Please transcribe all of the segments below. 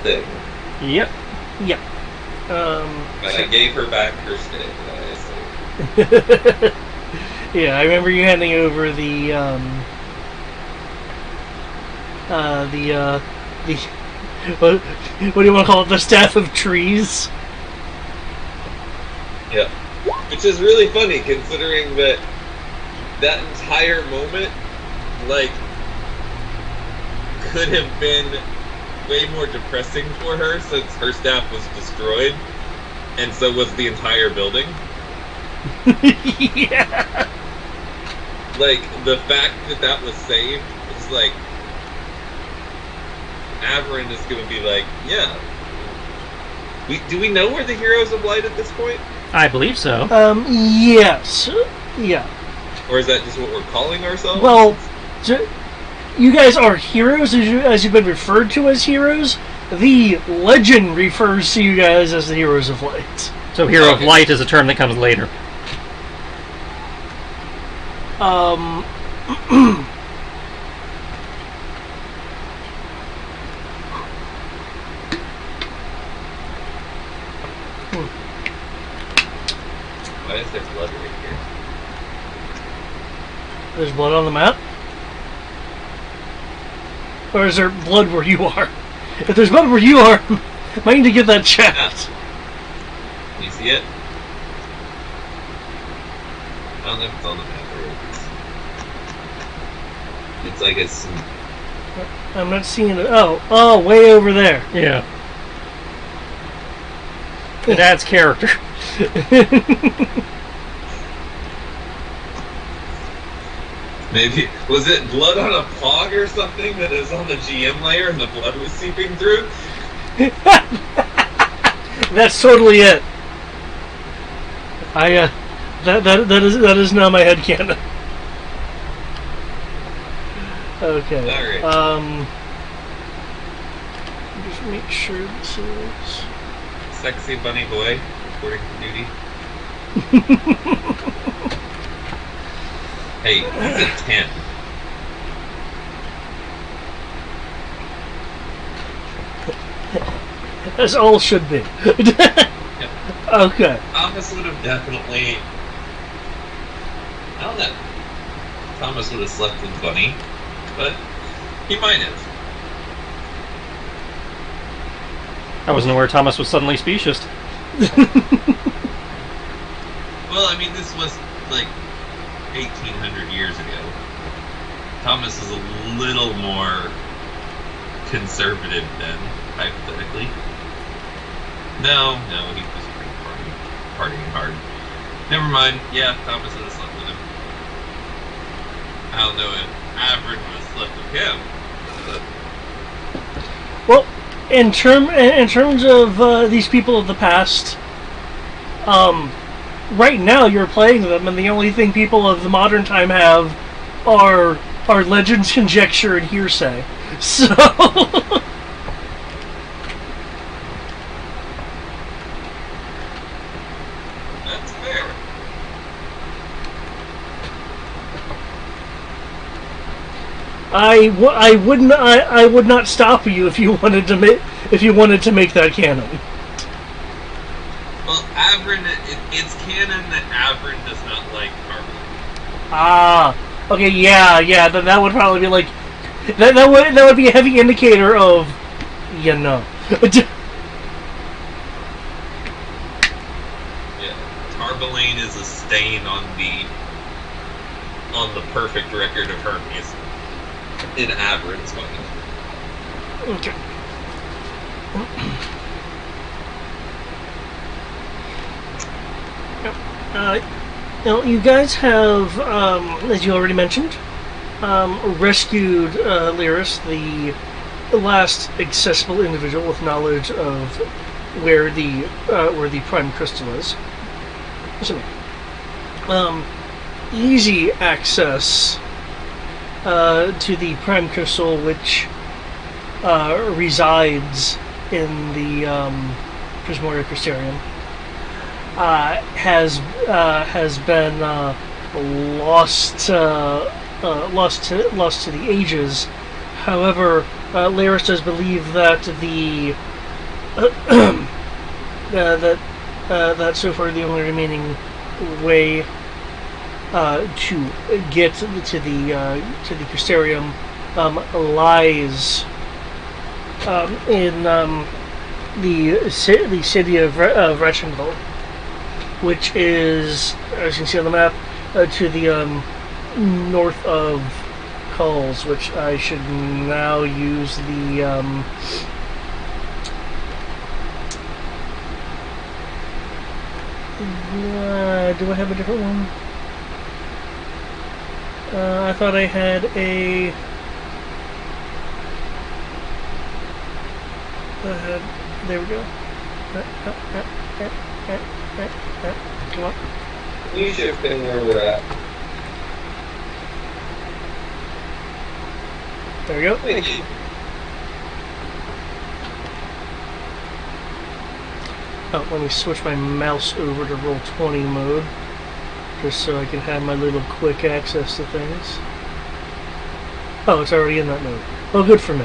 thing. Yep. Yep. But I gave her back her stick. Yeah, I remember you handing over the what do you want to call it? The staff of trees. Yeah. Which is really funny considering that entire moment, like, could have been way more depressing for her since her staff was destroyed, and so was the entire building. Yeah. Like, the fact that was saved is like, Averin is going to be like, yeah. Do we know we're the heroes of light at this point? I believe so. Yes. Yeah. Or is that just what we're calling ourselves? Well, you guys are heroes as you've been referred to as heroes. The legend refers to you guys as the heroes of light. So hero of light is a term that comes later. Why is there blood right here? There's blood on the map? Or is there blood where you are? If there's blood where you are, I need to get that checked. Can you see it? I don't know if it's on the map or it's like it's... I'm not seeing it. Oh, way over there. Yeah. It adds character. Maybe, was it blood on a pog or something that is on the GM layer and the blood was seeping through? That's totally it. That is now my headcanon. Okay. Alright. Just make sure this is... Sexy bunny boy, reporting for duty. Hey, he's a 10. As all should be. Yep. Okay. Thomas would have definitely... I don't know. Thomas would have slept with Bunny, but he might have. I wasn't aware Thomas was suddenly specious. Well, I mean, this was like 1,800 years ago. Thomas is a little more conservative then, hypothetically. No, he was pretty partying hard. Never mind. Yeah, Thomas would have slept with him. I don't know if Averin would have slept with him. But... Well, in terms of these people of the past, right now you're playing them, and the only thing people of the modern time have are legends, conjecture, and hearsay. So. That's fair. I would not stop you if you wanted to make that canon. Well, Averin, it's canon that Averin does not like Carmelite. Ah, okay, yeah. Then that would probably be like that would be a heavy indicator of, you know. Yeah, Tarbalane is a stain on the perfect record of Hermes in Averin's mind. Okay. You guys have, as you already mentioned, rescued Lyris, the last accessible individual with knowledge of where the prime crystal is. So, easy access to the prime crystal, which resides in the Prismoria Crystarium. Has been lost to the ages. However, Lyris does believe that the That's so far the only remaining way to get to the Crystarium lies in the city of Rechenville, which is, as you can see on the map, to the north of Culls, which I should now use the do I have a different one? I thought I had a. There we go. Come on. You should have been where we're at. There we go. Oh, let me switch my mouse over to Roll20 mode, just so I can have my little quick access to things. Oh, it's already in that mode. Well, good for me.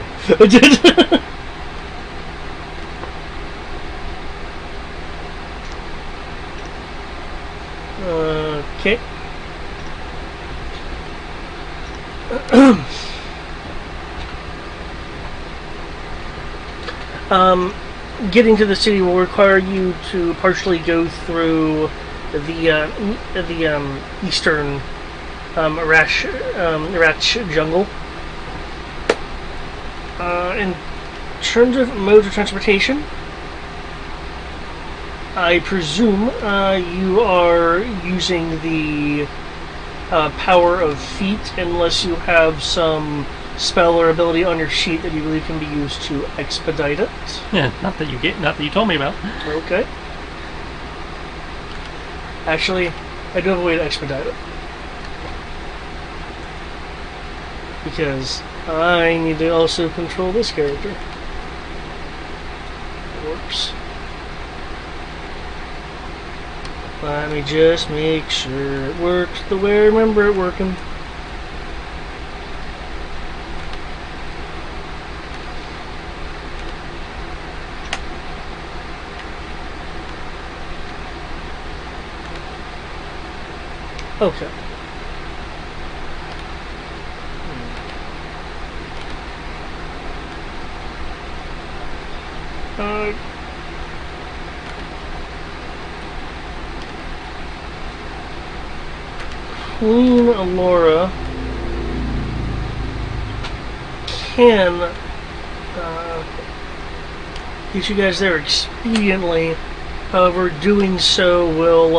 Okay. Getting to the city will require you to partially go through the eastern Ratch jungle. In terms of modes of transportation, I presume you are using the power of feet, unless you have some spell or ability on your sheet that you believe can be used to expedite it. Yeah, not that you told me about. Okay. Actually, I do have a way to expedite it. Because I need to also control this character. Whoops. Let me just make sure it works the way I remember it working. Okay. Queen Alora can get you guys there expediently. However, doing so will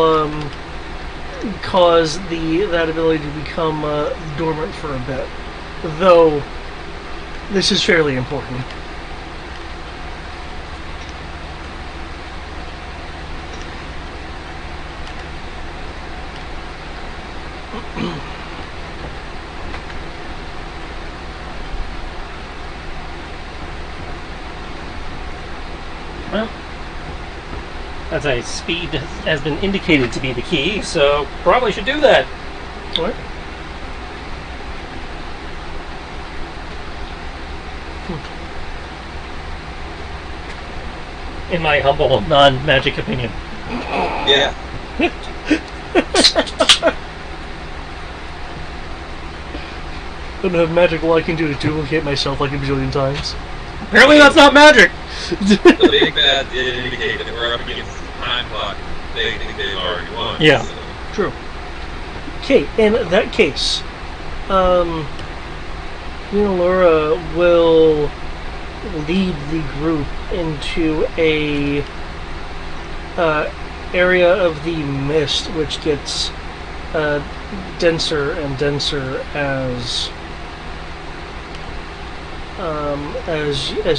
cause that ability to become dormant for a bit. Though, this is fairly important. Well, as I speed has been indicated to be the key, so probably should do that. What? In my humble, non-magic opinion. Yeah. Don't have magic, all I can do is duplicate myself like a bajillion times. Apparently that's not magic! The big bad did indicate that we're up against the time clock. They think they've already won. Yeah. So. True. Okay, in that case, Laura will lead the group into a area of the mist, which gets denser and denser as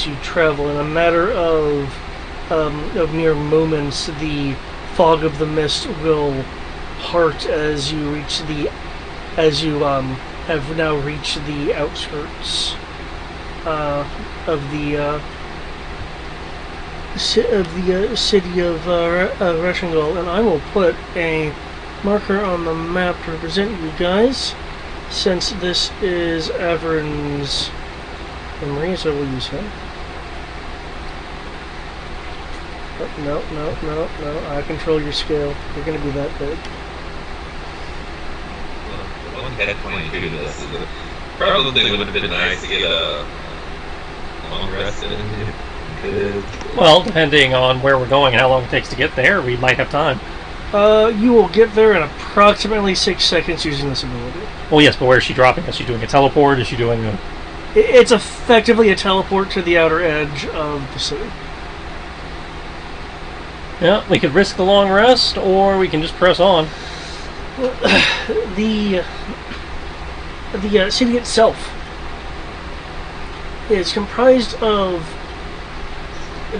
you travel. In a matter of mere moments, the fog of the mist will part as you have now reached the outskirts of the city of Reshengol, and I will put a marker on the map to represent you guys, since this is Avern's memory, so we'll use him. No. I control your scale. You're going to be that big. Well, one head point to this is probably would have been nice to get a long rest in. Well, depending on where we're going and how long it takes to get there, we might have time. You will get there in approximately 6 seconds using this ability. Well, yes, but where is she dropping? Is she doing a teleport? Is she doing a... It's effectively a teleport to the outer edge of the city. Yeah, we could risk the long rest, or we can just press on. The city itself is comprised of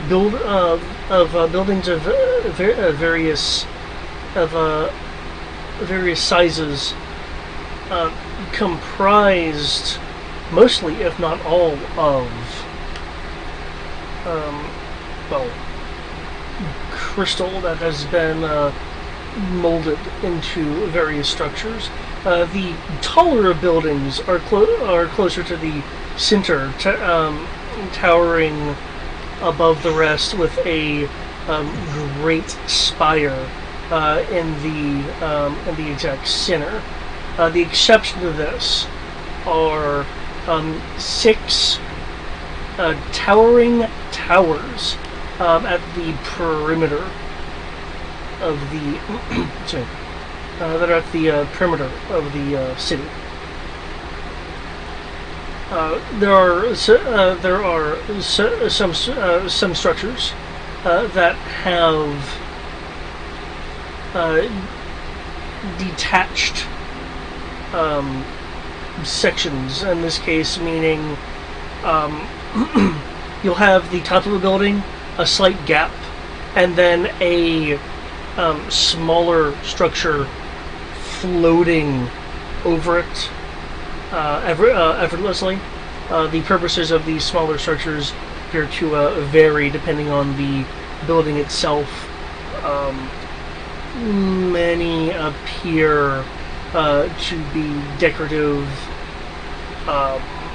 buildings of various sizes, comprised mostly, if not all, of crystal that has been molded into various structures. The taller buildings are closer to the center, towering above the rest with a great spire in the exact center. The exception to this are 6 towering towers at the perimeter of the that are at the perimeter of the city. There are some structures that have detached sections. In this case, meaning you'll have the top of the building, a slight gap, and then a smaller structure floating over it effortlessly. The purposes of these smaller structures appear to vary depending on the building itself. Many appear to be decorative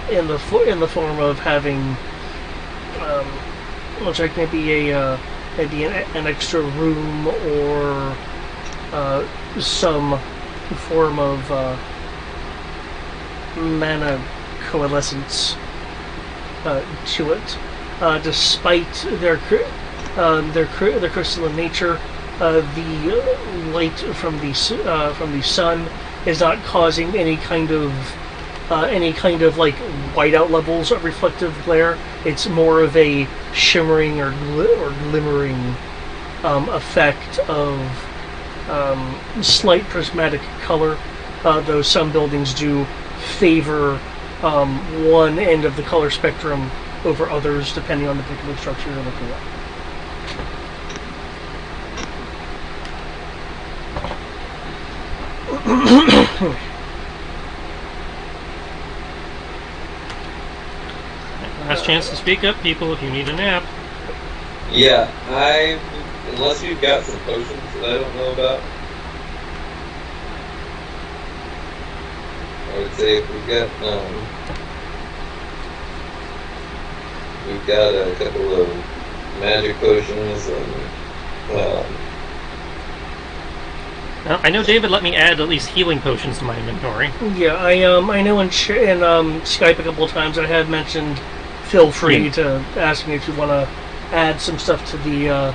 in the form of having looks like maybe an extra room or some form of mana coalescence to it. Despite their crystalline nature, the light from the sun is not causing any kind of like whiteout levels of reflective glare. It's more of a shimmering or glimmering effect of slight prismatic color. Though some buildings do favor one end of the color spectrum over others, depending on the particular structure you're looking at. Last chance to speak up, people, if you need a nap. Yeah, unless you've got some potions that I don't know about, I would say if we've got a couple of magic potions and Now, I know David let me add at least healing potions to my inventory. Yeah, I know in Skype a couple of times I have mentioned feel free to ask me if you want to add some stuff to the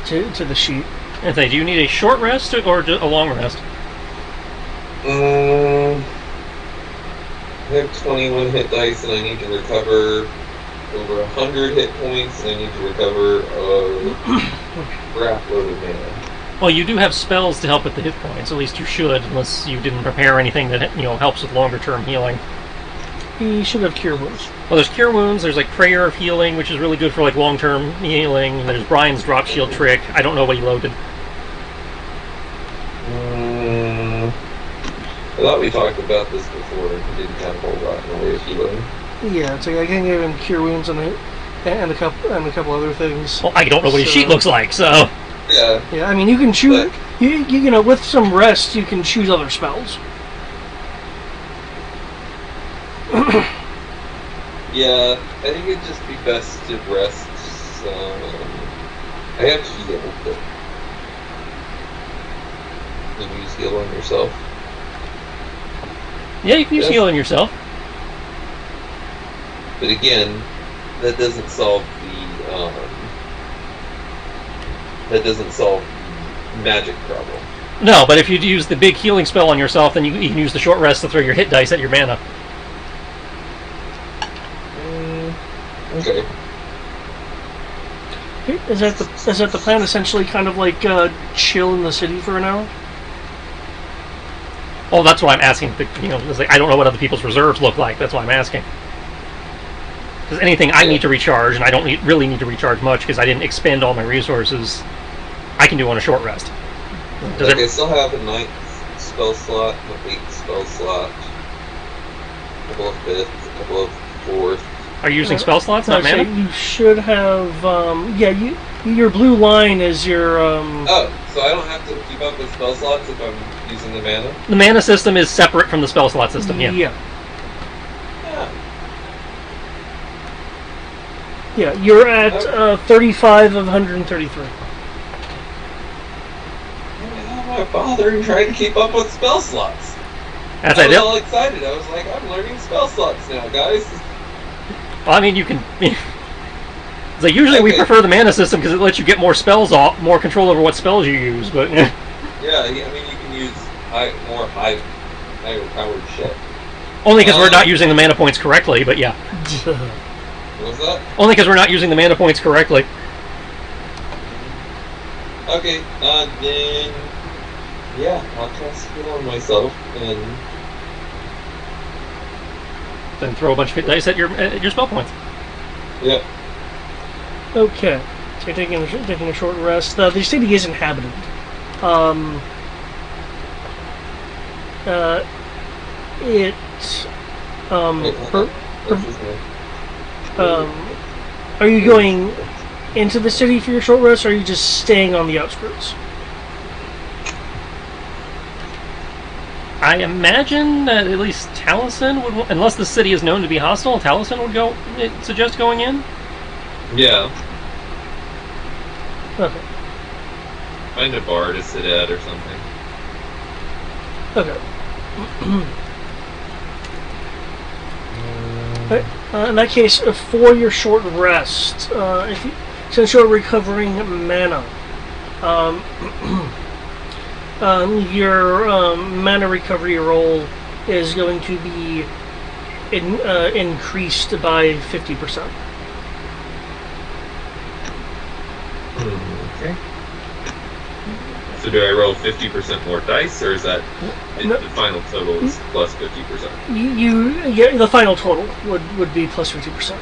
to the sheet. And do you need a short rest or a long rest? I have 21 hit dice and I need to recover over 100 hit points and I need to recover a crap load of mana. Well, you do have spells to help with the hit points. At least you should, unless you didn't prepare anything that helps with longer-term healing. You should have Cure Wounds. Well, there's Cure Wounds. There's like Prayer of Healing, which is really good for like long-term healing. There's Brian's Drop Shield trick. I don't know what he loaded. I thought we talked about this before. He didn't have a whole lot in the way of healing. Yeah, so I can give him Cure Wounds and a couple other things. Well, I don't know what his sheet looks like, so. Yeah. Yeah, I mean, you can choose. You know, with some rest, you can choose other spells. Yeah, I think it'd just be best to rest some I have heal, but you can use heal on yourself. Yeah, you can use Yes. heal on yourself. But again, that doesn't solve the magic problem. No, but if you use the big healing spell on yourself, then you can use the short rest to throw your hit dice at your mana. Okay. Is that the plan? Essentially, kind of like chill in the city for an hour. Oh, that's why I'm asking. It's like, I don't know what other people's reserves look like. That's why I'm asking. Because anything I need to recharge, and I don't really need to recharge much because I didn't expend all my resources, I can do on a short rest. I still have a 9th spell slot, an 8th spell slot, a couple of 5th, a couple of 4th. Are you using spell slots, not mana? You should have. Your blue line is your. Oh, so I don't have to keep up with spell slots if I'm using the mana? The mana system is separate from the spell slot system. Yeah. Yeah. Yeah, you're at 35 of 133. How am I bothering trying to keep up with spell slots? That's I was ideal. all excited. I was like, I'm learning spell slots now, guys. Well, I mean, you can. It's like usually we Okay. prefer the mana system because it lets you get more spells off, more control over what spells you use. But Yeah, I mean, you can use more higher powered shit. only because we're not using the mana points correctly. But yeah, What was that? only because we're not using the mana points correctly. Okay, then... Yeah, I'll cast heal on myself, and... Then throw a bunch of hit dice at your spell points. Yeah. Okay, so you're taking a short rest. The city is inhabited. It. Wait, per- what's his name? Are you going into the city for your short rest, or are you just staying on the outskirts? I imagine that at least Taliesin would, unless the city is known to be hostile, Taliesin would suggest going in. Yeah. Okay. Find a bar to sit at or something. Okay. In that case, for your short rest, since you're recovering mana, your mana recovery roll is going to be increased by 50%. Okay. So do I roll 50% more dice, or is that No. the final total is plus 50%? The final total would be plus 50%.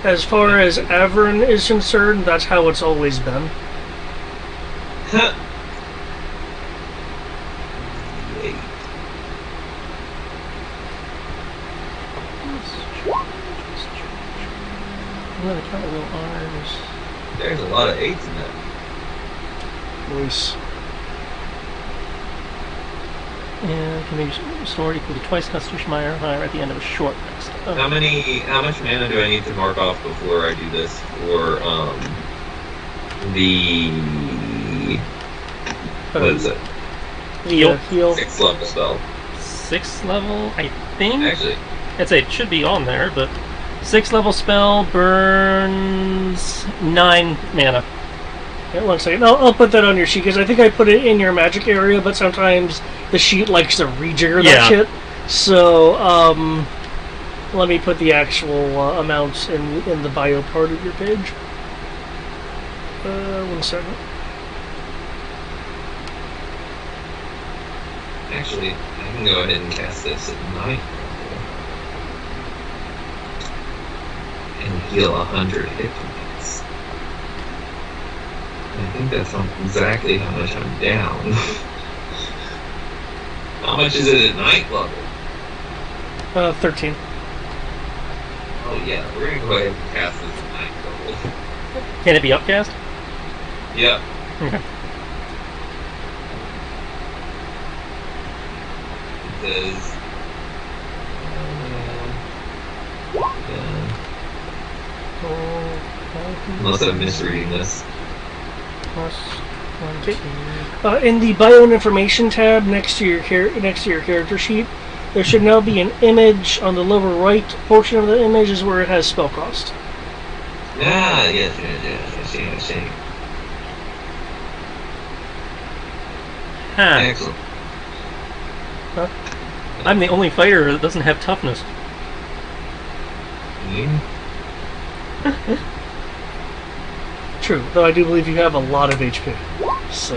As far as Avern is concerned, that's how it's always been. Yay. Another count of real honors. There's a lot of 8s in that. Nice. And can be restored equal to twice Constitution modifier at the end of a short rest. Oh. How much mana do I need to mark off before I do this for the what is it? The heal. 6th level spell? 6th level, I think. Actually, I'd say it should be on there, but 6th level spell burns 9 mana. Yeah, 1 second. I'll put that on your sheet because I think I put it in your magic area, but sometimes the sheet likes to rejigger that shit. So let me put the actual amounts in the bio part of your page. 1 second. actually, I can go ahead and cast this at 9th level and heal 100 hit points. I think that's exactly how much I'm down. How much is it at 9th level? 13. Oh yeah, we're gonna go ahead and cast this at 9th level. Can it be upcast? Yeah. Okay. It says... Unless I'm misreading this. Plus Okay. 1, 2. In the bio and information tab next to your character sheet, there should now be an image on the lower right portion of the image is where it has spell cost. Ah, yes, I see. Huh. Excellent. I'm the only fighter that doesn't have toughness. True, though I do believe you have a lot of HP. So.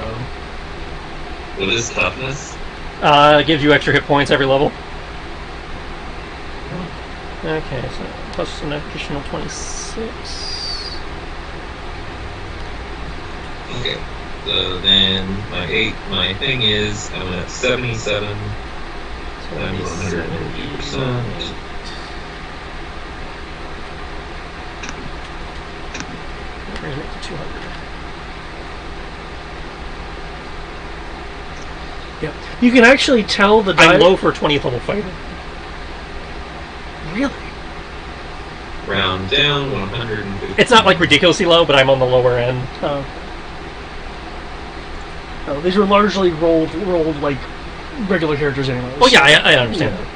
What is toughness? It gives you extra hit points every level. Okay, so plus an additional 26. Okay. So then my thing is I'm at 77 times 150%. Raise it to 200. Yeah. You can actually tell the I'm low for a 20th level fighter. Really? Round down 150. It's not like ridiculously low, but I'm on the lower end. Oh, these were largely rolled like regular characters anyway. Well, yeah, I understand. Yeah.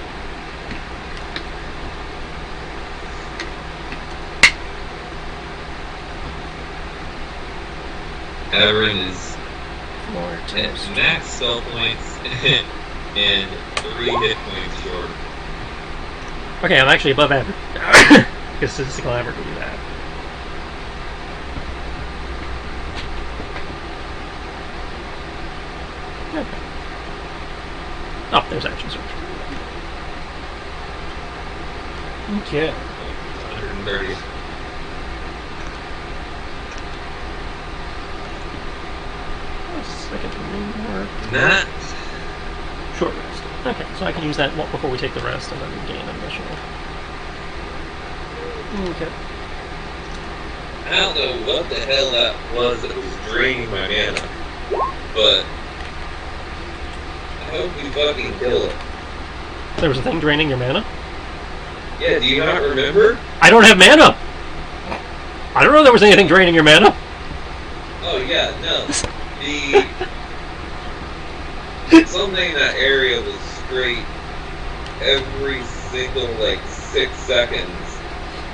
Everyone is More at times. max spell points and 3 hit points short. Okay, I'm actually above average. Because statistical average will do that. Okay. Oh, there's action search. Okay. 130. Second more. Not Short rest. Okay, so I can use that before we take the rest and then gain an additional. Okay. I don't know what the hell that was draining my mana, but I hope we fucking kill it. There was a thing draining your mana? Yeah, do you not remember? I don't have mana! I don't know there was anything draining your mana. Oh yeah, no. Something in that area was straight every single 6 seconds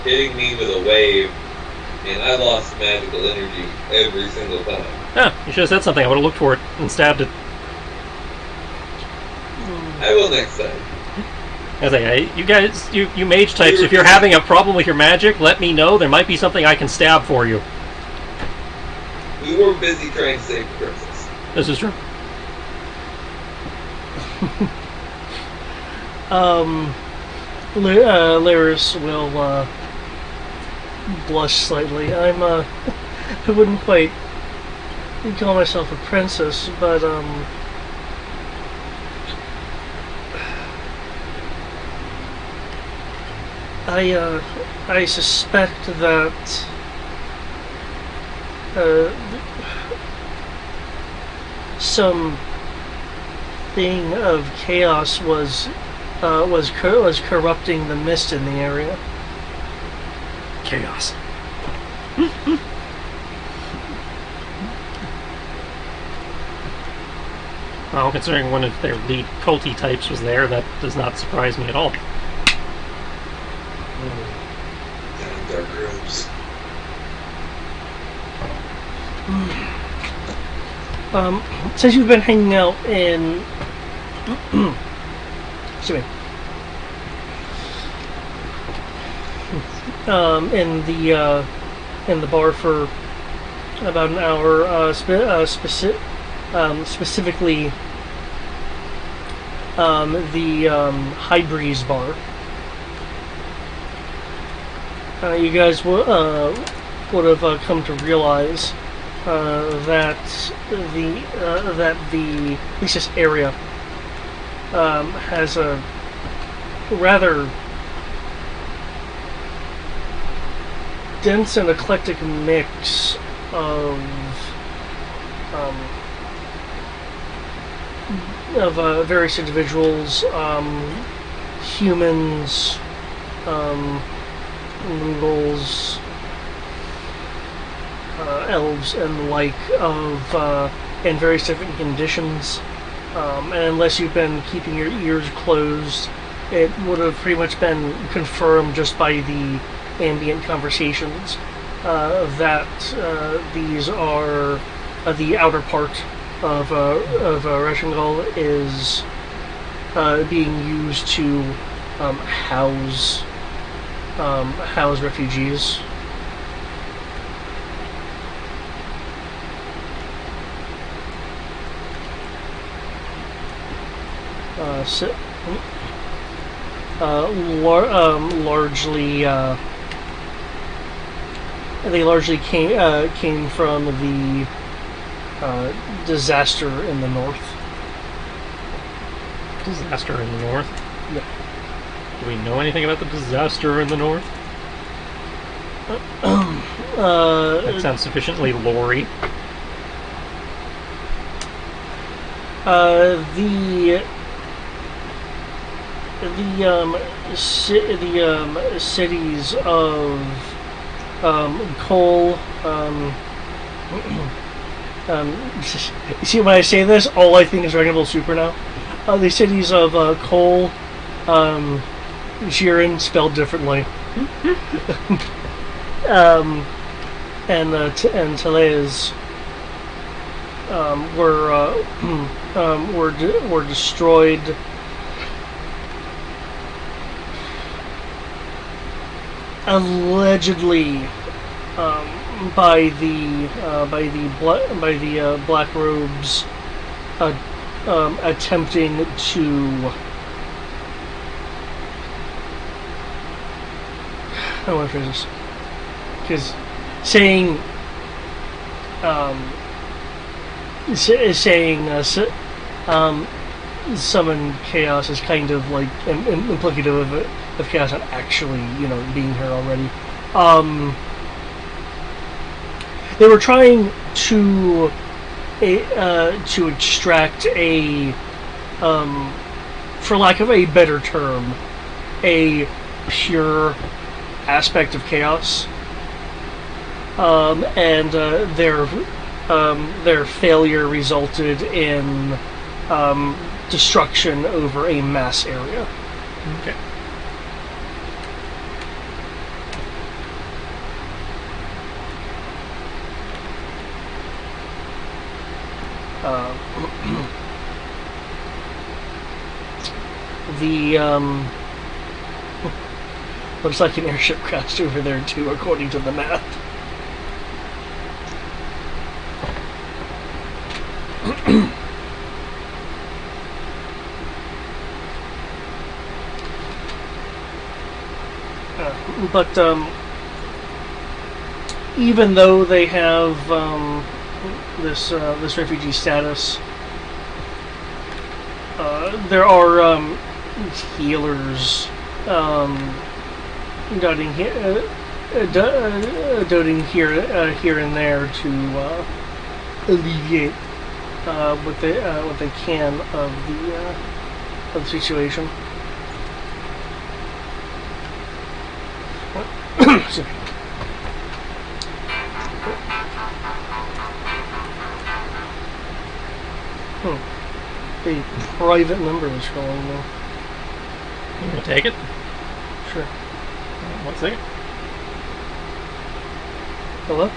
hitting me with a wave, and I lost magical energy every single time. Yeah, you should have said something. I would have looked for it and stabbed it. I will next time. I was like, hey, you guys, you mage types, if you're having a problem with your magic, let me know. There might be something I can stab for you. We were busy trying to save the princess. This is true. Laris will blush slightly. I wouldn't quite call myself a princess, but I suspect that some thing of chaos was corrupting the mist in the area. Chaos. Well, considering one of their lead culty types was there, that does not surprise me at all. Damn dark robes. Since you've been hanging out in excuse me, in the bar for about an hour, specifically the High Breeze bar. You guys would have come to realize that the at least this area has a rather dense and eclectic mix of various individuals, humans, Mongols, elves and the like of in various different conditions. And unless you've been keeping your ears closed, it would have pretty much been confirmed just by the ambient conversations that these are the outer part of Reshingal is being used to house refugees. So, largely, they largely came from the disaster in the north. Disaster in the north? Yep. Do we know anything about the disaster in the north? That sounds sufficiently lore-y. The cities of Cole. You see, when I say this, all I think is Dragon Ball Super now. The cities of Cole, Jiren, spelled differently, and Tellez were destroyed. Allegedly, by the Black Robes attempting to. I don't want to phrase this because saying summon chaos is kind of like implicative of it, of chaos not actually, being here already. They were trying to extract a, for lack of a better term, a pure aspect of chaos, and their failure resulted in destruction over a mass area. Okay. The looks like an airship crashed over there too, according to the map. But even though they have this refugee status, there are healers dotting here, here and there to alleviate what they can of the situation. A private number is calling me. You gonna take it? Sure. 1 second. Hello?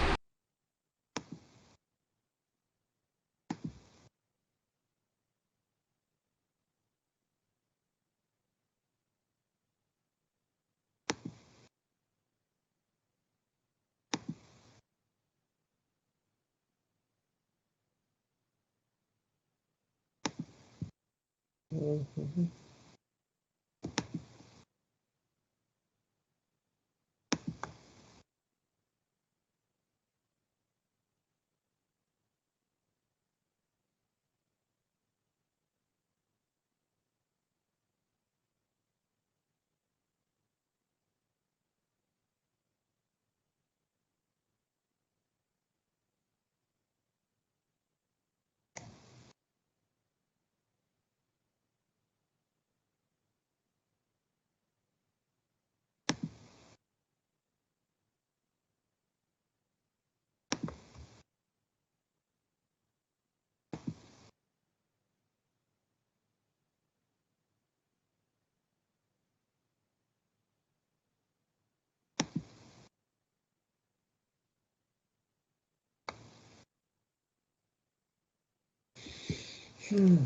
Hmm.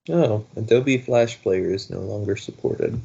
Oh, Adobe Flash Player is no longer supported.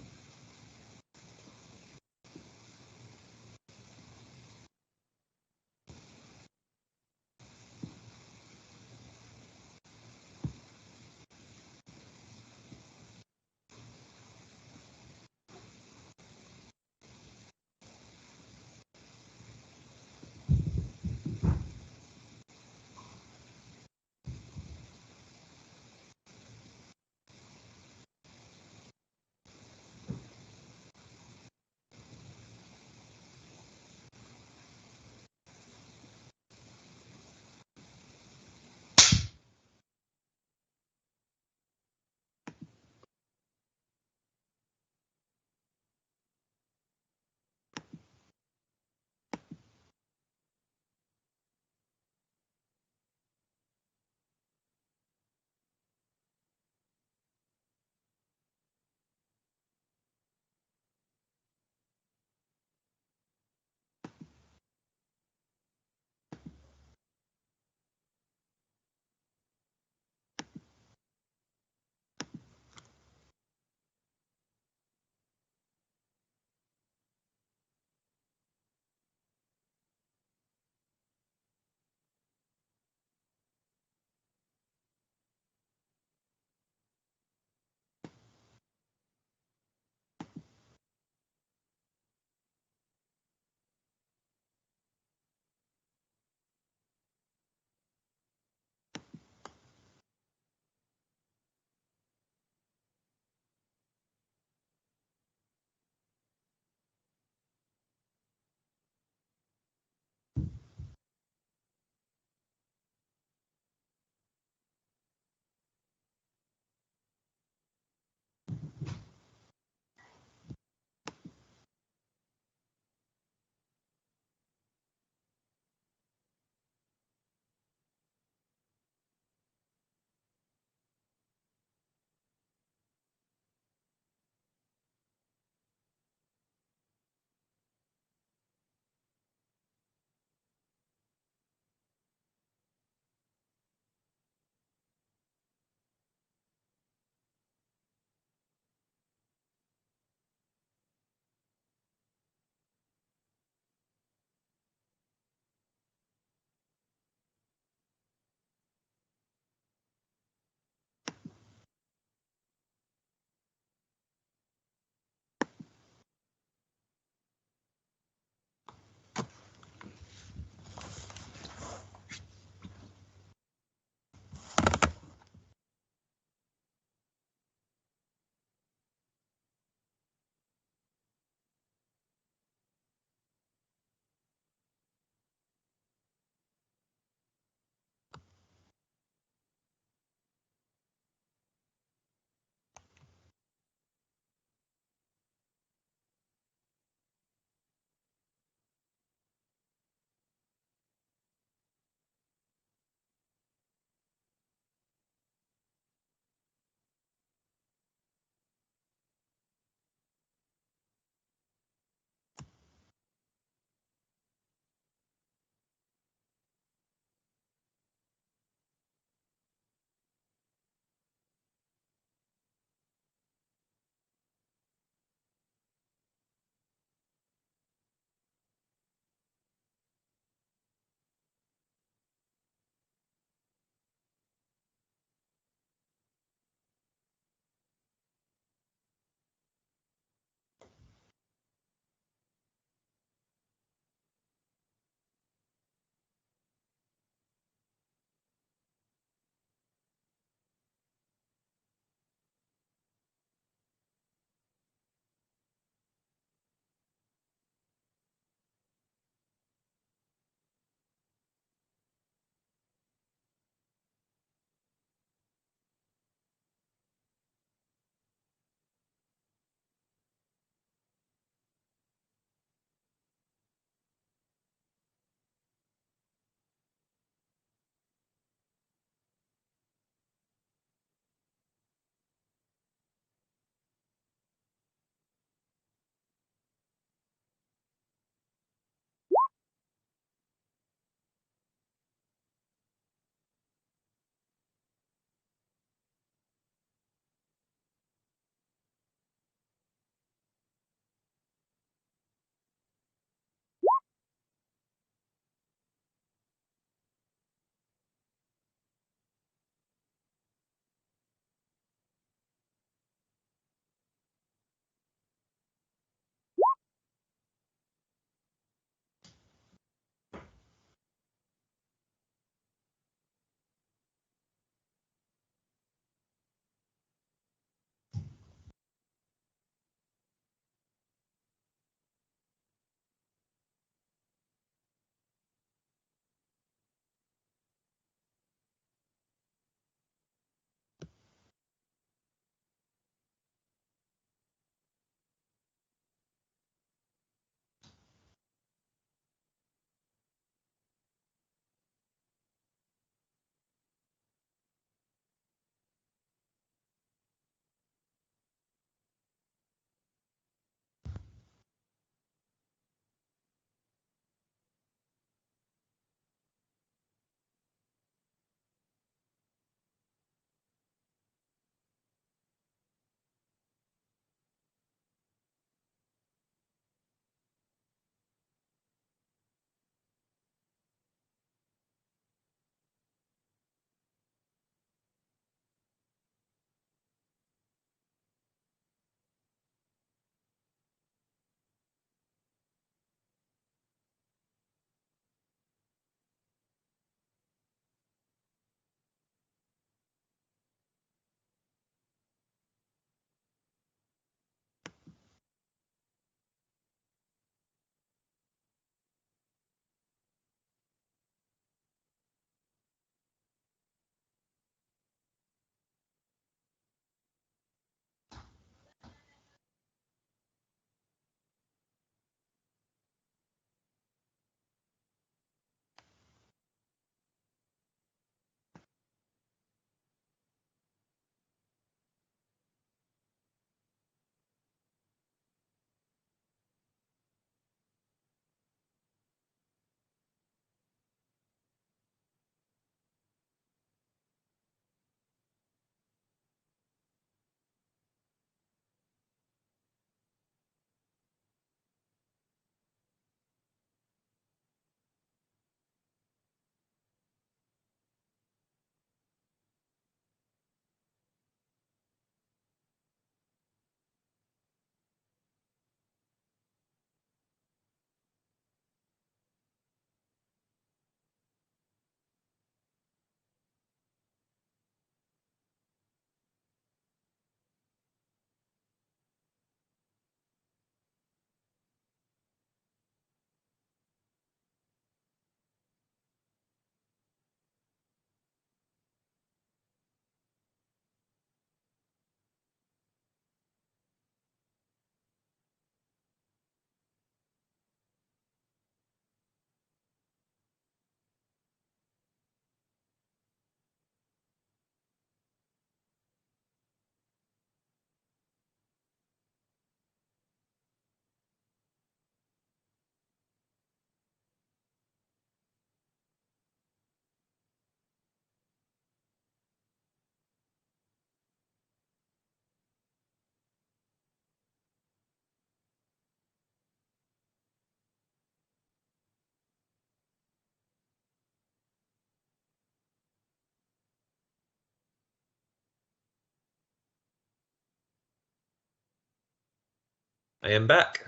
I am back.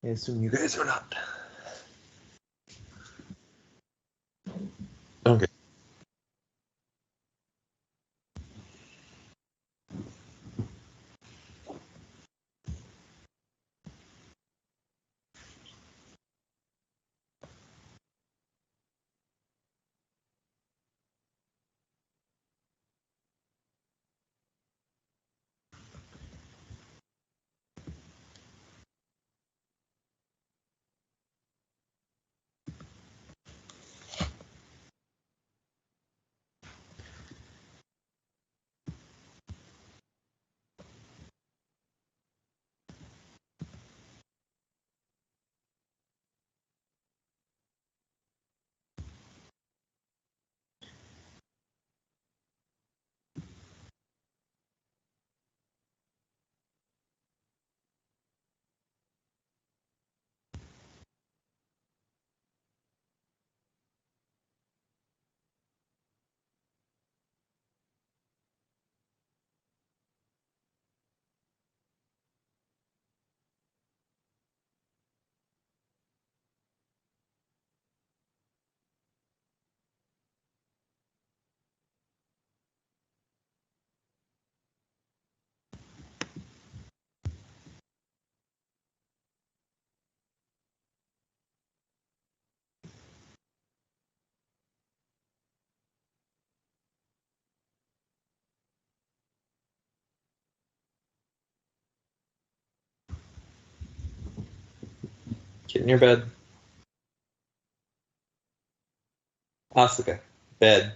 I assume you guys are not. Okay. Get in your bed. Asuka. Bed.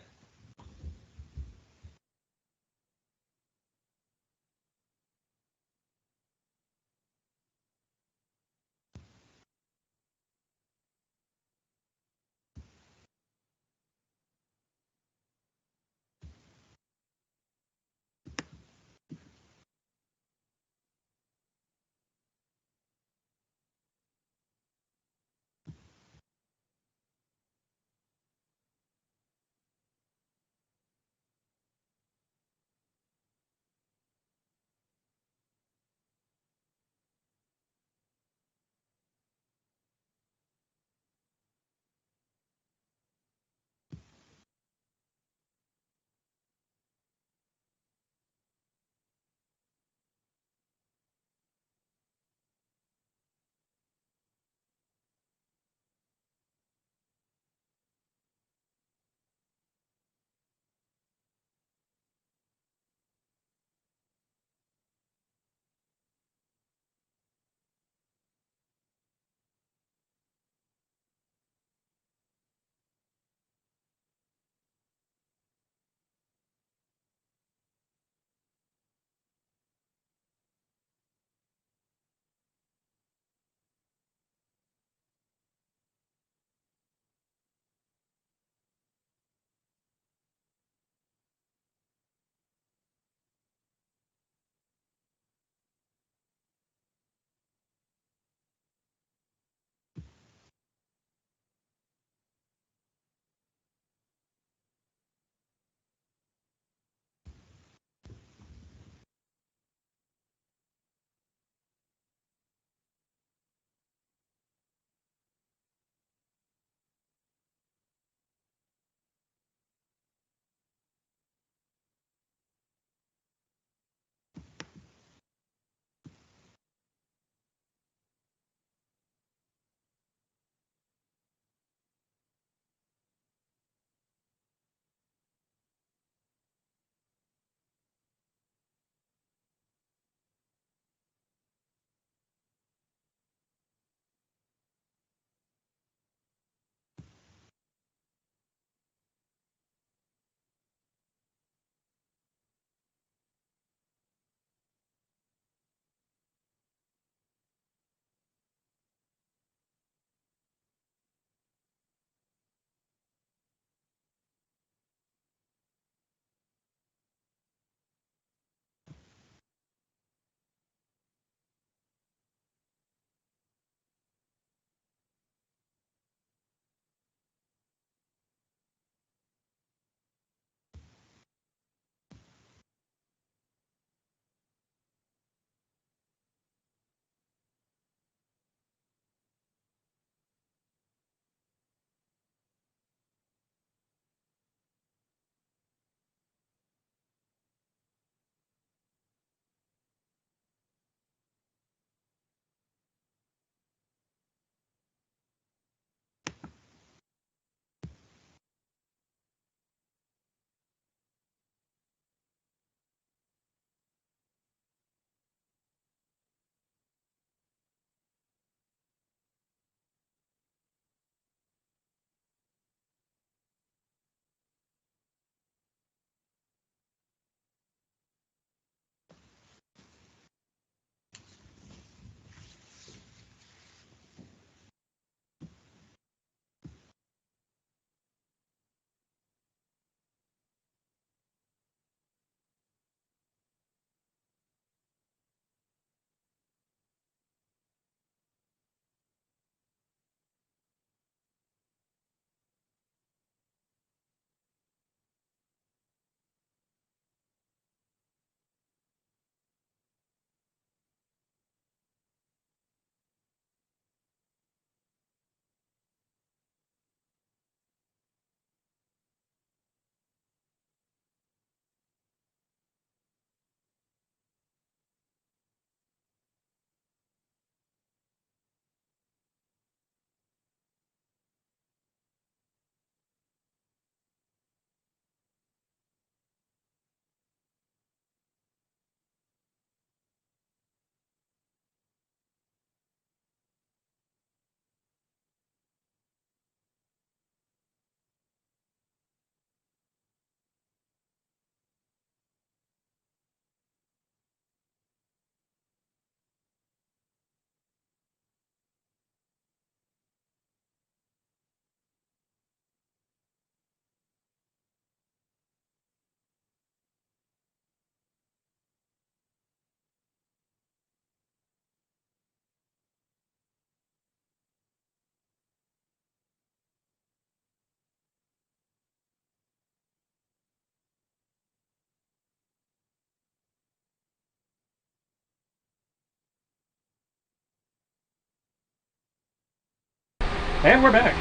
And we're back.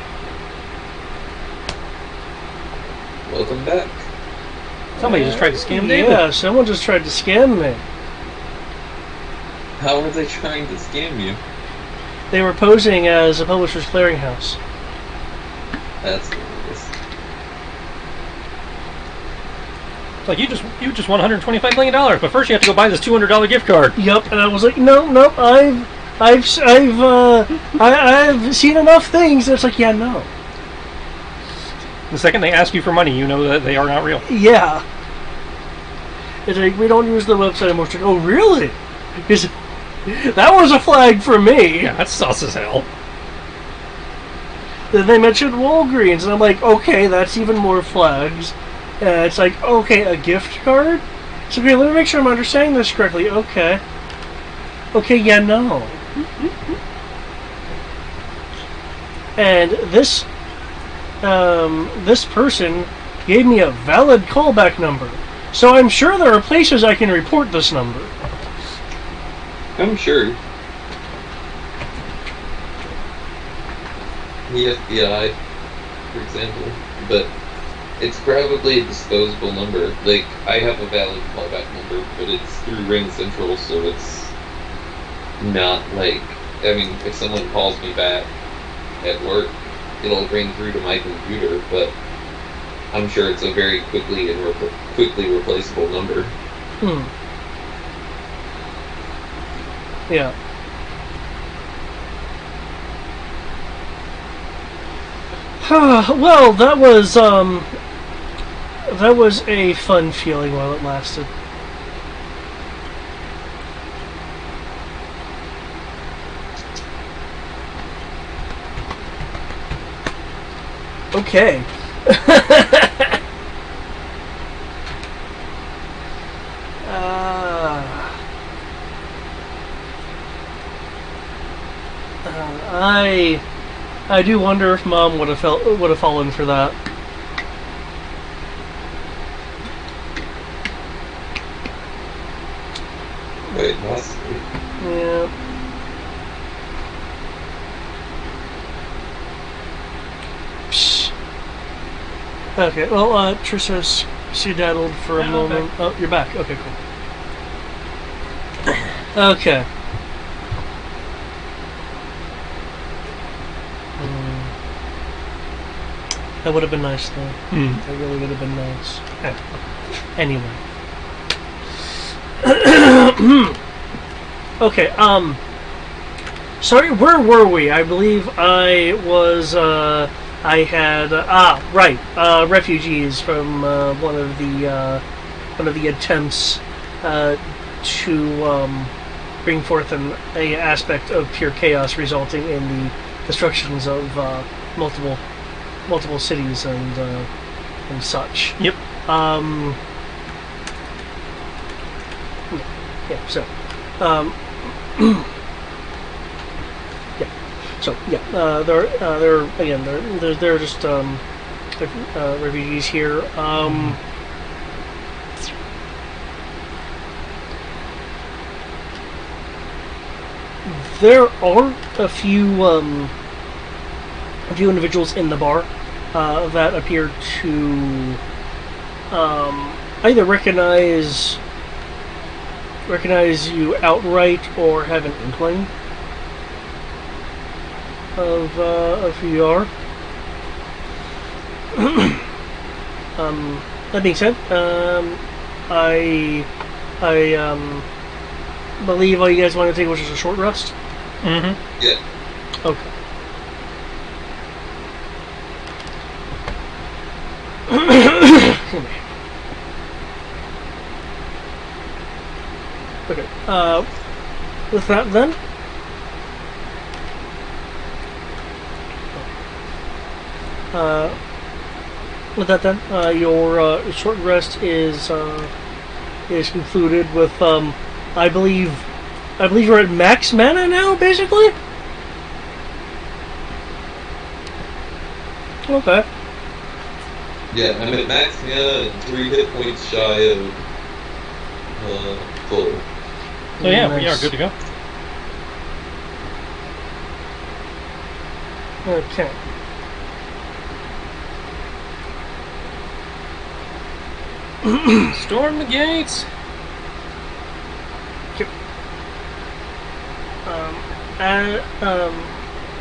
Welcome back. Somebody just tried to scam David. Yeah, someone just tried to scam me. How are they trying to scam you? They were posing as a publisher's clearinghouse. That's hilarious. It's like you just won $125 million, but first you have to go buy this $200 gift card. Yep, and I was like, no, I've seen enough things. It's like, yeah, no. The second they ask you for money, you know that they are not real. Yeah. It's like, we don't use the website anymore. It's like, oh, really? Because that was a flag for me. Yeah, that's sus as hell. Then they mentioned Walgreens, and I'm like, okay, that's even more flags. It's like, okay, a gift card? So, okay, let me make sure I'm understanding this correctly. Okay. Okay, yeah, no. And this person gave me a valid callback number. So I'm sure there are places I can report this number. I'm sure. The FBI, for example, but it's probably a disposable number. Like, I have a valid callback number, but it's through Ring Central, so it's not like, I mean, if someone calls me back at work, it'll ring through to my computer, but I'm sure it's a very quickly replaceable number. Yeah. Well, that was a fun feeling while it lasted. Okay. I do wonder if Mom would have fallen for that. Wait, possibly. Yeah. Psh. Okay, well, Trisha's skedaddled for a moment. Oh, you're back. Okay, cool. Okay. That would have been nice, though. That really would have been nice. Anyway. Okay, sorry, where were we? I believe I was, I had, refugees from, one of the attempts, to, bring forth a aspect of pure chaos resulting in the destructions of, multiple cities and such. Yep. Yeah. So. Yeah. So yeah. There again. There are just refugees here. There are a few individuals in the bar that appear to either recognize you outright or have an inkling of who you are. That being said, I believe all you guys want to take was just a short rest. Mm-hmm. Yeah. Okay. Okay. With that then. Your short rest is concluded with I believe you're at max mana now, basically. Okay. Yeah, I'm at max mana and 3 hit points shy of full. So yeah, we are good to go. Okay. Storm the gates.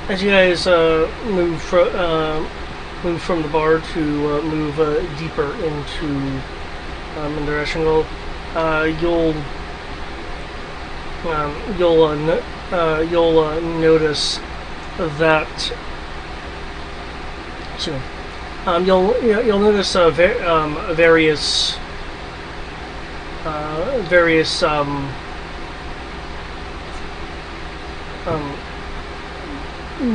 As you guys move from the bar to move deeper into Eshingle, you'll notice that. Excuse me. You'll notice various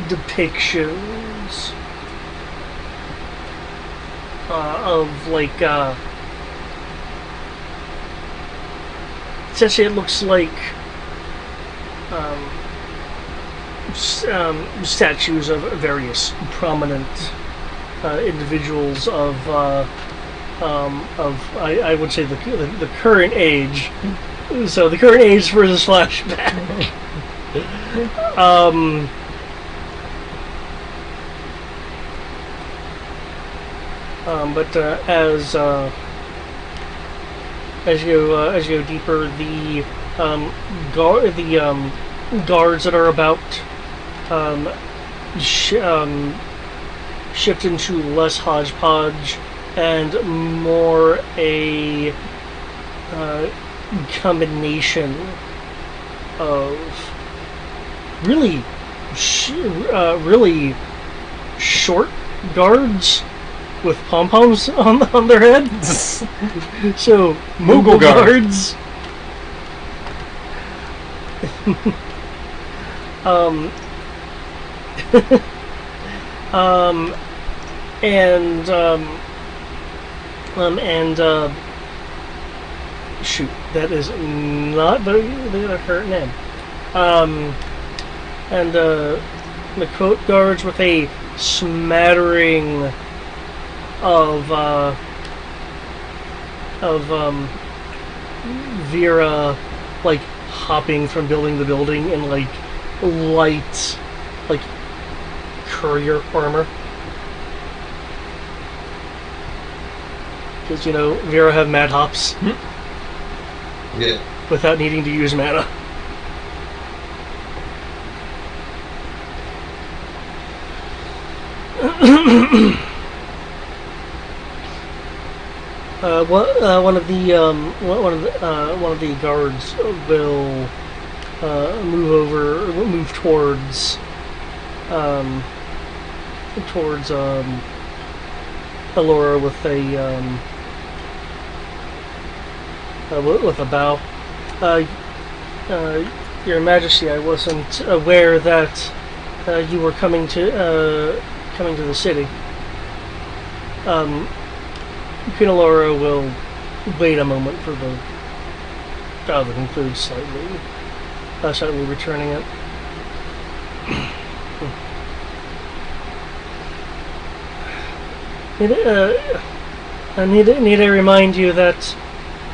depictions of like essentially it looks like statues of various prominent individuals of I would say the current age. So the current age for this flashback. But as you go deeper, the guards that are about shift into less hodgepodge and more a combination of really short guards with pom-poms on their heads. So Moogle guards. Shoot, that is not the current name. And the coat guards with a smattering of Vera, like hopping from building to building in like light, like courier armor. Because Vera have mad hops. Yeah. Without needing to use mana. One of the guards will move towards Alora with a bow. Your Majesty, I wasn't aware that you were coming to the city. Queen Alora will wait a moment for the bow to conclude, slightly returning it. Need I remind you that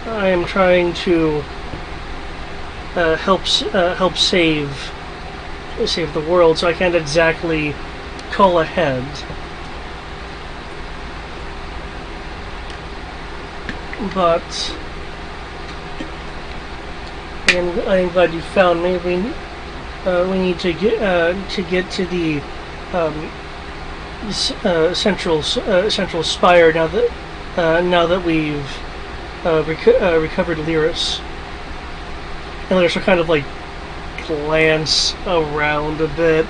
I am trying to help save the world, so I can't exactly call ahead. But I am glad you found me. We need to get to the central spire now that we've recovered Lyris. And Lyris will kind of like glance around a bit.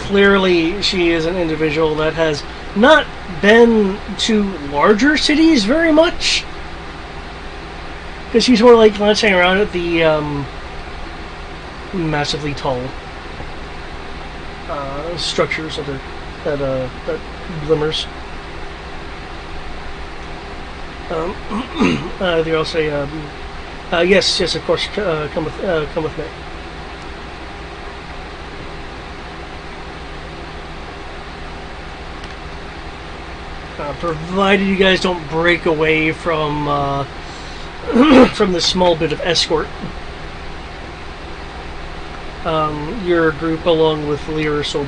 Clearly, she is an individual that has not been to larger cities very much, because she's more like glancing around at the massively tall structures that glimmers. They all say, yes, of course, come with me. Provided you guys don't break away from from the small bit of escort. your group, along with Lyris, will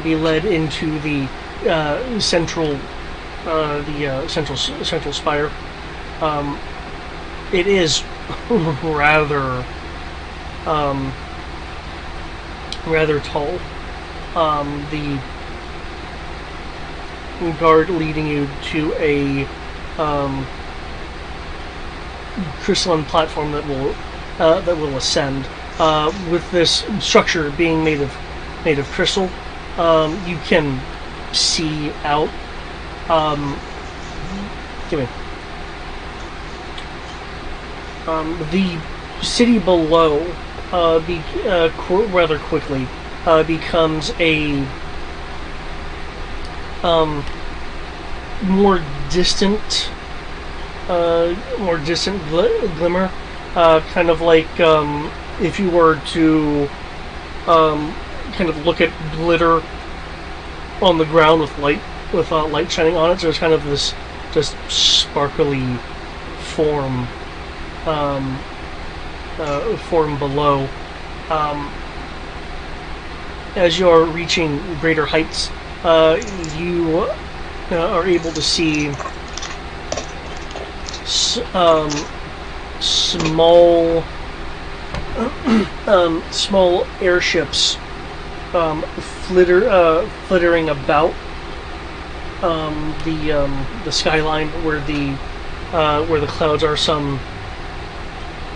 be led into the central central spire. It is rather rather tall. The guard leading you to a crystalline platform that will ascend. With this structure being made of crystal, you can see out. Give me. The city below, rather quickly, becomes a more distant glimmer, kind of like if you were to kind of look at glitter on the ground with light shining on it. So there's kind of this just sparkly form below. As you're reaching greater heights, you are able to see small small airships flittering about the skyline where the clouds are. Some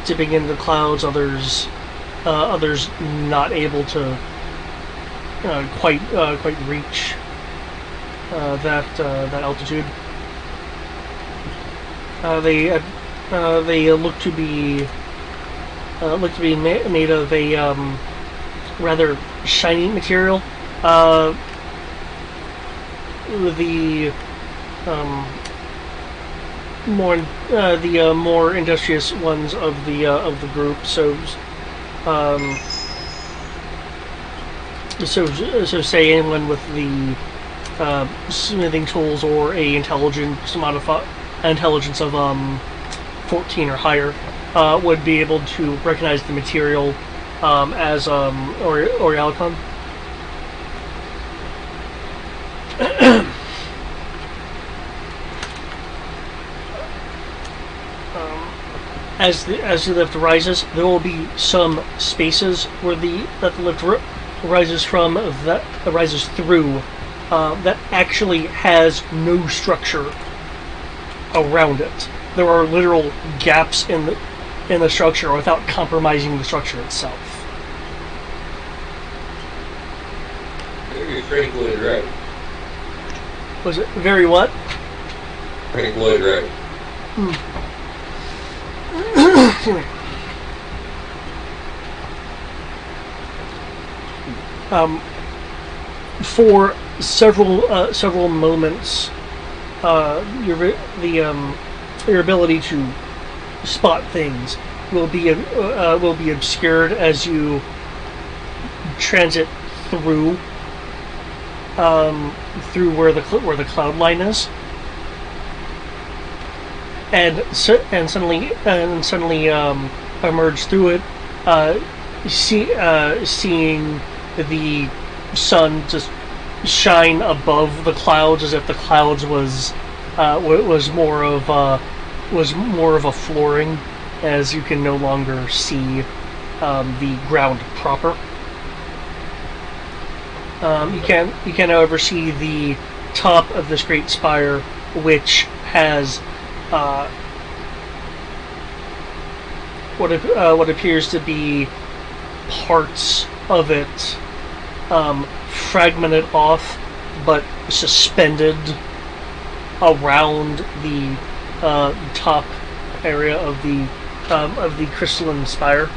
dipping into the clouds, others not able to quite reach that altitude. They look to be made of a rather shiny material. The more industrious ones of the group. So say anyone with the smithing tools or a intelligence of 14 or higher would be able to recognize the material as Orialicon. As the lift rises, there will be some spaces where the lift rises through that actually has no structure around it. There are literal gaps in the structure without compromising the structure itself. Very Frank Lloyd Wright. Was it very what? Frank Lloyd Wright. For several moments, your ability to spot things will be obscured as you transit through where the cloud line is, and suddenly emerge through it, seeing the sun just shine above the clouds, as if the clouds was more of a flooring, as you can no longer see the ground proper. You can however see the top of this great spire, which has what appears to be parts of it fragmented off, but suspended around the top area of the crystalline spire.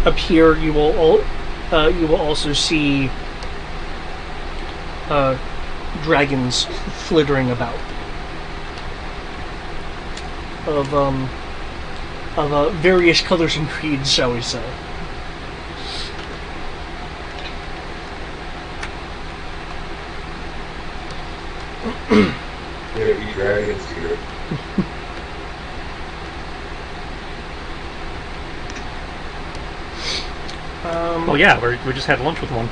Up here, you will also see dragons flittering about of various colors and creeds, shall we say. Yeah, you dragons here. Well, yeah, we just had lunch with one.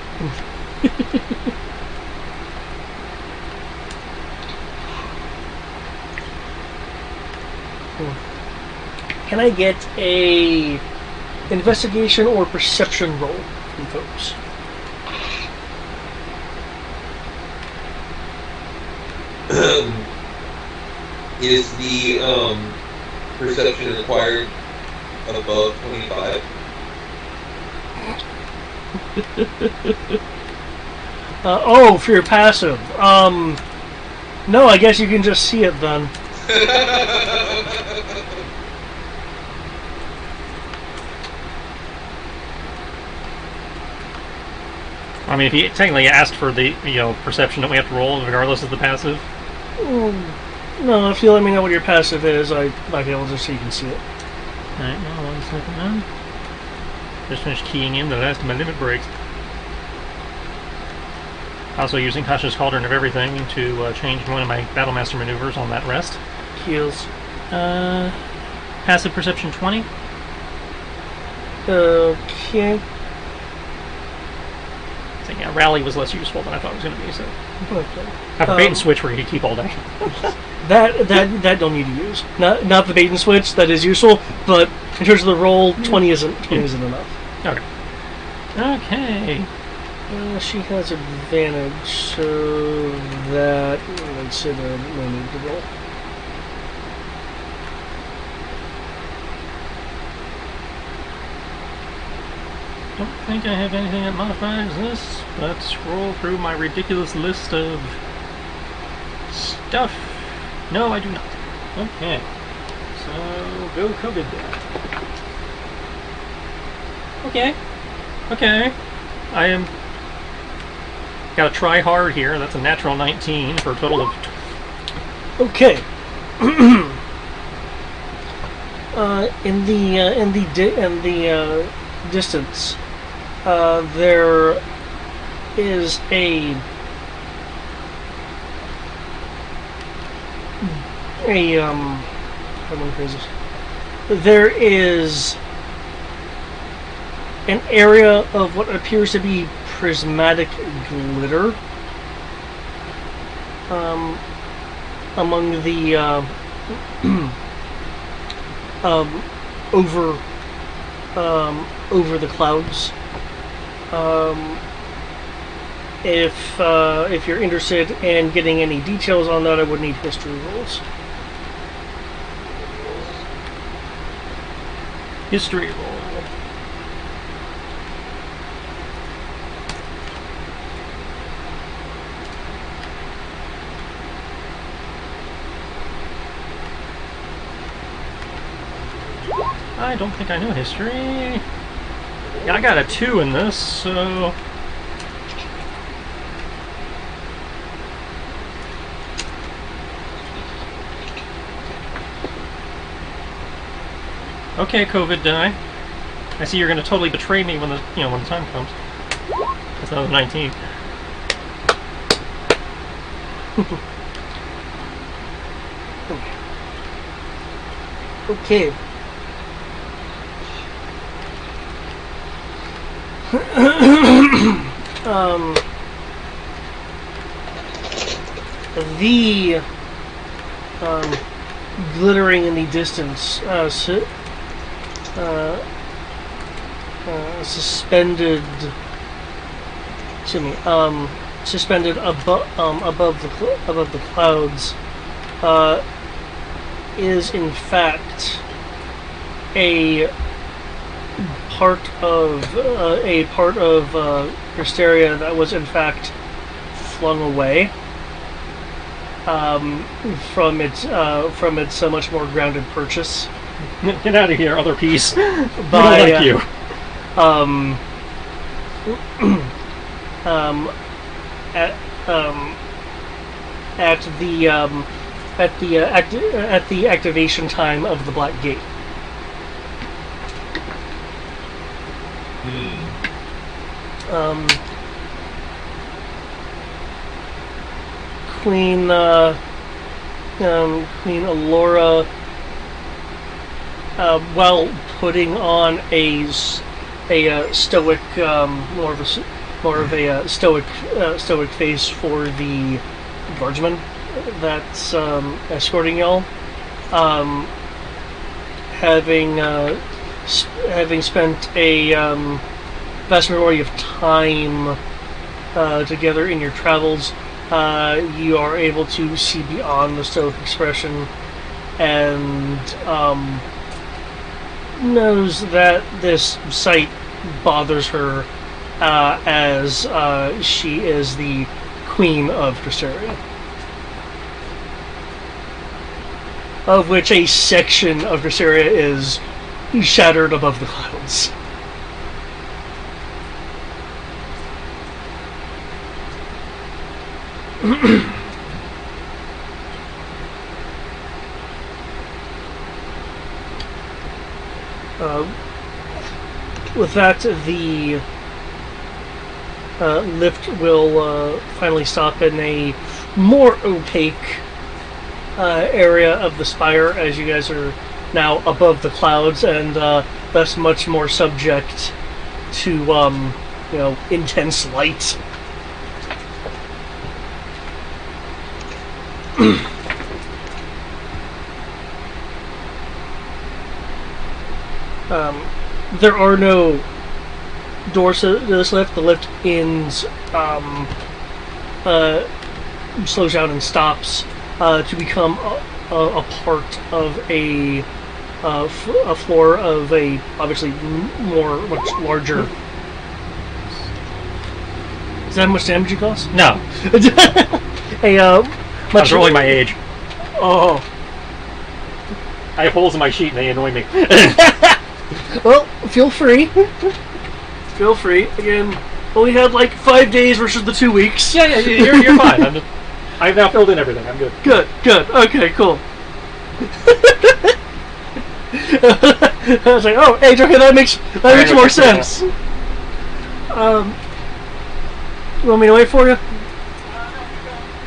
Can I get a investigation or perception roll from folks? Is the perception required above 25? Oh, for your passive. No, I guess you can just see it then. I mean, if you technically asked for the perception that we have to roll regardless of the passive. No, if you let me know what your passive is, I might be able to so you can see it. Alright, now 1 second then. Just finished keying in the last of my limit breaks. Also using Kasha's Cauldron of Everything to change one of my Battlemaster maneuvers on that rest. Heals. Passive perception 20. Okay. So yeah, rally was less useful than I thought it was going to be. So Okay. have a bait and switch where you could keep all day. That don't need to use. Not the bait and switch. That is useful, but in terms of the roll, 20 isn't enough. Okay. Okay. She has advantage, so that makes it no need to roll. Don't think I have anything that modifies this. Let's scroll through my ridiculous list of stuff. No, I do not. Okay. So, go COVID then. Okay. Okay. I am... Gotta try hard here. That's a natural 19 for a total of... Okay. In the distance, there is how do I phrase this? There is an area of what appears to be prismatic glitter among the over the clouds. If you're interested in getting any details on that, I would need history rolls. History roll. I don't think I know history. Yeah, I got a 2 in this, so... Okay, COVID die. I see you're going to totally betray me when the when the time comes. That's another 19. Okay. The glittering in the distance, suspended. Excuse me. Suspended above the clouds, is in fact a part of Hysteria that was in fact flung away from its much more grounded purchase. Get out of here, other piece. By, I don't like you. At the activation time of the Black Gate. Queen Queen Alora, while putting on a stoic, more of a stoic face for the guardsman that's escorting y'all. Having spent a vast majority of time together in your travels, you are able to see beyond the stoic expression and knows that this sight bothers her as she is the queen of Dressaria. Of which a section of Dressaria is shattered above the clouds. With that, the lift will finally stop in a more opaque area of the spire, as you guys are now above the clouds and thus much more subject to intense light. There are no doors to this lift. The lift ends, slows down and stops to become a part of a floor of a obviously much larger. Is that how much damage it costs? No. Much I'm rolling my age. Oh. I have holes in my sheet and they annoy me. Well, feel free. Feel free. Again, only had like 5 days versus the 2 weeks. Yeah, you're fine. I've now filled in everything. I'm good. Good. Okay, cool. I was like, oh, age. Okay, that makes more sense. You want me to wait for you?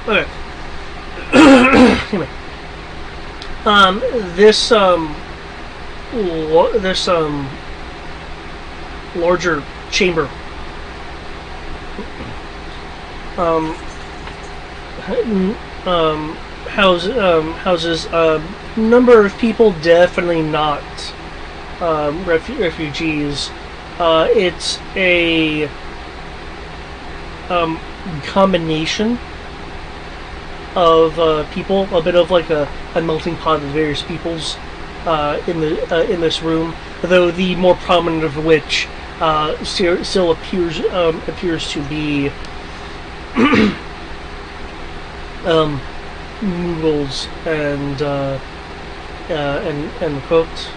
Okay. Excuse me. This larger chamber houses a number of people, definitely not refugees. It's a combination of people, a bit of like a melting pot of various peoples in this room, though the more prominent of which still appears to be Mughals and cooks.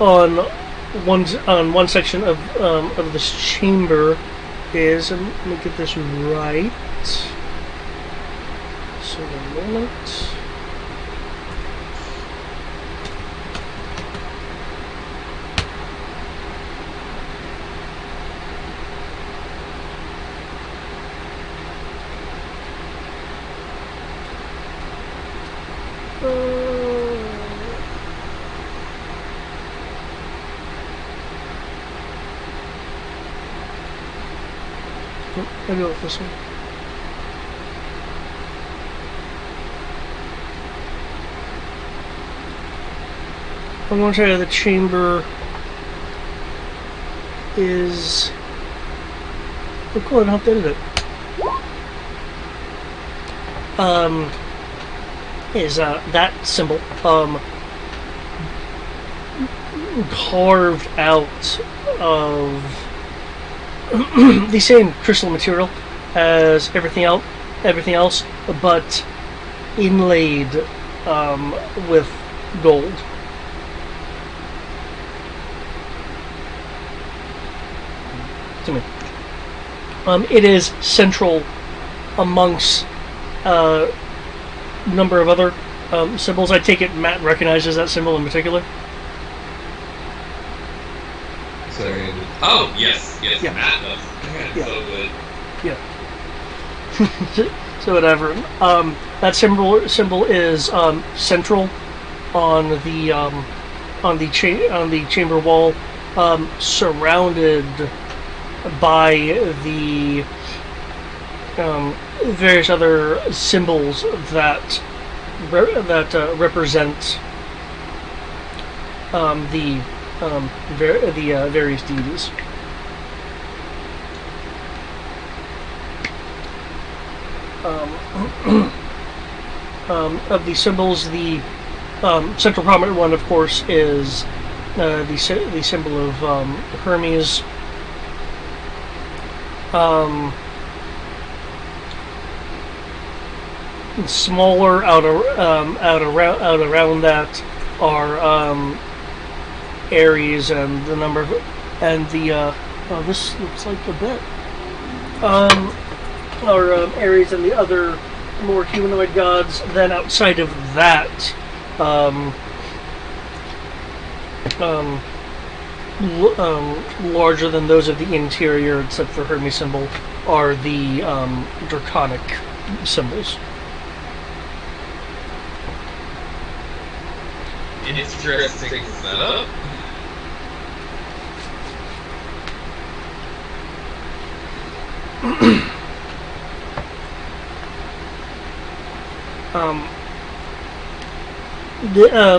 On one section of this chamber is, and let me get this right. So a moment. Maybe with this one. I'm going to tell you the chamber is. Oh, cool! I don't have to edit it. Is that symbol carved out of the same crystal material as everything else, but inlaid with gold. To me, it is central amongst a number of other symbols. I take it Matt recognizes that symbol in particular. Sorry. Oh, yes, Yeah. Matt does. Yeah. So good. Yeah. So whatever. That symbol is central on the chamber wall, surrounded by the various other symbols that represent the various deities. Of the symbols, the central prominent one, of course, is the symbol of Hermes. Smaller out around that are Aries and the number of, and the oh, this looks like a bit. Or Aries and the other more humanoid gods. Then outside of that, larger than those of the interior, except for Hermes symbol, are the draconic symbols. Interesting setup.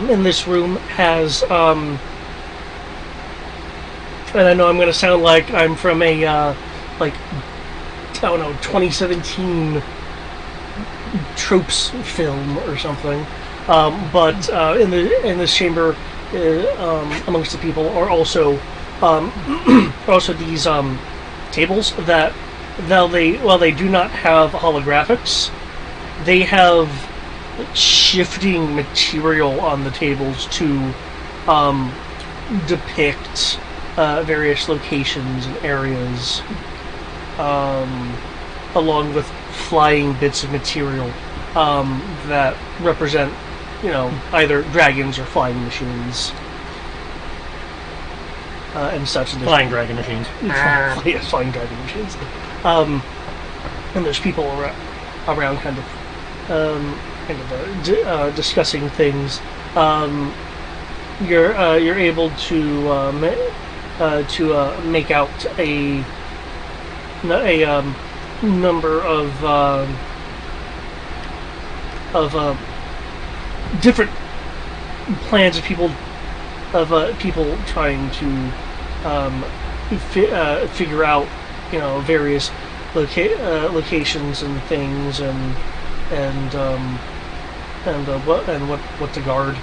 In this room has, and I know I'm going to sound like I'm from a, like, I don't know, 2017 tropes film or something. But in this chamber, amongst the people are also these tables that, while they do not have holographics, they have shifting material on the tables to depict various locations and areas, along with flying bits of material that represent, either dragons or flying machines and such. Flying dragon machines. Yes, flying dragon machines. And there's people around kind of discussing things. You're able to make out a number of different plans of people trying to figure out various locations and things and what to guard.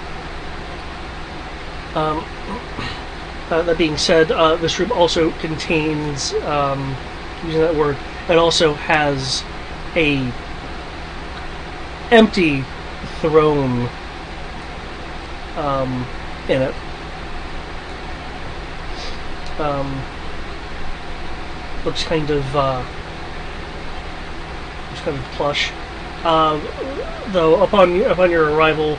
That being said, this room also contains, using that word, it also has a empty throne in it. Looks kind of plush. Though upon your arrival,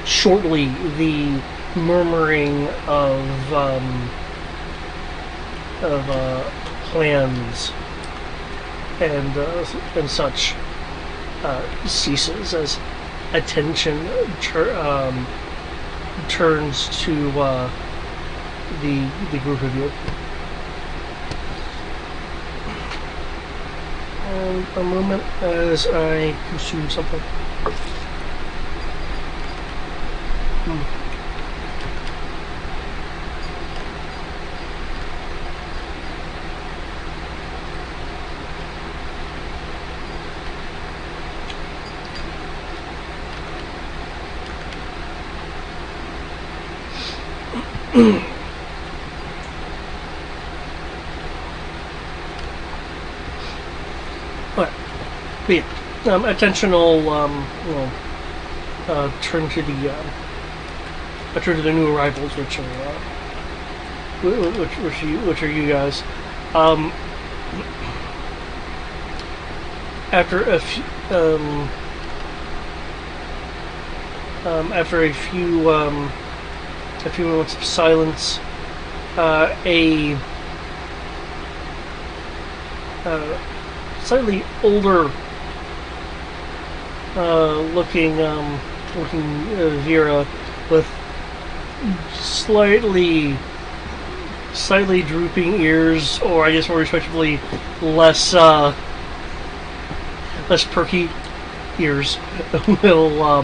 shortly the murmuring of plans and such ceases as attention turns to the group of you. And a moment as I consume something. Attention will turn to the new arrivals, which are you guys. After a few moments of silence, a slightly older looking Vera with slightly drooping ears, or I guess more respectively, less perky ears, will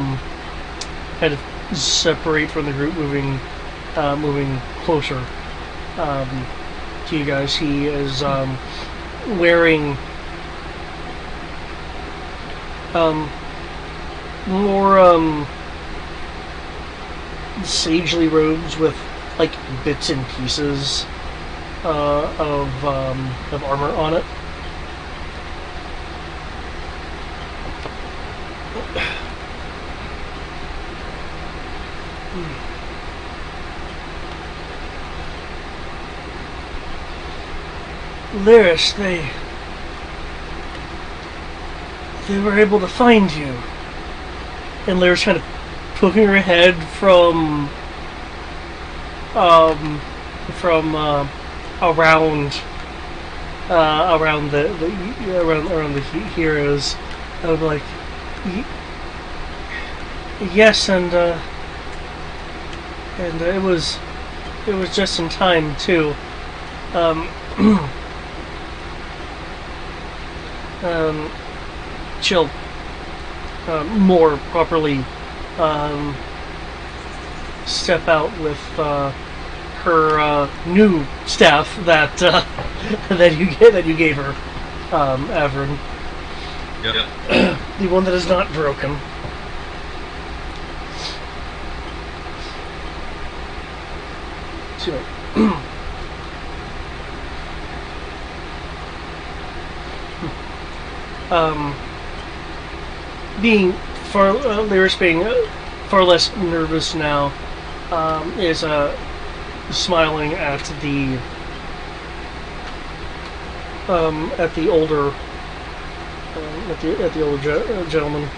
kind of separate from the group, moving closer to you guys. He is wearing more sagely robes with like bits and pieces of armor on it. Lyris, they were able to find you. And Lyris kind of poking her head from around the heroes. I would be like, yes, and it was just in time too. She'll more properly step out with her new staff that that you gave her, Avrin. Yep. The one that is not broken. So, Lyris being far less nervous now, is smiling at the older gentleman.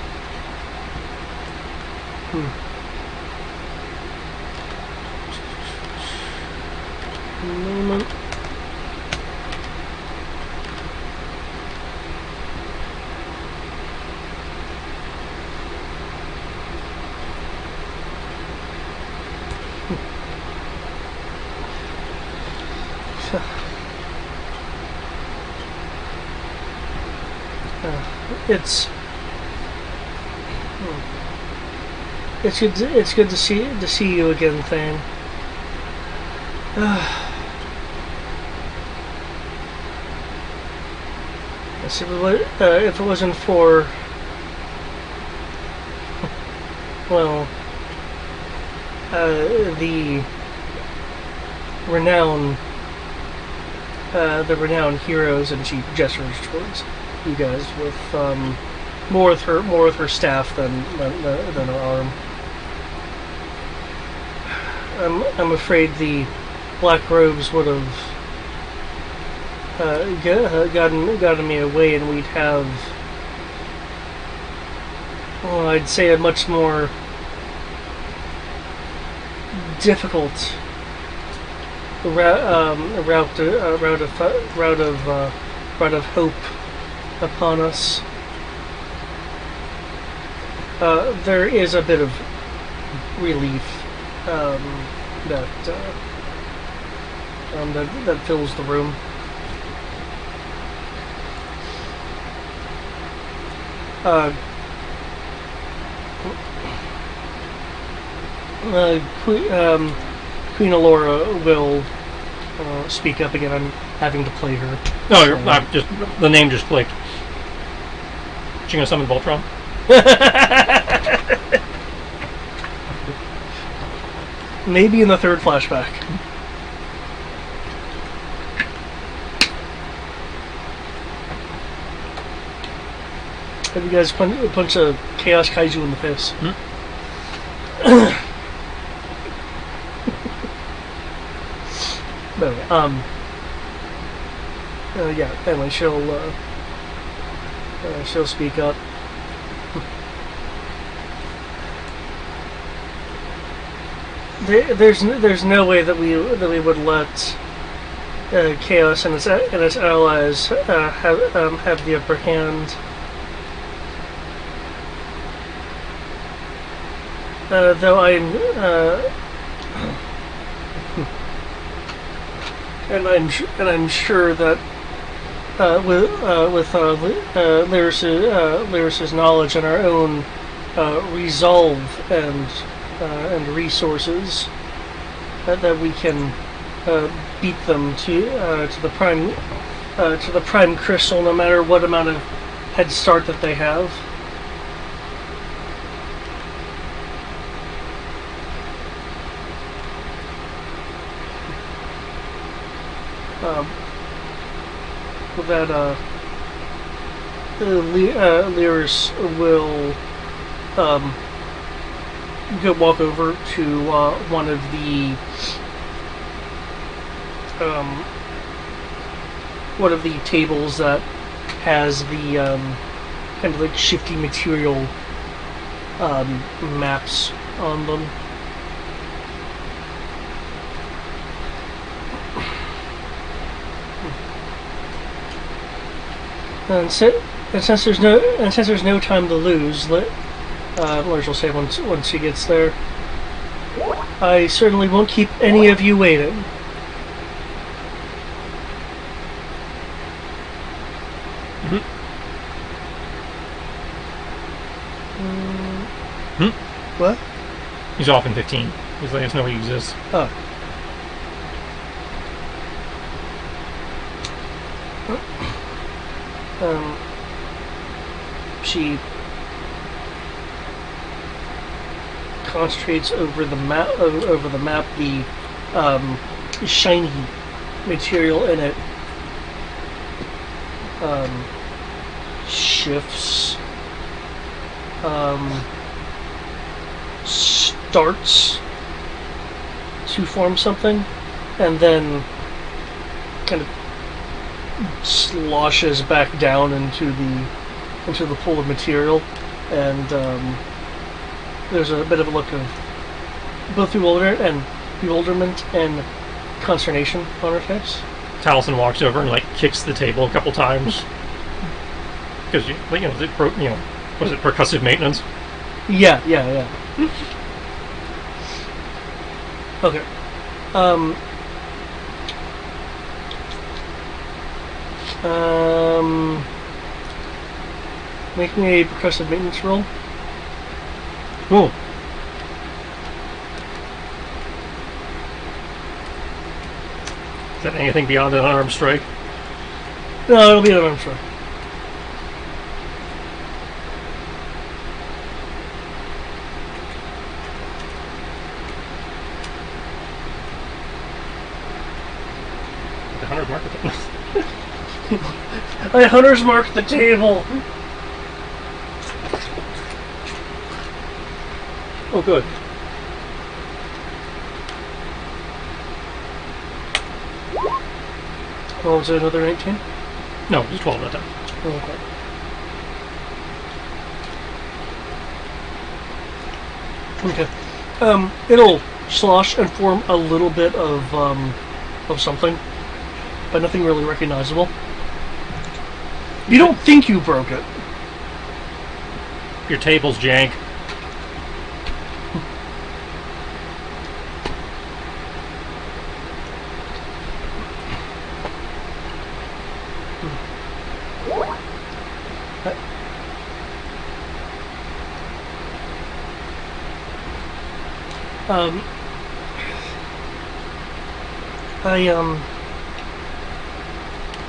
Moment. It's good to see you again, Thane. If it wasn't for, well, the renowned heroes, and she gestures towards you guys with more with her staff than her arm. I'm afraid the black robes would have gotten me away, and we'd have, well, I'd say a much more difficult route of hope upon us. There is a bit of relief that fills the room. Queen Alora will speak up again. I'm having to play her. No, the name just clicked. She gonna summon Voltron? Maybe in the third flashback. Have you guys punch a Chaos Kaiju in the face? But anyway, yeah. Anyway, she'll speak up. There's no way that we would let Chaos and its allies have the upper hand. though I'm sure that with Lyris's knowledge and our own resolve and resources, that we can beat them to the prime crystal, no matter what amount of head start that they have. That Lyris will go walk over to one of the tables that has the kind of like shifty material maps on them. And since there's no time to lose, Lars will say once she gets there, I certainly won't keep any of you waiting. What? He's off in 15. He's letting us know he exists. Oh. She concentrates over the map. The shiny material in it shifts. Starts to form something, and then kind of sloshes back down into the pool of material, and there's a bit of a look of both bewilderment and consternation on her face. Taliesin walks over and like kicks the table a couple times because was it percussive maintenance? Yeah. Okay. Make me a percussive maintenance roll. Cool. Is that anything beyond an unarmed strike? No, it'll be an unarmed strike. The hunter's mark the table. My hunters marked the table. Oh, good. Oh, was it another 19? No, it was 12 that time. Okay. It'll slosh and form a little bit of something, but nothing really recognizable. You don't think you broke it. Your table's jank.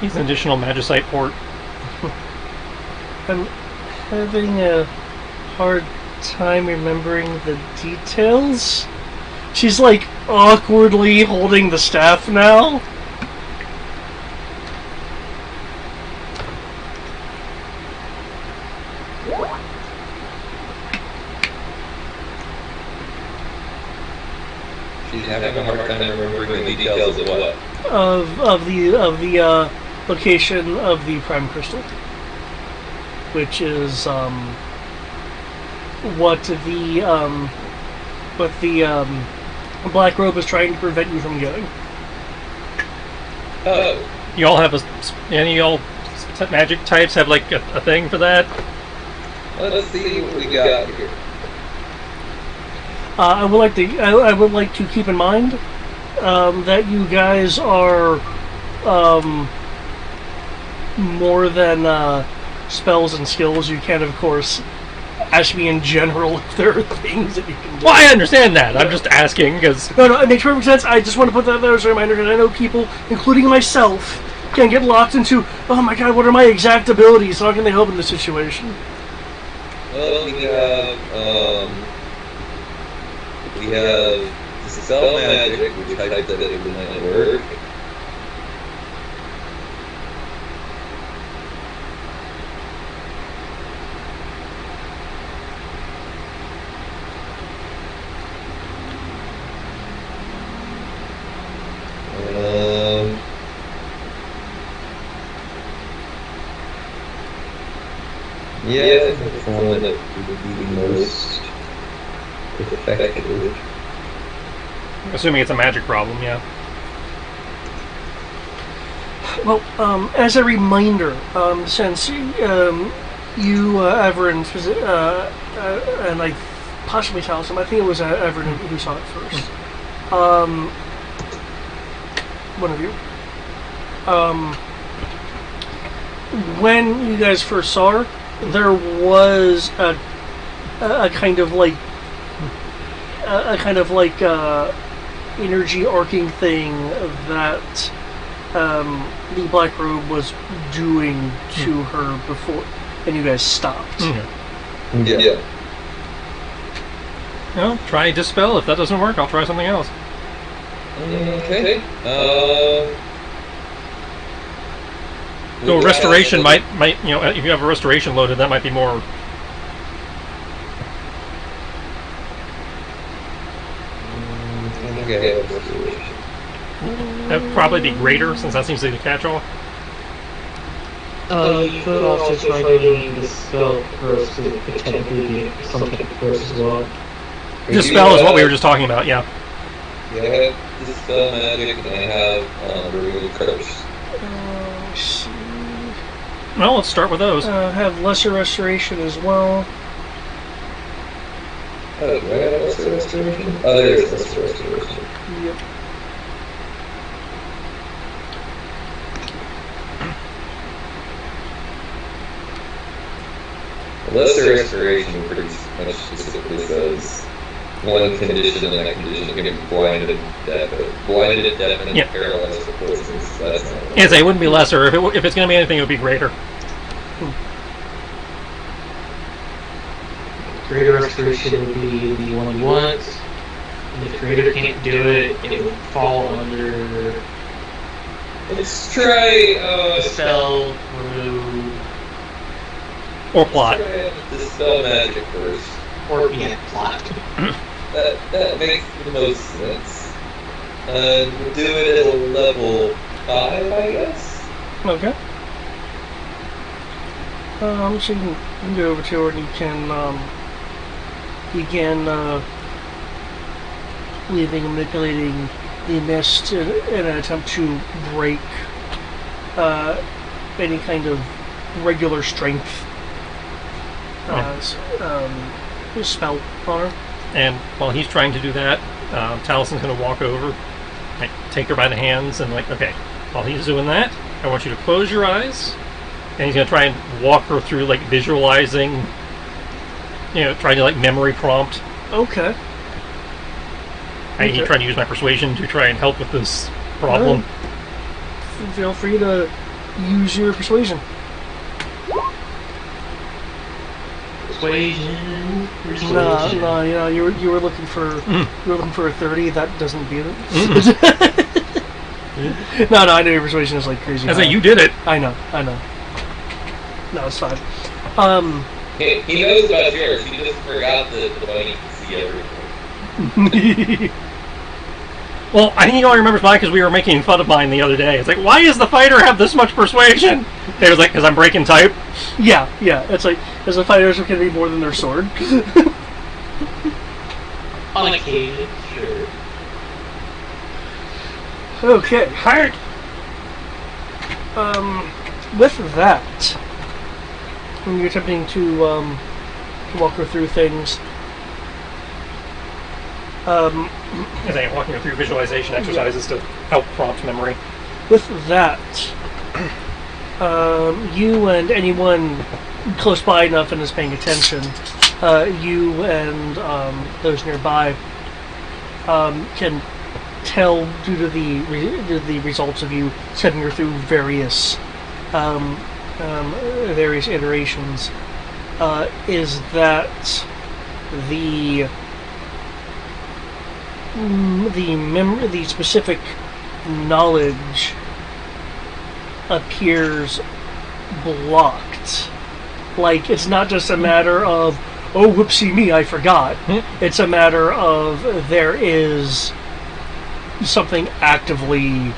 He's an additional magicite port. I'm having a hard time remembering the details. She's like awkwardly holding the staff now. She's having a hard time remembering the details of what? Of the location of the prime crystal, which is what the black robe is trying to prevent you from getting. Oh. You all have any of y'all magic types have like a thing for that? Let's see what we got here. I would like to keep in mind that you guys are more than spells and skills. You can, of course, ask me in general if there are things that you can do. Well, I understand that. I'm just asking because No, it makes perfect sense. I just want to put that there as a reminder because I know people, including myself, can get locked into, oh my god, what are my exact abilities? How can they help in this situation? Well, we have dispel magic, which hypothetically might work. Yeah, that's the one that would be the most effective. assuming it's a magic problem, yeah. Well, as a reminder, since you, Everin, and I possibly Taliesin, I think it was Everin who saw it first. One of you. When you guys first saw her, there was a kind of like energy arcing thing that the Black Robe was doing to her before, and you guys stopped. Yeah. Well, try dispel. If that doesn't work, I'll try something else. Okay. So restoration might if you have a restoration loaded, that might be more. Okay. That'd probably be greater, since that seems to be the catch-all. You could also try doing the spell curse, because it could technically be some type of curse as well. Dispel is what we were just talking about, yeah. Yeah, I have dispel magic, and I have remove curse. Well, let's start with those. Have lesser restoration as well. Oh, do I have lesser restoration? Oh, there is lesser restoration. Yep. Lesser restoration pretty much specifically says one condition, and that condition can be blinded, deafened, and paralyzed for poisons. That's not. Yes, it wouldn't be lesser. If it's going to be anything, it would be greater. Greater restoration would be the one you want. And if greater can't do it, it would fall under Let's try spell, remove, Or plot. Dispel magic first. or plot. That makes the most sense. And we'll do it at a level 5, I guess. Okay. So you can go over to her and you can leaving and manipulating the mist in an attempt to break any kind of regular strength spell on her. And while he's trying to do that, Talison's going to walk over, take her by the hands, and okay, while he's doing that, I want you to close your eyes, and he's going to try and walk her through, visualizing, trying to, memory prompt. Okay. He's trying to use my persuasion to try and help with this problem. Right. Feel free to use your persuasion. Persuasion. No, you were looking for a 30. That doesn't beat it. No, I know your persuasion is crazy. I say you did it. I know. No, it's fine. He knows about yours. He just forgot that the bunny can see everything. Well, I think he only remembers mine because we were making fun of mine the other day. It's why does the fighter have this much persuasion? It was because I'm breaking type. Yeah. It's as the fighters can be more than their sword. On occasion, sure. Okay. Heart. With that, when you're attempting to walk her through things, As I am walking through visualization exercises to help prompt memory. With that, you and anyone close by enough and is paying attention, you and those nearby can tell due to the results of you setting her through various iterations, is that the specific knowledge appears blocked. Like, it's not just a matter of, oh, whoopsie me, I forgot. It's a matter of there is something actively...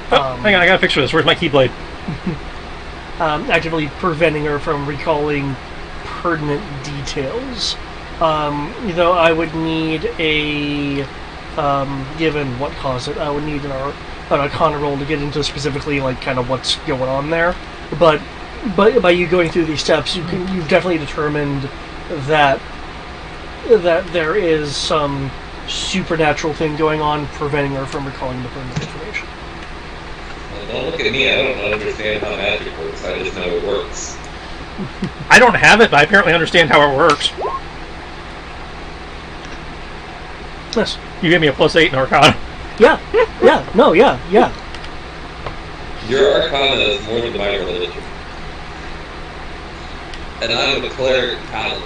hang on, I gotta picture this. Where's my Keyblade? actively preventing her from recalling pertinent details. I would need a... given what caused it, I would need an Arcana roll to get into specifically, like, kind of what's going on there. But by you going through these steps, you've definitely determined that there is some supernatural thing going on preventing her from recalling the pertinent information. Well, don't look at me, I don't understand how magic works, I just know it works. I don't have it, but I apparently understand how it works. Yes. You gave me a +8 in Arcana. Yeah. Yeah. Your Arcana is more than my religion. And I'm a cleric paladin.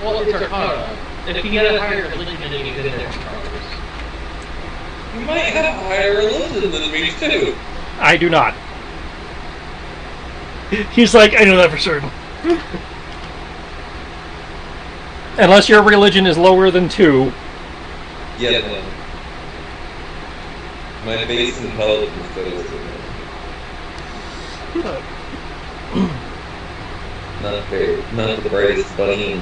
Well, it's Arcana. If you get a higher religion, then you get there. You might have a higher religion than me, too. I do not. He's like, I know that for certain. Unless your religion is lower than 2. Yeah, no. My base intelligence goes in Not the brightest bunny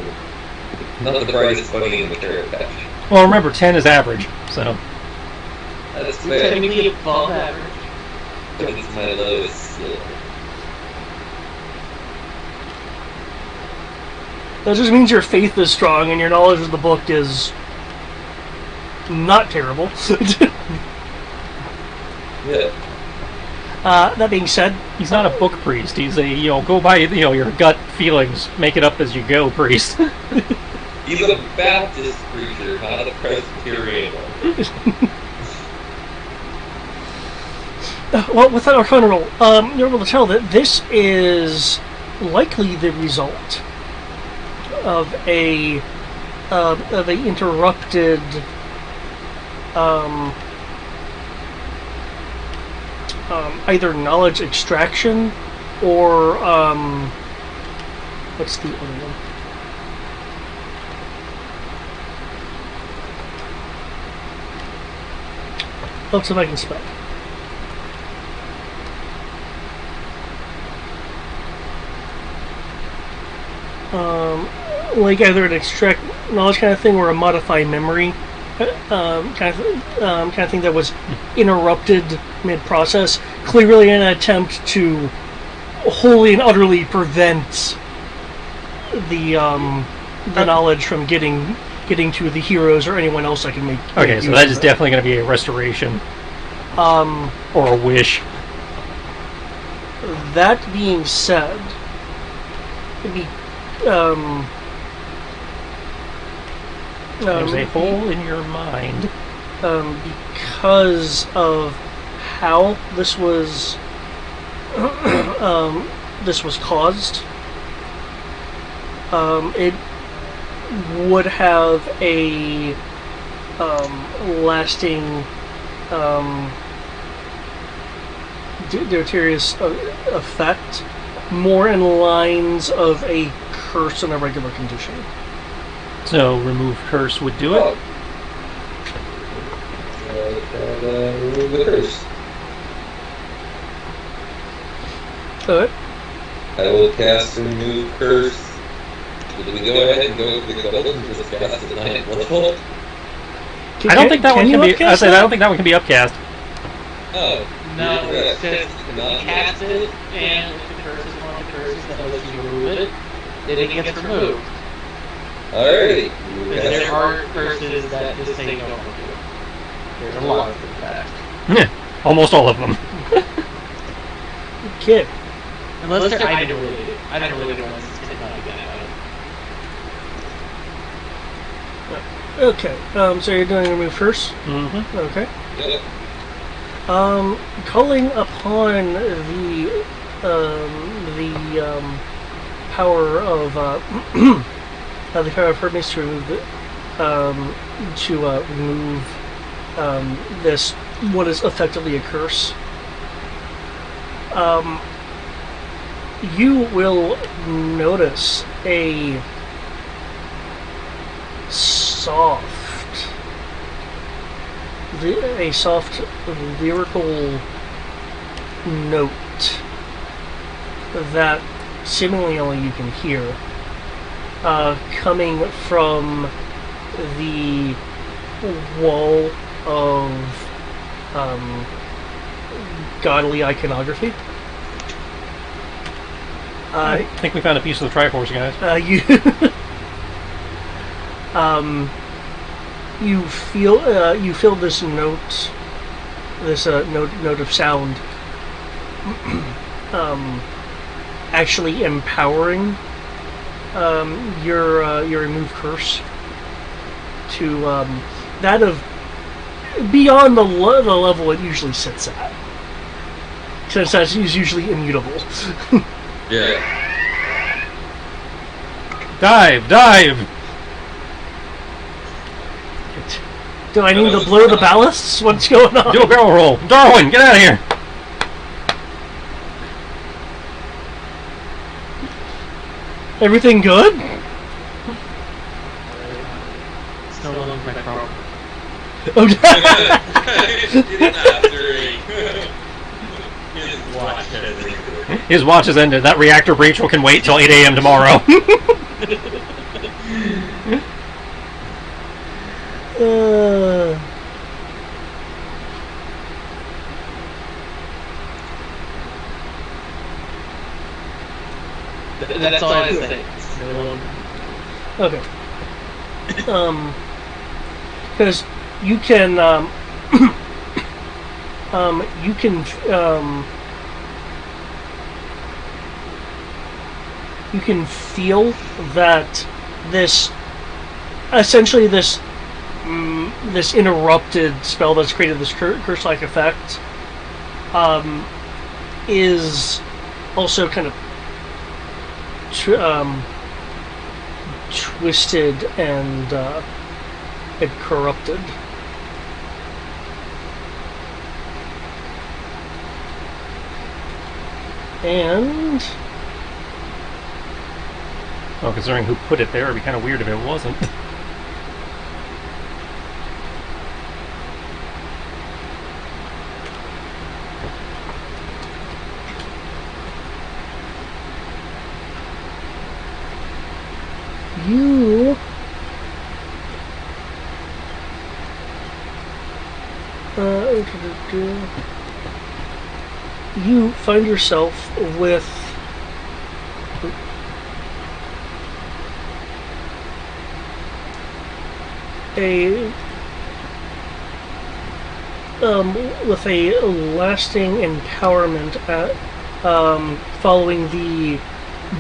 in the carrot patch. Well, remember, 10 is average, so... That's You're fair. technically above average. But it's my lowest skill. That just means your faith is strong and your knowledge of the book is not terrible. Yeah. That being said, He's not a book priest. He's a, go by, your gut feelings, make it up as you go priest. He's a Baptist preacher, not a Presbyterian one. well, with that Arcana roll, you're able to tell that this is likely the result of a interrupted either knowledge extraction or what's the other one? Let's see if I can spell. Like either an extract knowledge kind of thing or a modify memory kind of thing that was interrupted mid-process, clearly an attempt to wholly and utterly prevent the knowledge from getting to the heroes or anyone else that can make. Okay, so that is definitely going to be a restoration. Or a wish. That being said, it'd be there's a hole in your mind. Because of how this was caused, it would have a lasting deleterious effect, more in lines of a curse in a regular condition. So remove curse would do it. Remove the curse. Alright. I will cast remove curse. Did we go ahead and go for the gold and just cast it 9th level? I don't think that one can be. I don't think that one can be upcast. Oh. No, you're it correct. says you cast it, and if the curse is one of the curses that lets you remove it, then it gets removed. Alrighty. Because there are curses that just say don't do it. There's a lot of them, in fact. Yeah, almost all of them. Okay. Unless they're item related. Item related ones tend not to get it. Okay. So you're doing a move first. Mm-hmm. Okay. Yep. Calling upon power of the power of Hermes to remove this what is effectively a curse. You will notice a soft lyrical note that seemingly only you can hear, coming from the wall of godly iconography. I think we found a piece of the Triforce, guys. You feel this note, note of sound, actually empowering your remove curse to that of beyond the level it usually sits at, since that is usually immutable. Yeah. Dive! Dive! Do I need to blow the ballasts? What's going on? Do a barrel roll. Darwin, get out of here! Everything good? It's no longer my problem. Oh, His watch has ended. That reactor breach can wait till 8 a.m. tomorrow. That's all I have to say. It's no longer. okay. Because you can, you can, you can feel that this, essentially this interrupted spell that's created this curse-like effect, is also kind of twisted and corrupted. And well, considering who put it there, it'd be kind of weird if it wasn't. you you find yourself with a lasting empowerment at, following the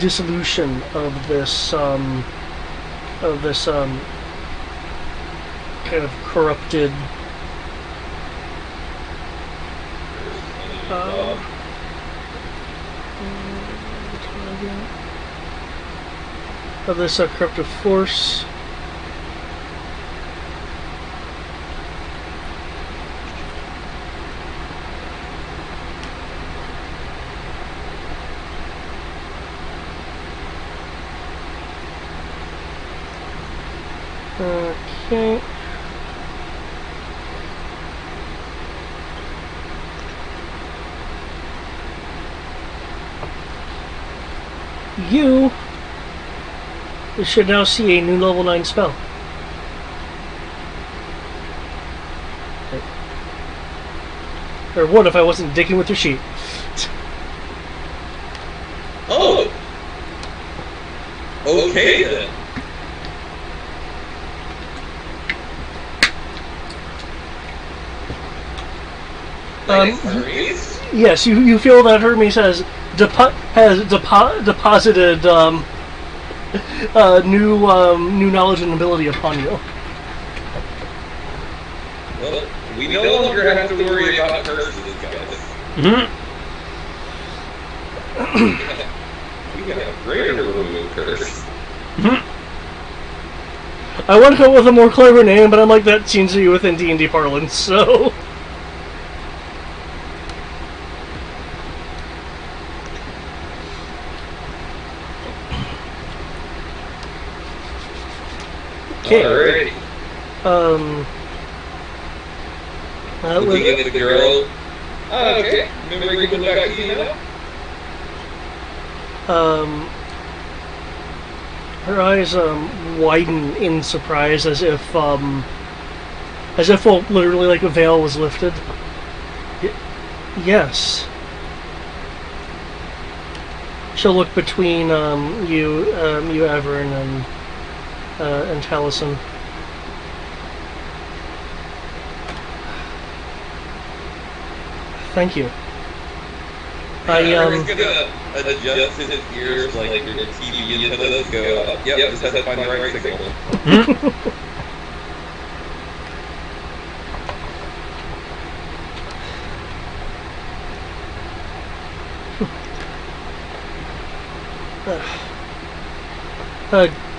dissolution of this kind of corrupted of this corruptive force. Okay. You should now see a new level 9 spell. Or would if I wasn't dicking with your sheet. Oh! Okay then. Thanks, Hermes. Yes, you feel that Hermes has deposited new knowledge and ability upon you. Well, we no longer have to worry about curses, guys. Mhm. We have a greater remove curse. I want to come up with a more clever name, but I'm like, that seems to be within D&D parlance, so... Okay. Alrighty. Looking at the girl. Oh, okay. Remember giving back to you now? Her eyes widen in surprise, as if well, literally like a veil was lifted. Yes. She'll look between you, Everin, and Taliesin. Thank you. Everyone's gonna adjust his ears like your TV antennas go up. Yep, just has to find the right signal.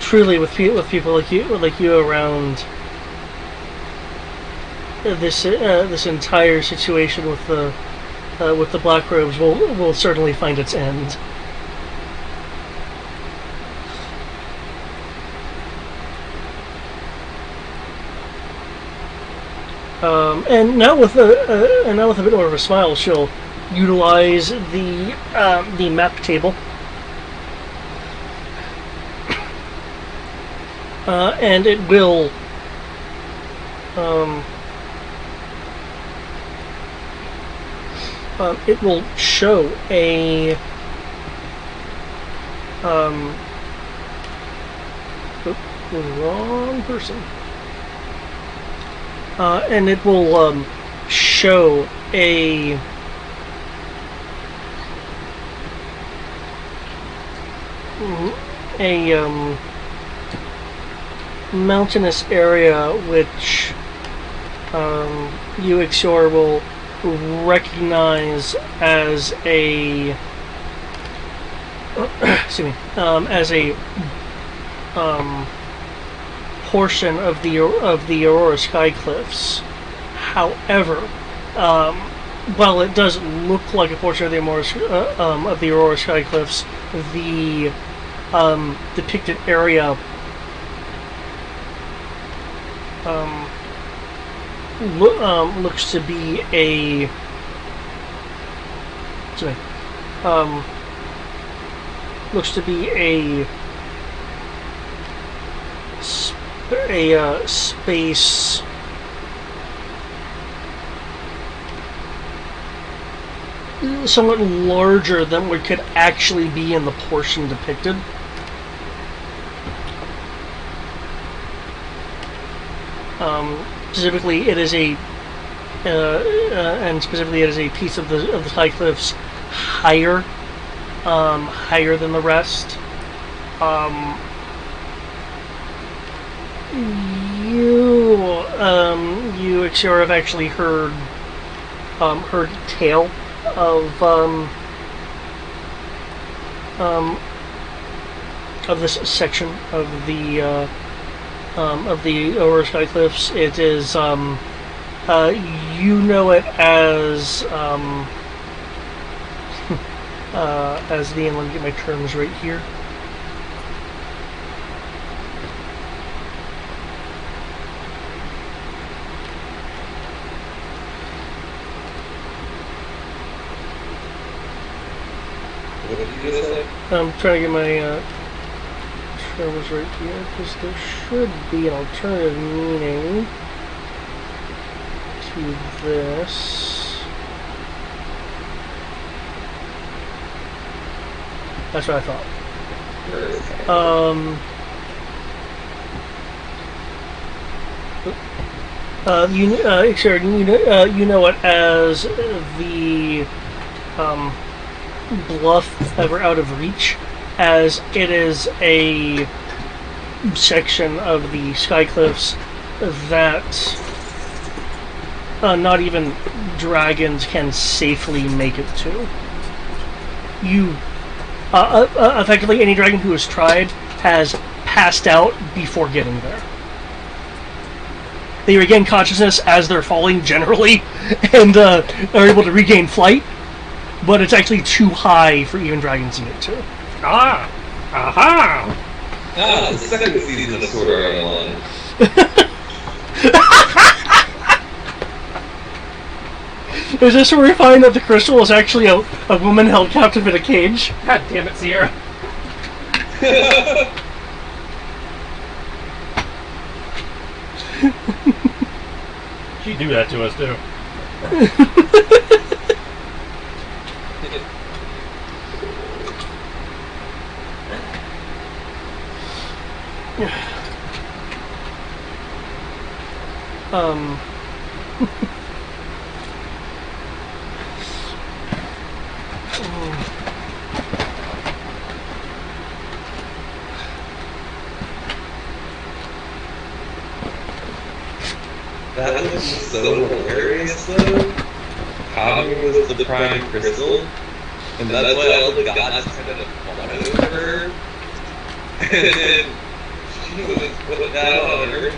Truly, with people like you around, this entire situation with the black robes will certainly find its end. And now with a bit more of a smile, she'll utilize the map table. And it will show a wrong person. And it will show a mountainous area which you, Ixior, will recognize as a excuse me, as a portion of the Aurora Sky Cliffs. However, while it does look like a portion of the Aurora Sky Cliffs, the depicted area looks to be a space somewhat larger than what could actually be in the portion depicted. Specifically, it is a piece of the Sky Cliffs higher than the rest. You Ixior, have actually heard tale of this section of the Aurora Sky Cliffs. It is you know it as let me get my terms right here. What did you just say? I'm trying to get my terms right here, because there should be an alternative meaning to this. That's what I thought. You know it as the bluff ever out of reach, as it is a section of the Skycliffs that not even dragons can safely make it to. You, effectively, any dragon who has tried has passed out before getting there. They regain consciousness as they're falling generally, and are able to regain flight, but it's actually too high for even dragons to get to. Ah! Aha! Ah, the second season of Sword Art Online. Is this where we find that the crystal is actually a woman held captive in a cage? God damn it, Sierra. She'd do that to us, too. That was so hilarious, though. Kami was the prime crystal, and that's why all the gods kind of fawned over her. And then she was put down on Earth.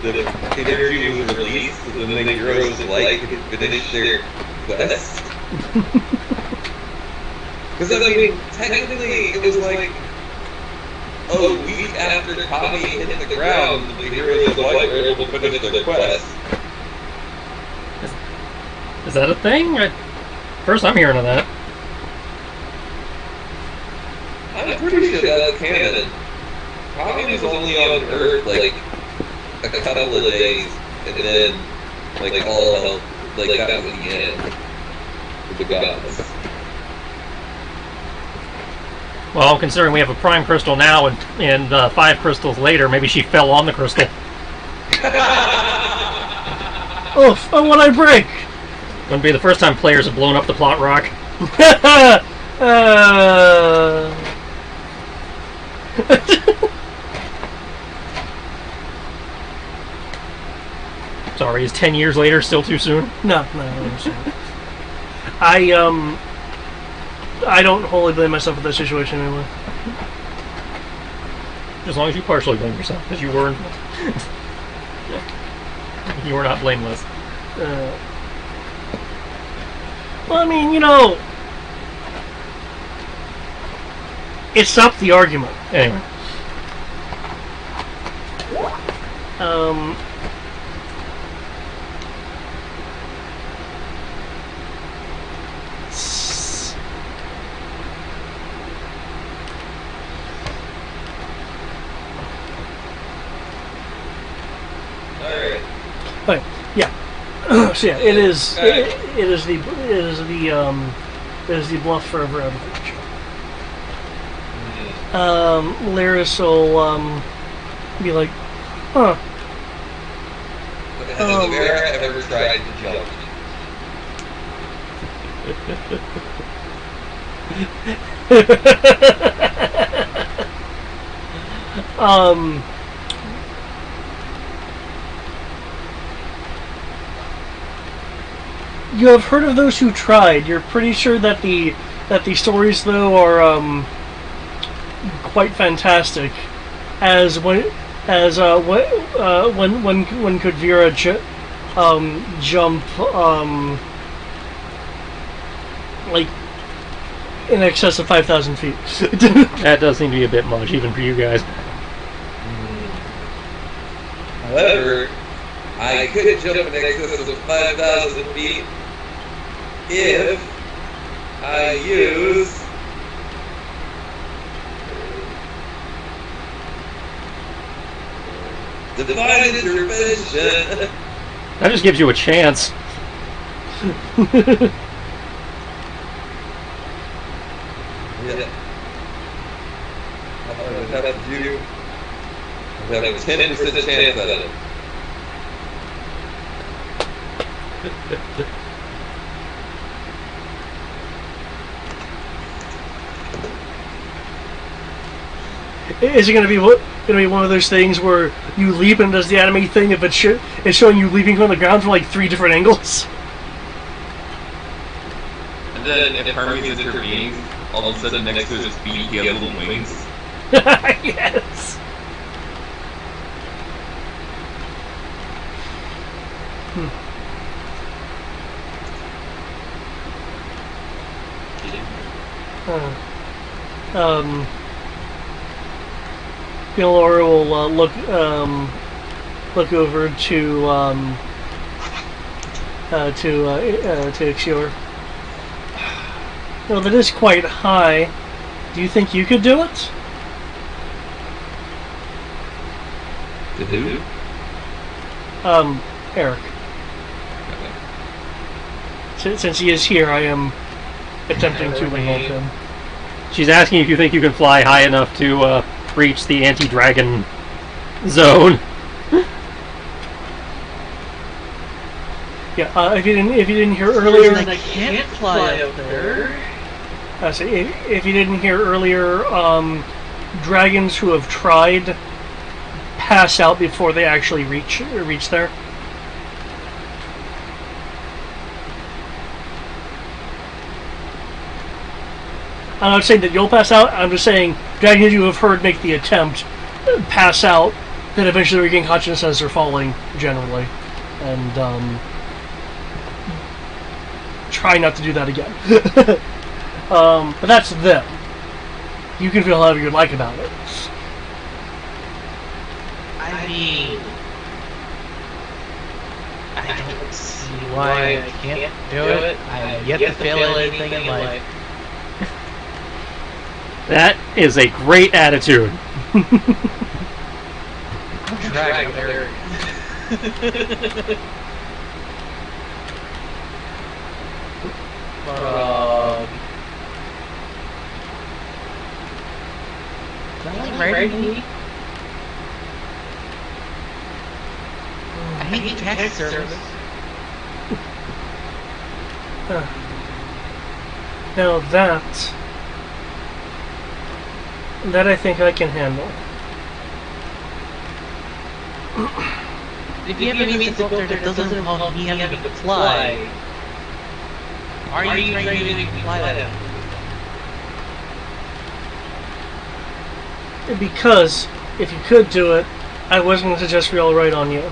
The energy was released, so then the heroes of light could finish their quest. Because, I mean, technically, it was like a week after Kami hit the ground, the heroes of light were able to finish their quest. Is that a thing? First I'm hearing of that. I'm pretty sure that's canon. Kami was only on Earth, like, a couple of days, and then, like, all hell, like, that was the end of the gods. Well, considering we have a prime crystal now and 5 crystals later, maybe she fell on the crystal. Oof, oh, what I break? Wouldn't be the first time players have blown up the plot rock. Sorry, is 10 years later still too soon? No. I don't wholly blame myself for this situation anyway. As long as you partially blame yourself, because you weren't. You were not blameless. Well, I mean, it stopped the argument. Anyway. But yeah, so yeah, it is the bluff forever out of reach. Lyris will be like, huh. Has Vera ever tried to jump? You have heard of those who tried. You're pretty sure that the stories though are quite fantastic. As when could Vera jump like in excess of 5,000 feet? That does seem to be a bit much, even for you guys. However, I could jump in excess of 5,000 feet if I use Divine Intervention. That just gives you a chance. Yeah. would have to do. I'd have a 10% chance at it. Is it going to be one of those things where you leap and does the anime thing if it's showing you leaping from the ground from like 3 different angles? And then if Hermes intervenes, all of a sudden next to his feet he has little wings. Yes. Laura will look over to Ixior. Well, that is quite high. Do you think you could do it? To who? Eric. Since he is here, I am attempting to involve him. She's asking if you think you can fly high enough to reach the anti-dragon zone. Yeah, if you didn't hear earlier, I can't fly up there. So if you didn't hear earlier, dragons who have tried pass out before they actually reach there. I'm not saying that you'll pass out. I'm just saying dragons you have heard make the attempt pass out, then eventually regain consciousness as they're falling, generally, and try not to do that again. But that's them. You can feel however you'd like about it. I mean, I don't see why I can't do it. I have yet to fail anything in life. That is a great attitude. Dragon Eric. Ready? I hate tax service. Now that I think I can handle. If you have any means to go up there that doesn't involve me having to fly, are you trying to fly that? Because if you could do it, I wasn't going to suggest we all ride on you.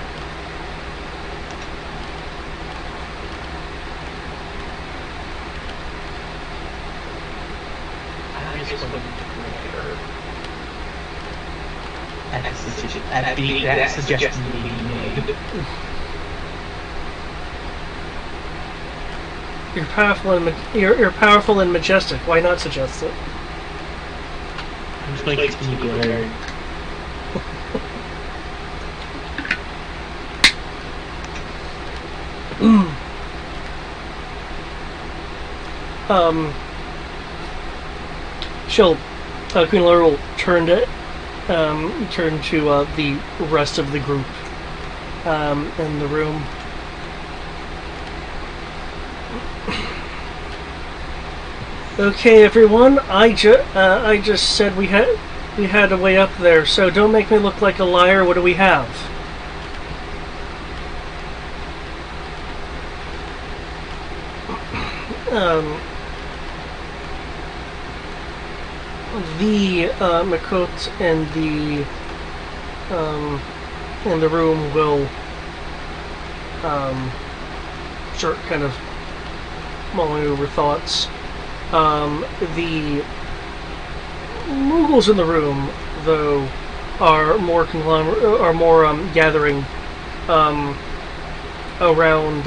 That suggestion being made. You're powerful and majestic. Why not suggest it? I'm just going to continue glaring. Queen Laura will turn to the rest of the group in the room. Okay, everyone. I just said we had a way up there, so don't make me look like a liar. What do we have? The Makot and the room will start kind of mulling over thoughts. The Mughals in the room, though, are more gathering around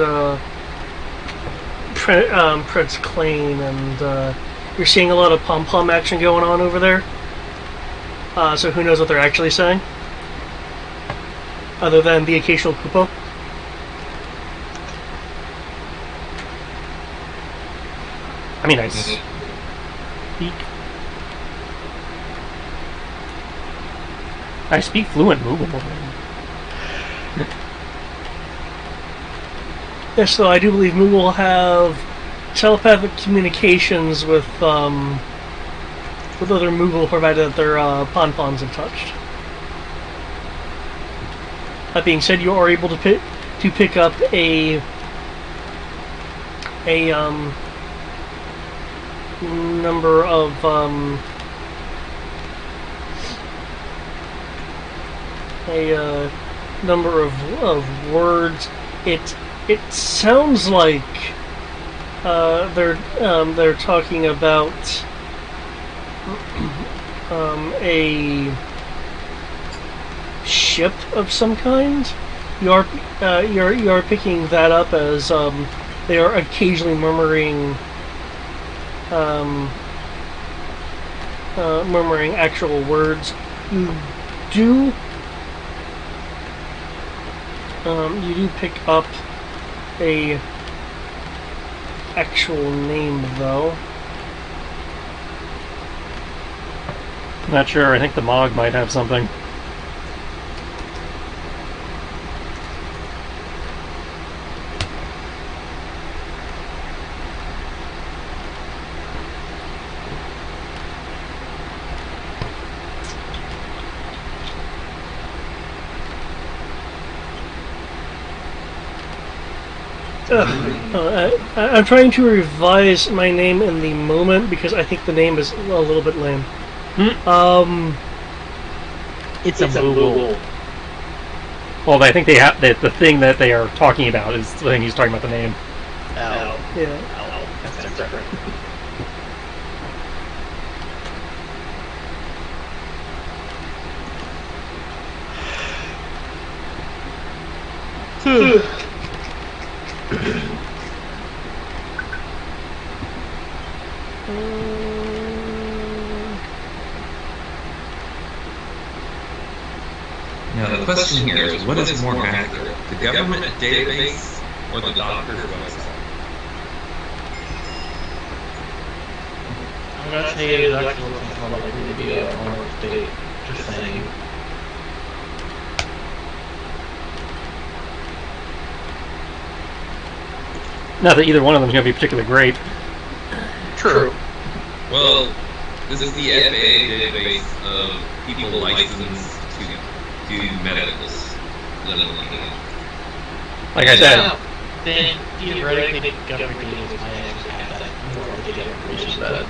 Prince Clain, and you're seeing a lot of pom-pom action going on over there. So who knows what they're actually saying, other than the occasional kupo. I mean, I speak. I speak fluent Moogle. Yes, though I do believe Moogle have telepathic communications with other Moogle, provided that their pon-pons have touched. That being said, you are able to pick up a number of words. It sounds like they're talking about a ship of some kind. You're picking that up as they are occasionally murmuring actual words. You do pick up a actual name, though. Not sure. I think the Mog might have something. I'm trying to revise my name in the moment because I think the name is a little bit lame. It's a Moogle. Well, I think they have the thing that they are talking about is the thing he's talking about the name. Ow. Yeah. Ow. That's different. Now the question here is, what is more accurate, the government database or the doctor's website? I'm gonna say it actually looks more likely to be a normal state. Just saying. Not that either one of them is going to be particularly great. True. Well, this is the FAA database of people licensed to do medicals. Like I said, Then theoretically, government databases might actually have that more to get information, but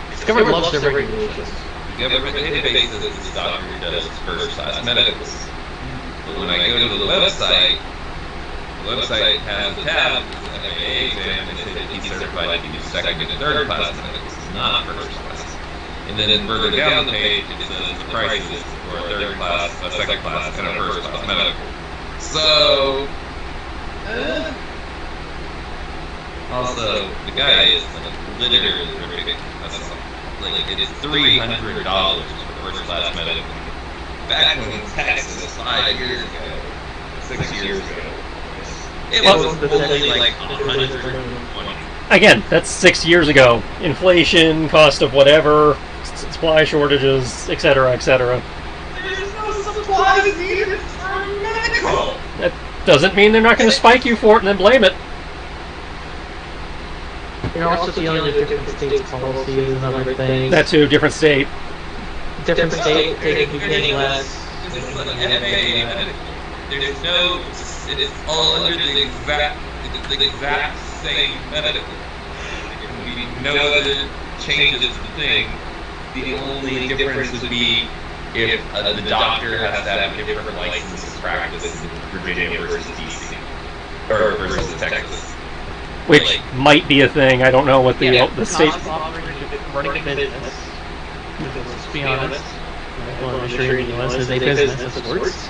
because government loves their regulations. The government database is the doctor who does first class medicals. But when I go to the website has a tab, it's an FAA exam, and it says that he's certified to do second and third class medicals, not first class. And then further down the page, it says the prices for a third class, a second class, and a first class medical. So, also, the guy is literally ridiculous. Like, it is $300 for first class medical. Back when Texas, 5 years ago, 6 years ago, it was only like 120. again, that's 6 years ago. Inflation, cost of whatever, supply shortages, etc., etc. There's no supplies needed for medical. That doesn't mean they're not going to spike you for it and then blame it. You're also dealing with different states' policies and other things. That's a different state. Different state, they could be paying less. This is an FAA medical. There's no, it's all under the exact same medical. There can be no other changes to the thing. The only difference would be if the doctor has to have a different license to practice in Virginia versus DC, or versus Texas. Which might be a thing. I don't know what the state. Cost of running a business. Because let's be honest, medical industry in the U.S. is a business of sorts.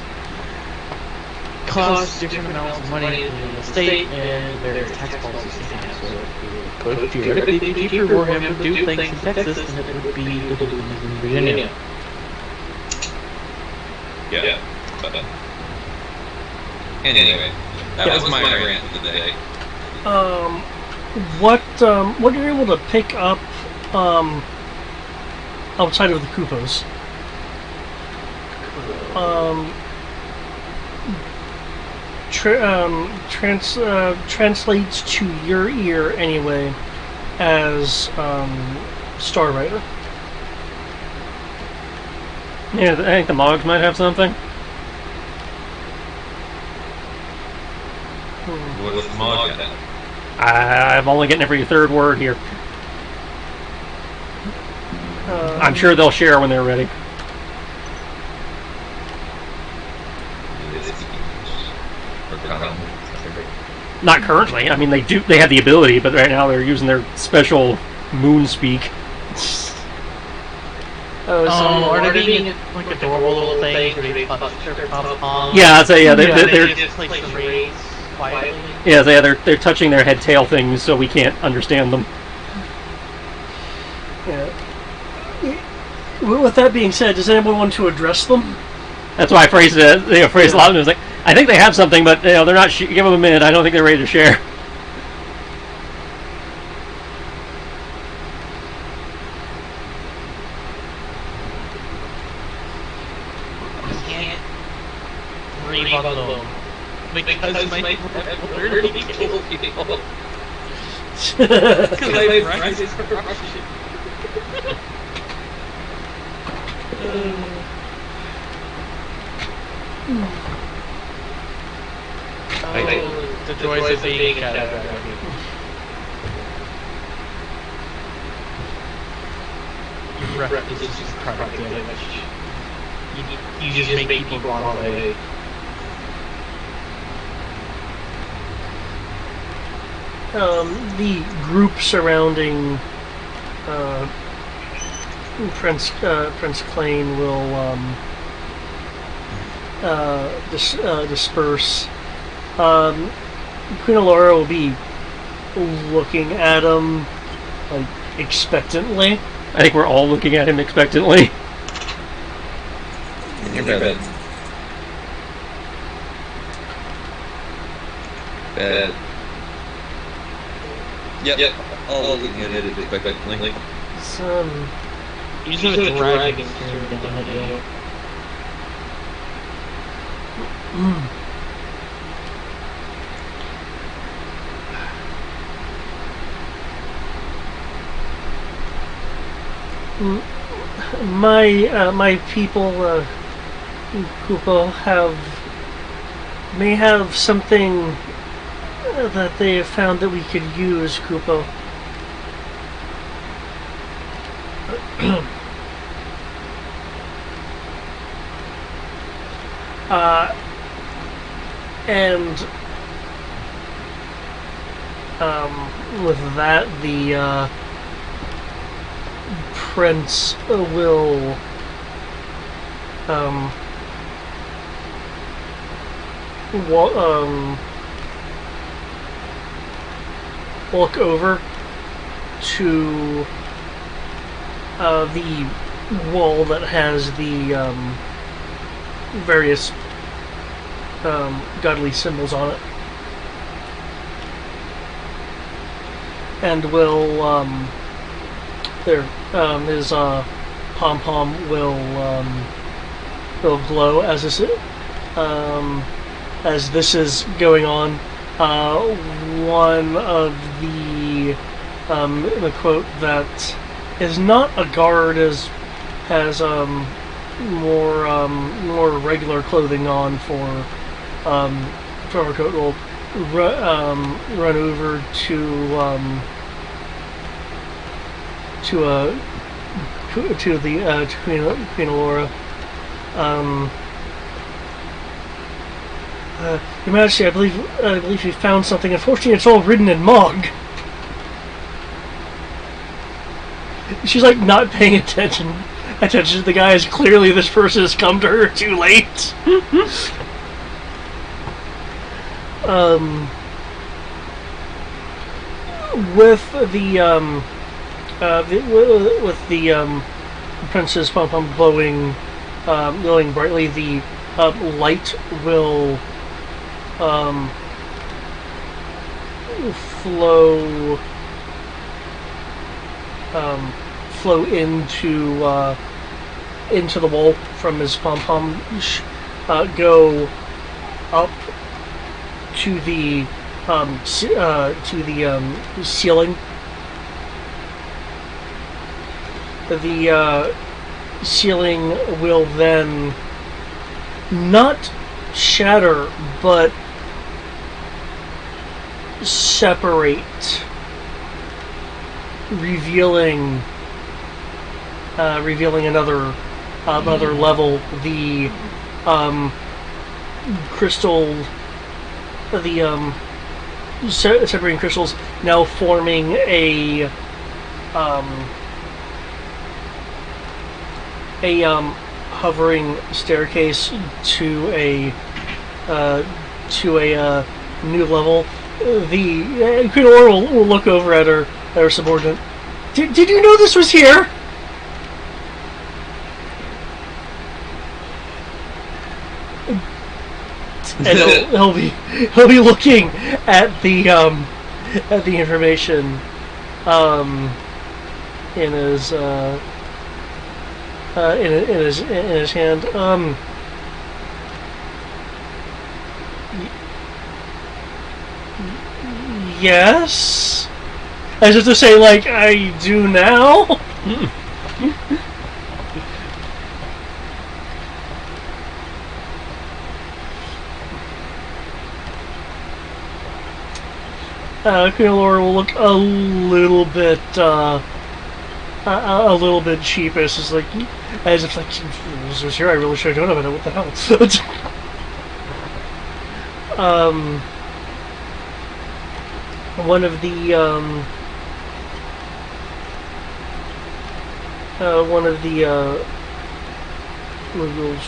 Costs different amounts of money in the state and their tax policies they have. So it could theoretically be cheaper for him to do things in Texas than it would be to do things in Virginia. Yeah. But, anyway, that was my rant for the day. What you're able to pick up outside of the Koopas? um, translates to your ear anyway as Star Rider. Yeah, I think the Mogs might have something. What does the Mog have? I'm only getting every third word here. I'm sure they'll share when they're ready. Or common. Not currently. I mean, they do. They have the ability, but right now they're using their special moon speak. Are they being like adorable little things where they touch their pom-pom? Yeah, I'd say yeah. They They're just place the rays quietly. yeah. They're touching their head tail things, so we can't understand them. Yeah. With that being said, does anyone want to address them? That's why I phrased it. Phrased a lot of it. It was like, I think they have something, but they're not. Give them a minute. I don't think they're ready to share. Can't breathe on them because my breath literally kills people. Because my breath is corruption. The joys of being a shadow dragon. Your breath is just product damage. You just make people go on away. The group surrounding Prince Clain will disperse. Queen Alora will be looking at him like expectantly. I think we're all looking at him expectantly. In your bed. Bed. Yep. All looking at it expectantly. Some You just have a dragon staring down at you. my people, Kupo, may have something that they have found that we could use, Kupo. And with that, the Prince will walk over to the wall that has the various godly symbols on it, and will his pom-pom will glow as this is going on. One of the quote that is not a guard has more regular clothing on for coat will run over to Queen Alora. Your Majesty, I believe you found something. Unfortunately, it's all written in Mog. She's like not paying attention to the guys. Clearly, this person has come to her too late. With the Princess Pom-Pom glowing brightly, the light will flow into into the wall from his pom pom go up to the ceiling. The ceiling will then not shatter, but separate, revealing another level. The crystal, the separating crystals now forming a hovering staircase to a new level. The Queen Aurora will look over at her subordinate. Did you know this was here? And he'll be looking at the information in his in his hand. Yes, as if to say, like, I do now. Queen Laura will look a little bit sheepish. It's like, as if like, this was here. I really should have known about it. What the hell? One of the Mughals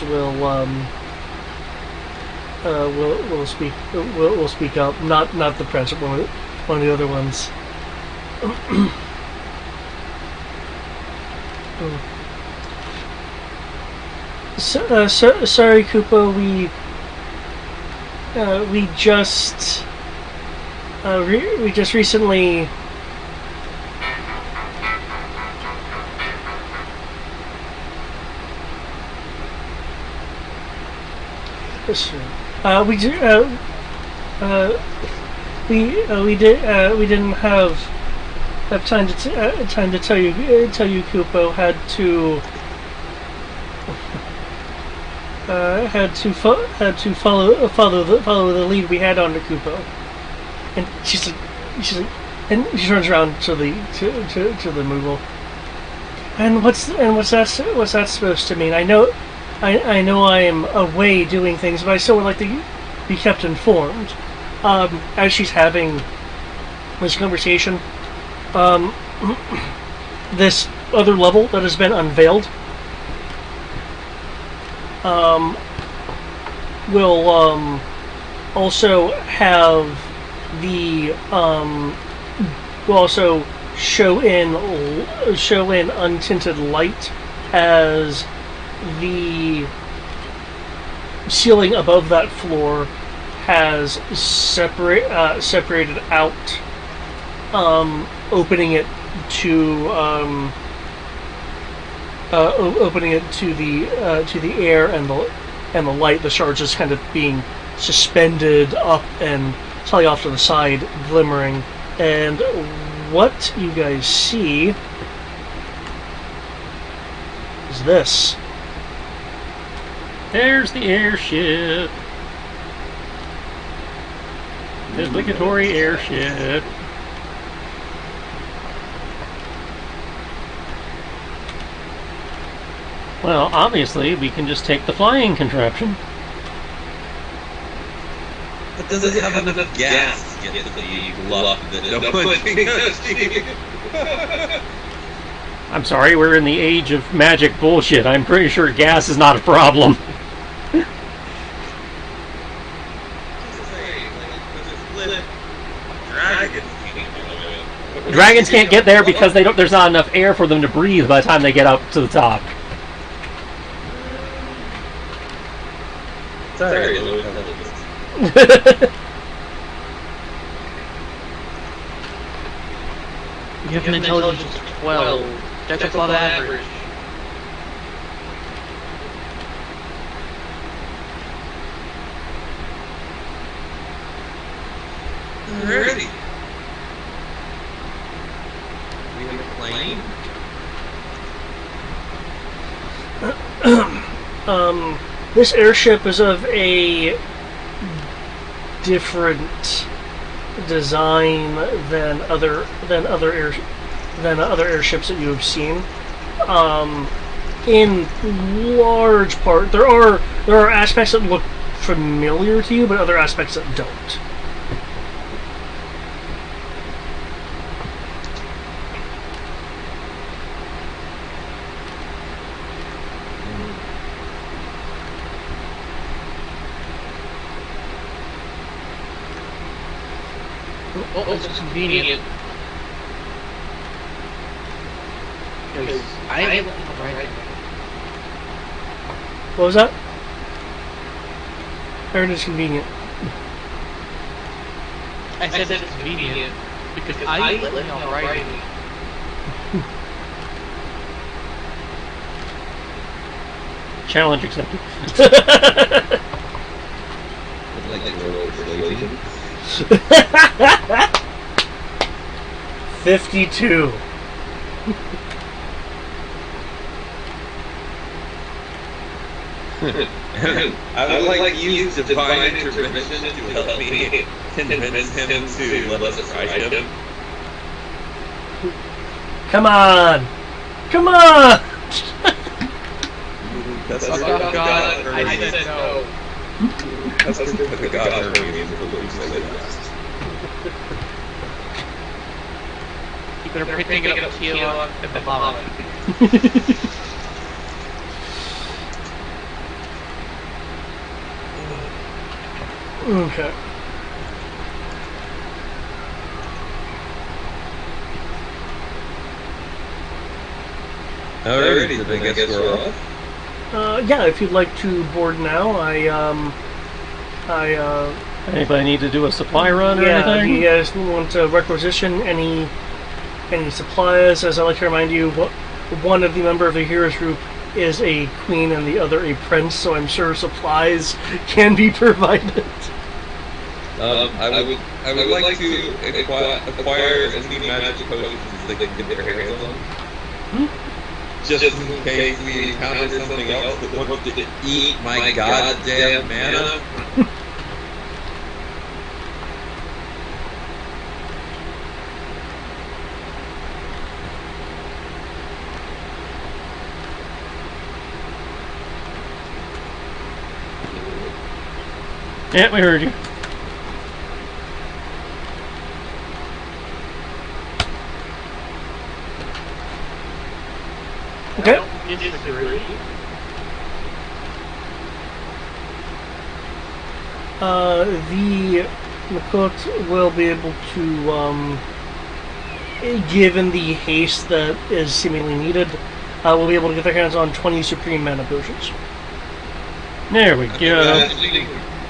will speak up. Not the prince, but one of the other ones. Sorry, Koopa. We just recently. We didn't have time to tell you, Kupo. Had to follow the lead we had on the Kupo. And she's like, and she turns around to the Moogle. And what's that supposed to mean? I know I'm away doing things, but I still would like to be kept informed. As she's having this conversation, this other level that has been unveiled will also have the will also show in untinted light as the ceiling above that floor has separated out, opening it to the air and the light. The shards just kind of being suspended up and slightly off to the side, glimmering. And what you guys see is this. There's the airship. The obligatory airship. Well, obviously, we can just take the flying contraption. But does it have enough gas to get to the bluff that no one can see? I'm sorry, we're in the age of magic bullshit. I'm pretty sure gas is not a problem. Dragons can't get there because there's not enough air for them to breathe by the time they get up to the top. Sorry, You have an intelligence of 12. That's a lot average. Alrighty. We have a plane. This airship is of a different design than other airships that you have seen. In large part, there are aspects that look familiar to you, but other aspects that don't. Oh, it's convenient. Because I am right. What was that? Aaron is convenient. I said it's convenient because I let me on right. Challenge accepted. I'd like to roll persuasion. 52. I would like to use divine intervention to help me convince him to let us ride him. Come on! Come on! That's Oh, God, I said no. That's the God Hermes before you say that. You better pick it up heel at the bottom. Okay. Alrighty, then I guess we're off. Yeah, if you'd like to board now, Anybody need to do a supply run or yeah, anything? you guys want to requisition any supplies? As I like to remind you, one of the member of the heroes group is a queen and the other a prince, so I'm sure supplies can be provided. I would like to acquire as many magic potions as they can get their hands on. Just in case we encounter something else that wants to eat my goddamn mana. Yeah, we heard you. Okay. Disagree. The cook will be able to, given the haste that is seemingly needed, will be able to get their hands on 20 supreme mana potions. There we go.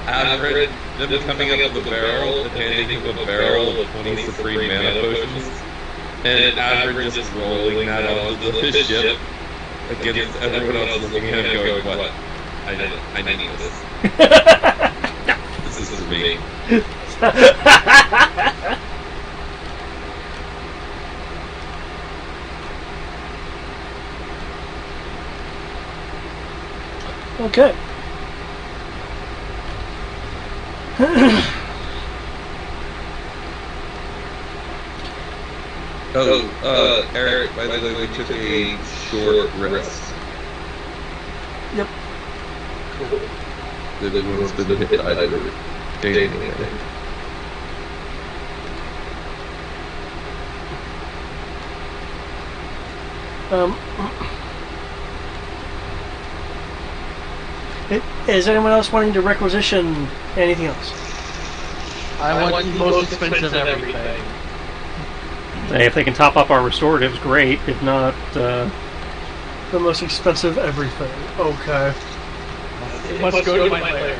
Alfred, them coming up with a barrel and handing him a barrel of 20 supreme mana potions, and Alfred just rolling that onto the ship against everyone else looking at him going, what? I need this. This is for me. Okay. Eric, by the way, we took a short rest. Yep. Everyone's been hit either dating. Is anyone else wanting to requisition anything else? I want the most expensive everything. Hey, if they can top up our restoratives, great. If not, The most expensive everything. Okay. It must go to my lair.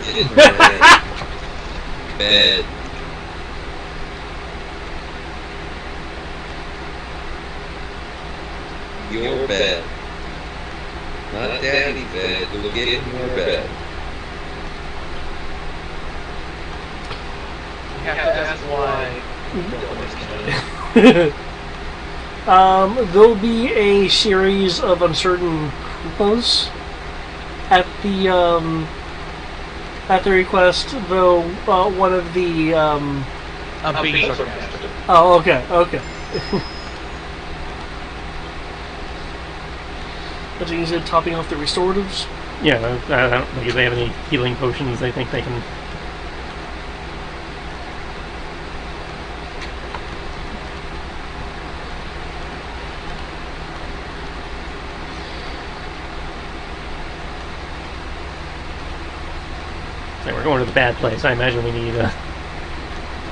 Bed. Your bed. Not Daddy's bed. We'll get in your bed. have to ask why. There'll be a series of uncertain Koopas at the request, though one of the I'm being sarcastic. Oh, okay. I think you said topping off the restoratives. Yeah, I don't think if they have any healing potions, they think they can. So we're going to the bad place. I imagine we need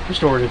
restorative.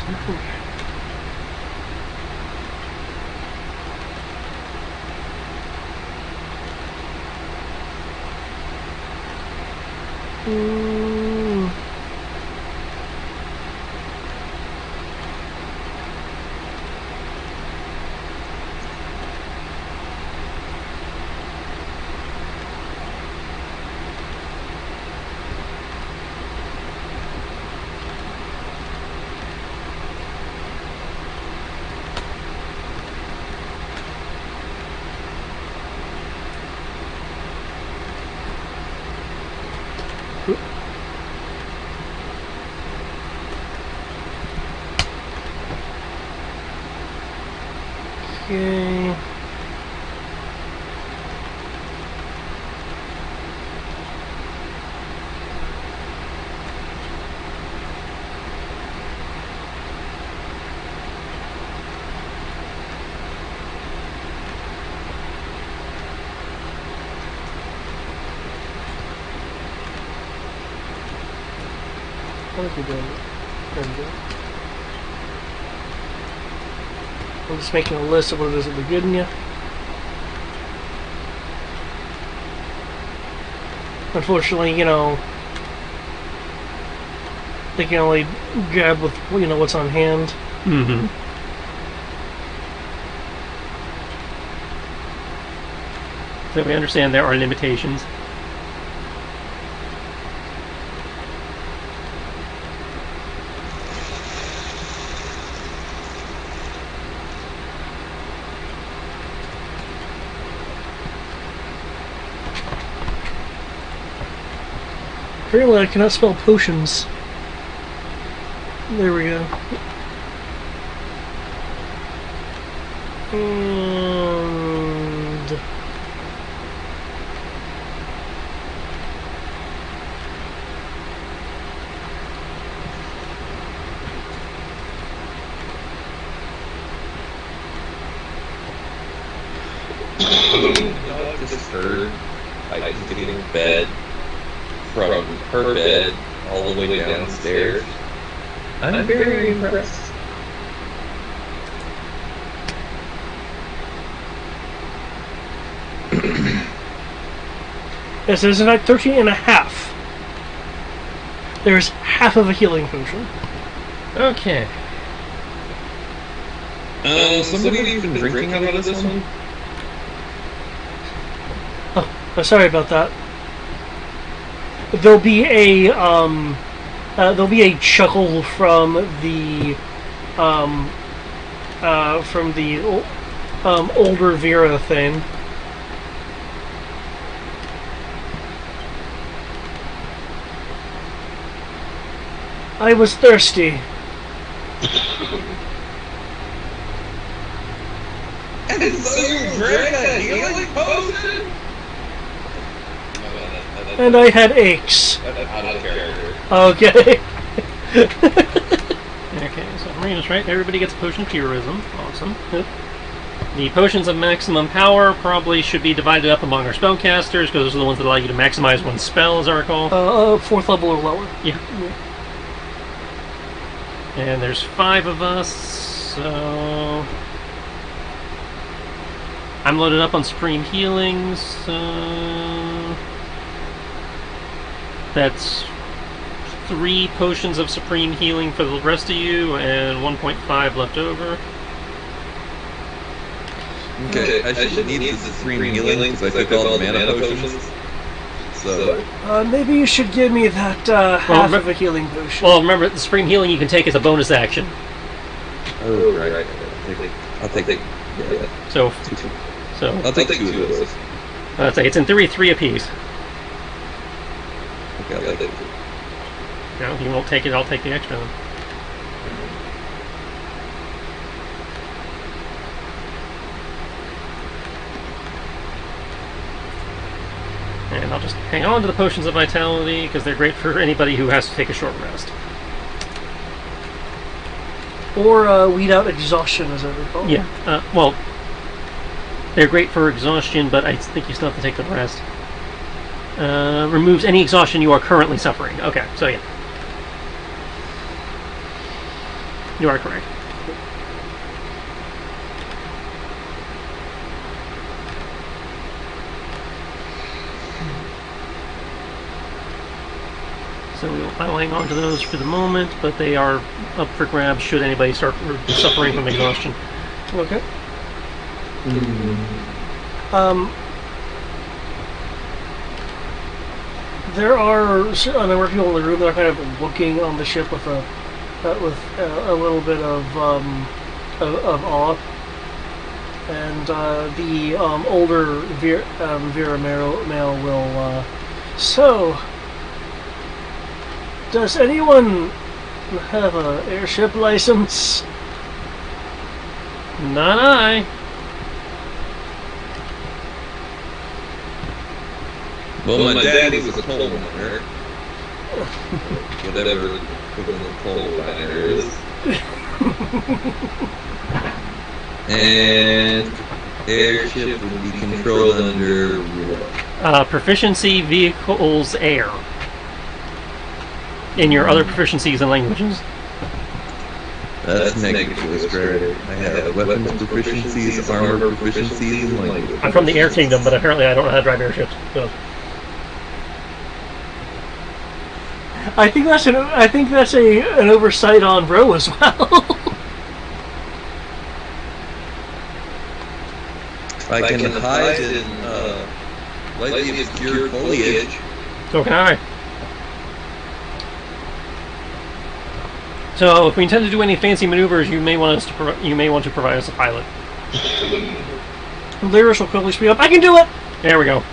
Okay. What are we doing? There we go. I'm just making a list of what it is that we're getting you. Unfortunately, they can only grab with what's on hand. Mm-hmm. So we understand there are limitations. Apparently, I cannot spell potions. There we go. And I just heard Titan's getting fed from her bed all the way downstairs. I'm very impressed. it says in fact 13 and a half. There's half of a healing potion. Okay. Somebody's been drinking out of this one? Oh, sorry about that. There'll be a chuckle from the older Vera thing. I was thirsty. And so you drank a healing potion? And I had aches. That's out of character. Okay. Okay, so Marina's right. Everybody gets a potion of heroism. Awesome. The potions of maximum power probably should be divided up among our spellcasters, because those are the ones that allow you to maximize one spell, as I recall. 4th level or lower. Yeah. And there's 5 of us, so I'm loaded up on Supreme Healings, so that's 3 potions of Supreme Healing for the rest of you, and 1.5 left over. Okay, I should need the Supreme Healing because I took all the mana potions. So so. Maybe you should give me that half of a healing potion. Well, remember, the supreme healing you can take as a bonus action. Oh, right. I'll take yeah. So I'll take two of those. let's say it's in theory 3 apiece. Okay, I'll take two. No, if you won't take it, I'll take the extra one. And I'll just hang on to the potions of vitality because they're great for anybody who has to take a short rest. Or weed out exhaustion, as I recall. Yeah. Well, they're great for exhaustion, but I think you still have to take the rest. Removes any exhaustion you are currently suffering. Okay, so yeah. You are correct. So I will hang on to those for the moment, but they are up for grabs should anybody start suffering from exhaustion. Okay. There are a number of people in the room that are kind of looking on the ship with a little bit of awe, and the older Vera male will. So, does anyone have an airship license? Not I. Well, my daddy was a coal miner. Whatever equivalent of coal miner is. And airship would be controlled under what? Proficiency vehicles air. In your other proficiencies and languages. That's negative choice, right? I have weapons proficiencies, armor proficiencies, and language. I'm from the Air Kingdom, but apparently I don't know how to drive airships. So. I think that's an oversight on Bro as well. I can hide in lightly obscured foliage. So can I. So, if we intend to do any fancy maneuvers, you may want to provide us a pilot. Lyris will quickly speak up. I can do it. There we go.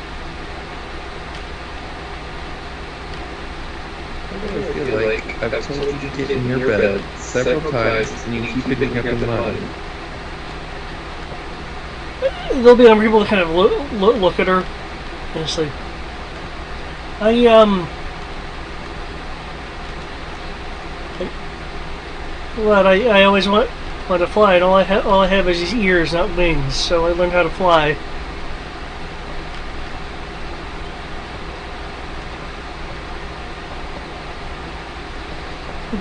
I feel like I've told you to get in your bed several times, and you keep picking up in mine. There'll be a number of people that kind of look at her and just like, I always want to fly, and all I have is these ears, not wings. So I learned how to fly.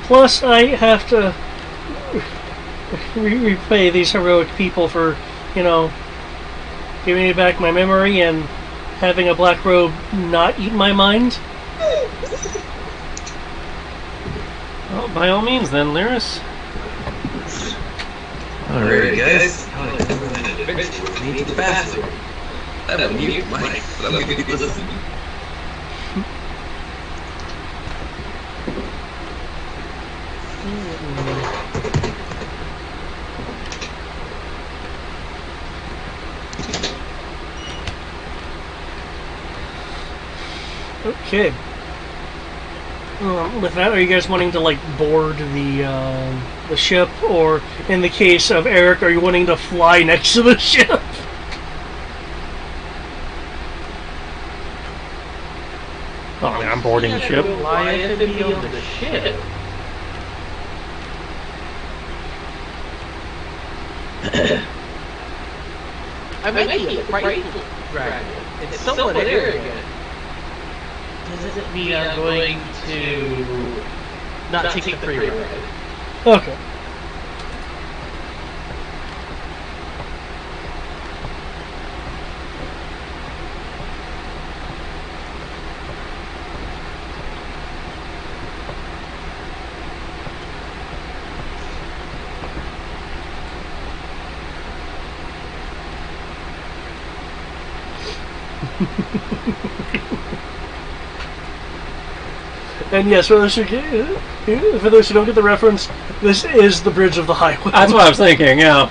Plus, I have to repay these heroic people for, giving me back my memory and having a black robe not eat my mind. Well, by all means, then, Lyris. Alright, guys. I need to the bathroom. I have a mute mic, but I'm going to be listening. Okay. With that, are you guys wanting to board the ship, or in the case of Eric, are you wanting to fly next to the ship? Oh, I mean, I'm boarding the ship. Fly it to be on the ship. I might be a frightened dragon. It's somewhat arrogant. Does it mean I'm going to not take the free ride? Okay. And yes, for those who don't get the reference, this is the Bridge of the Highway. That's what I was thinking. Yeah.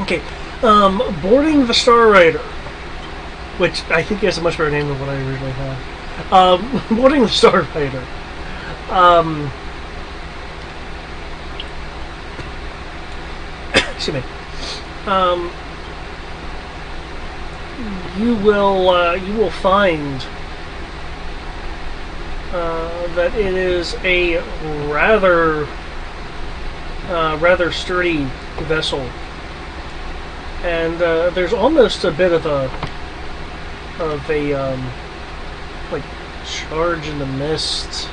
Okay, boarding the Star Rider, which I think has a much better name than what I originally had. Boarding the Star Rider. Excuse me. You will find that it is a rather sturdy vessel, and there's almost a bit of a like charge in the mist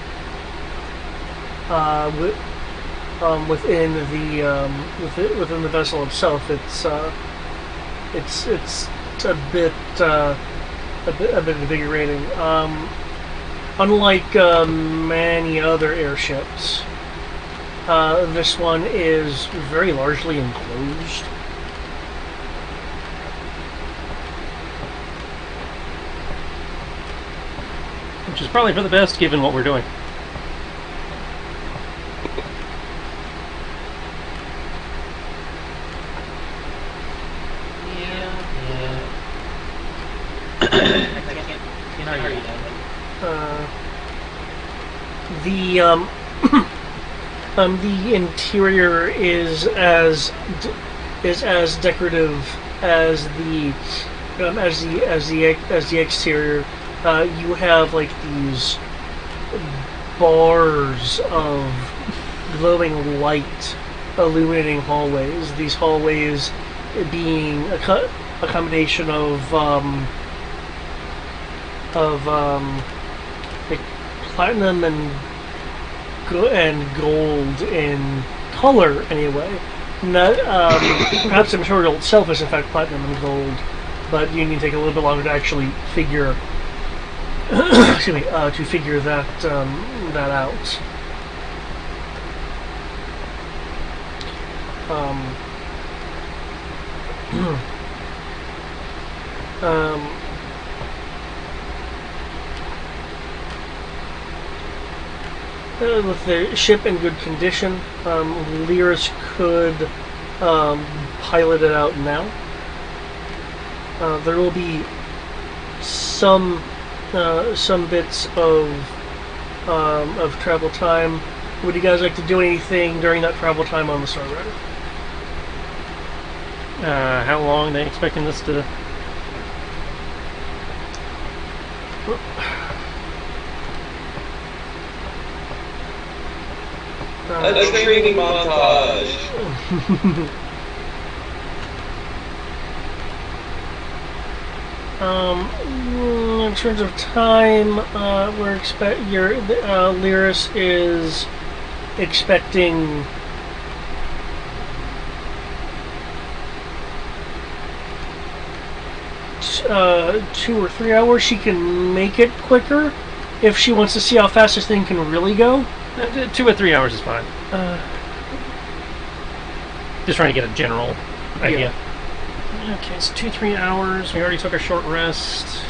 within the vessel itself. It's a bit invigorating. Unlike many other airships, this one is very largely enclosed. Which is probably for the best, given what we're doing. The interior is as decorative as the exterior. You have like these bars of glowing light illuminating hallways. These hallways being a combination of like platinum and gold in color, anyway. Not, perhaps the material itself is in fact platinum and gold, but you need to take a little bit longer to actually figure. Excuse me, to figure that out. With the ship in good condition, Lyris could pilot it out now. There will be some bits of travel time. Would you guys like to do anything during that travel time on the Star Rider? How long are they expecting this to? A training montage. In terms of time, Lyris is expecting two or 3 hours. She can make it quicker if she wants to see how fast this thing can really go. 2 or 3 hours is fine. Just trying to get a general idea. Yeah. Okay, it's 2-3 hours. We already took a short rest.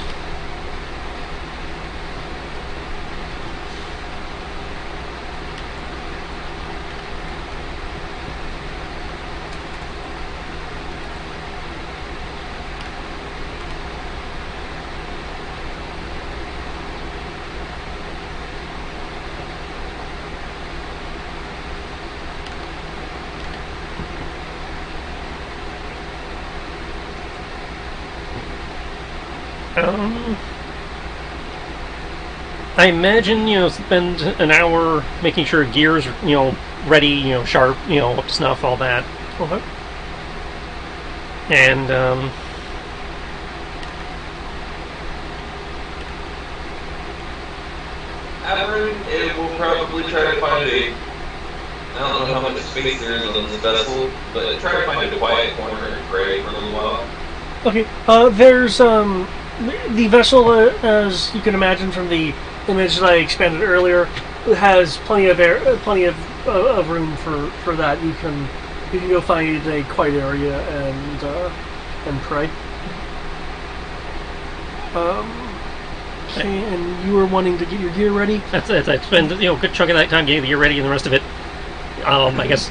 I imagine, spend an hour making sure gears, ready, sharp, up to snuff, all that. Okay. And, Avern, it will probably try to find I don't know how much space there is on this vessel, but try to find a quiet corner and pray for a little while. Okay, there's, the vessel, as you can imagine from the image that I expanded earlier, has plenty of air, plenty of of room for that, you can go find a quiet area and pray. Okay, and you were wanting to get your gear ready. That's it. I spend a good chunk of that time getting the gear ready, and the rest of it, I guess,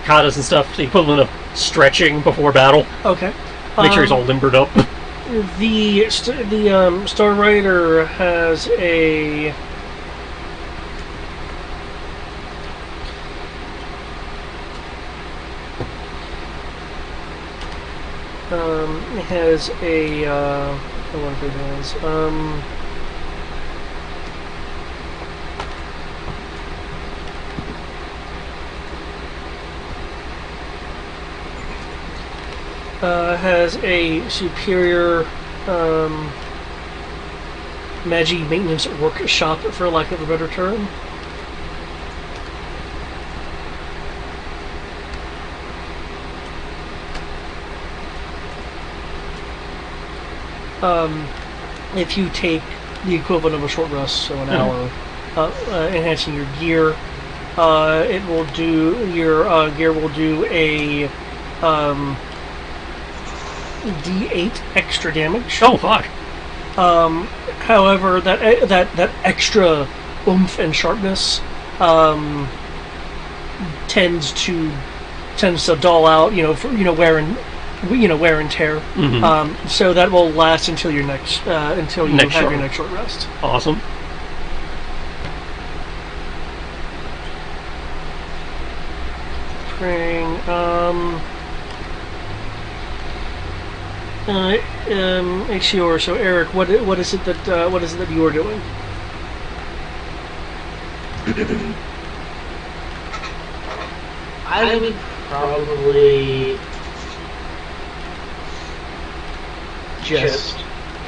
katas and stuff, the equivalent of stretching before battle. Okay. Make sure he's all limbered up. The Star Rider has a I wonder if it has has a superior Magi maintenance workshop, for lack of a better term. If you take the equivalent of a short rest, so an hour, enhancing your gear, it will do your gear will do a D8 extra damage. Oh fuck! However, that extra oomph and sharpness tends to dull out, wear and tear. Mm-hmm. So that will last until your next until you Next have short. your next short rest. Awesome. Praying. Ixior. So Eric, what is it that you are doing? I would probably just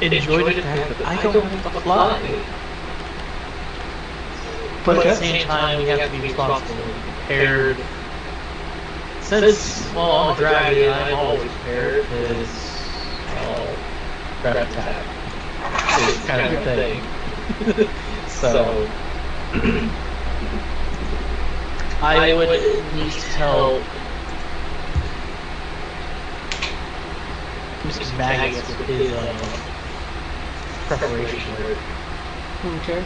enjoy the fact that I don't have to fly. But at the same time, we have to be responsible and prepared. Since, well, I'm a dragon, I'm always prepared, because, well, grab attack is kind of a thing. So, I would at least help Mr. Magus with his preparation work. Okay.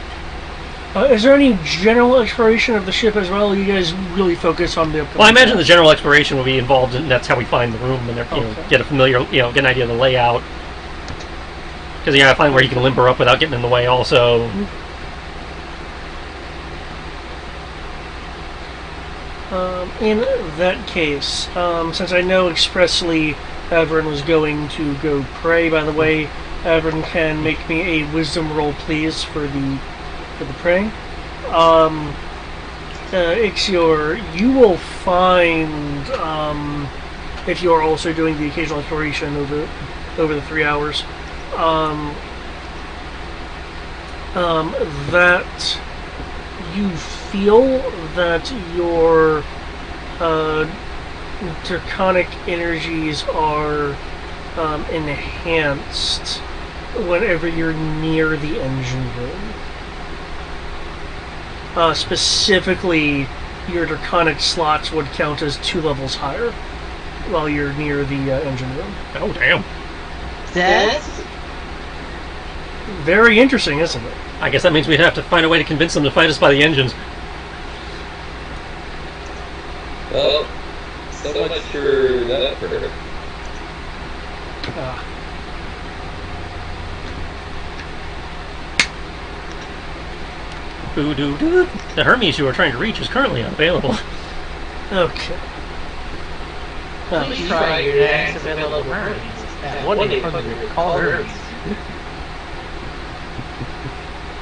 Is there any general exploration of the ship as well? Or you guys really focus on the upcoming? Well, I imagine the general exploration will be involved, and that's how we find the room and Okay. get a familiar, get an idea of the layout. Because you gotta find where you can limber up without getting in the way. Also, In that case, since I know expressly Averin was going to go pray, by the way, Averin can make me a wisdom roll, please, for the praying. Ixior, you will find, if you are also doing the occasional exploration over the 3 hours, that you feel that your draconic energies are enhanced whenever you're near the engine room. Specifically, your draconic slots would count as 2 levels higher while you're near the engine room. oh damn! That's Very interesting, isn't it? I guess that means we'd have to find a way to convince them to fight us by the engines. Well, so much for that for her. Boo doo doo. The Hermes you are trying to reach is currently unavailable. Okay. please try your next available Hermes at 1-800 call Hermes.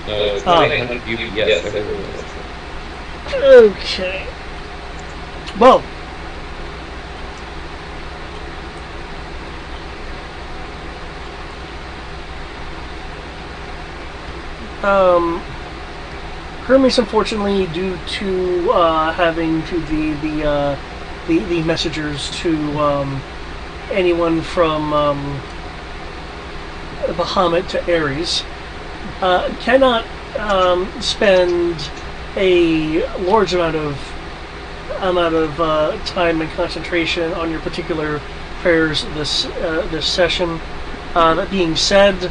No, it's not 800 UPS. Everyone knows that. Okay. Well, Hermes, unfortunately, due to having to the messengers to anyone from Bahamut to Ares, cannot spend a large amount of time and concentration on your particular prayers this session. That being said,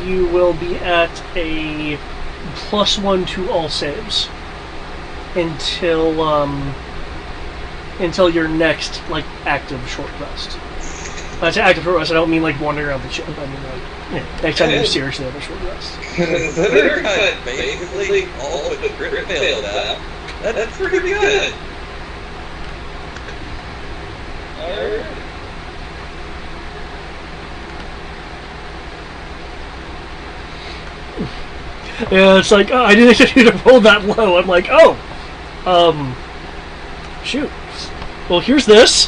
you will be at a +1 to all saves until your next active short rest. When I say active short rest, I don't mean wandering around the ship. I mean next time you seriously have a short rest. Considering I basically all but the crit failed at, that's pretty good. Alright. Yeah, it's like, oh, I didn't expect you to roll that low. I'm like, oh, shoot. Well, here's this.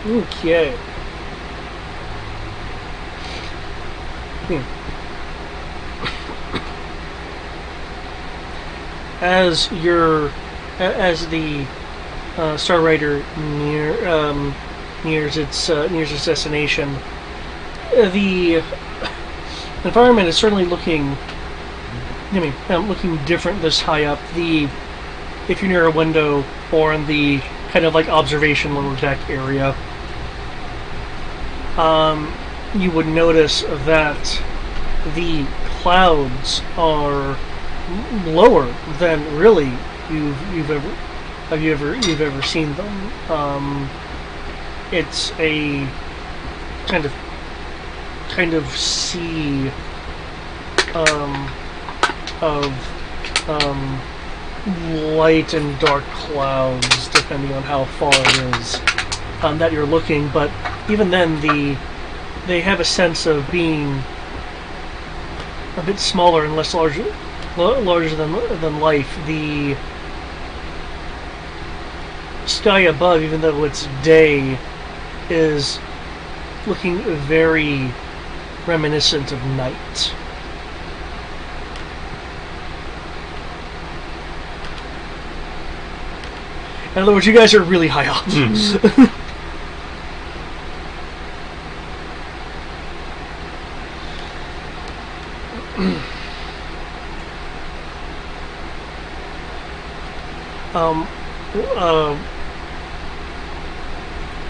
Okay. As the Star Rider nears its destination, the environment is certainly looking different this high up. If you're near a window or in the kind of observation lower deck area, you would notice that the clouds are lower than really you've ever seen them. It's a kind of sea of light and dark clouds, depending on how far it is that you're looking. But even then, they have a sense of being a bit smaller and less larger than life. The sky above, even though it's day, is looking very reminiscent of night. In other words, you guys are really high up.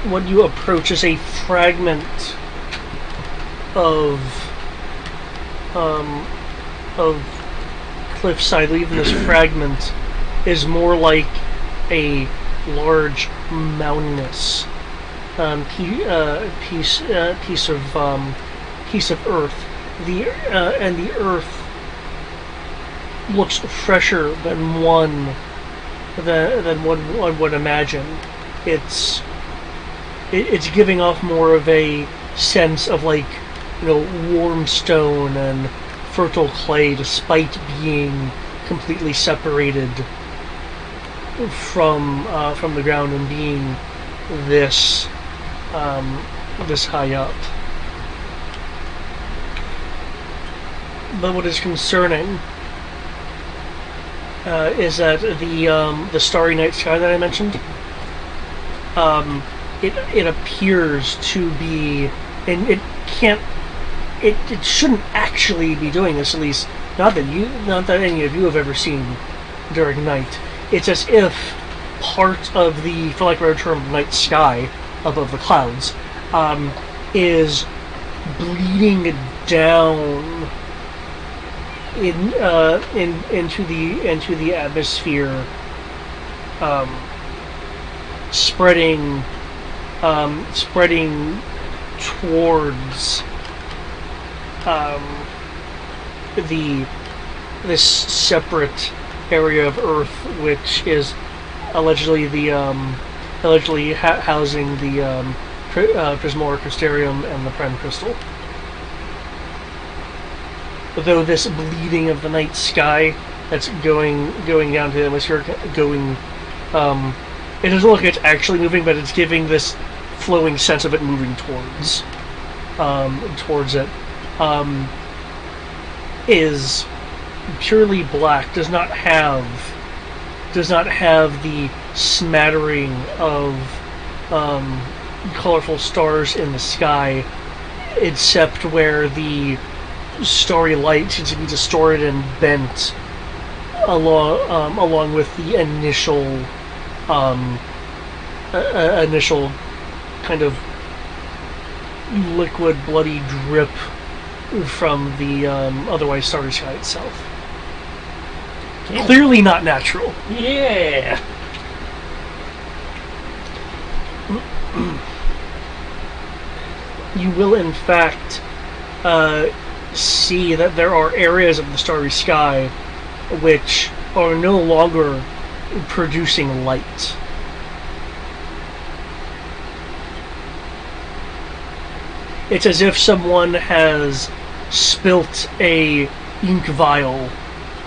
What you approach is a fragment of cliffside. Even this fragment is more like a large mountainous piece of earth. And the earth looks fresher than one would imagine. It's giving off more of a sense of warm stone and fertile clay, despite being completely separated from the ground and being this high up. But what is concerning is that the starry night sky that I mentioned, it appears to be, and it shouldn't actually be doing this, at least not that any of you have ever seen during night. It's as if part of the, for lack of a better term, night sky above the clouds is bleeding down into the atmosphere, spreading towards this separate area of Earth, which is allegedly housing the Prismora Crystarium and the Prime Crystal. Though this bleeding of the night sky that's going down to the atmosphere, it doesn't look like it's actually moving, but it's giving this flowing sense of it moving towards it. Is purely black, does not have the smattering of colorful stars in the sky, except where the starry light seems to be distorted and bent along with the initial kind of liquid, bloody drip from the otherwise starry sky itself. Okay. Clearly not natural. Yeah. You will, in fact, see that there are areas of the starry sky which are no longer producing light. It's as if someone has spilt a ink vial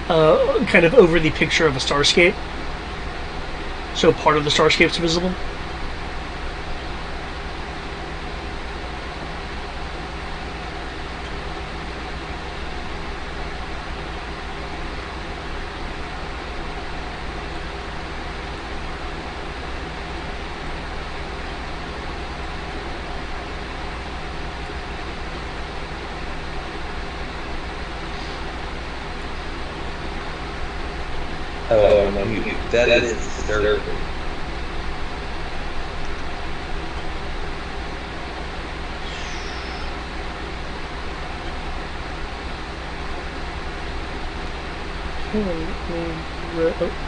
kind of over the picture of a starscape. So part of the starscape's visible. Oh, no, that is disturbing.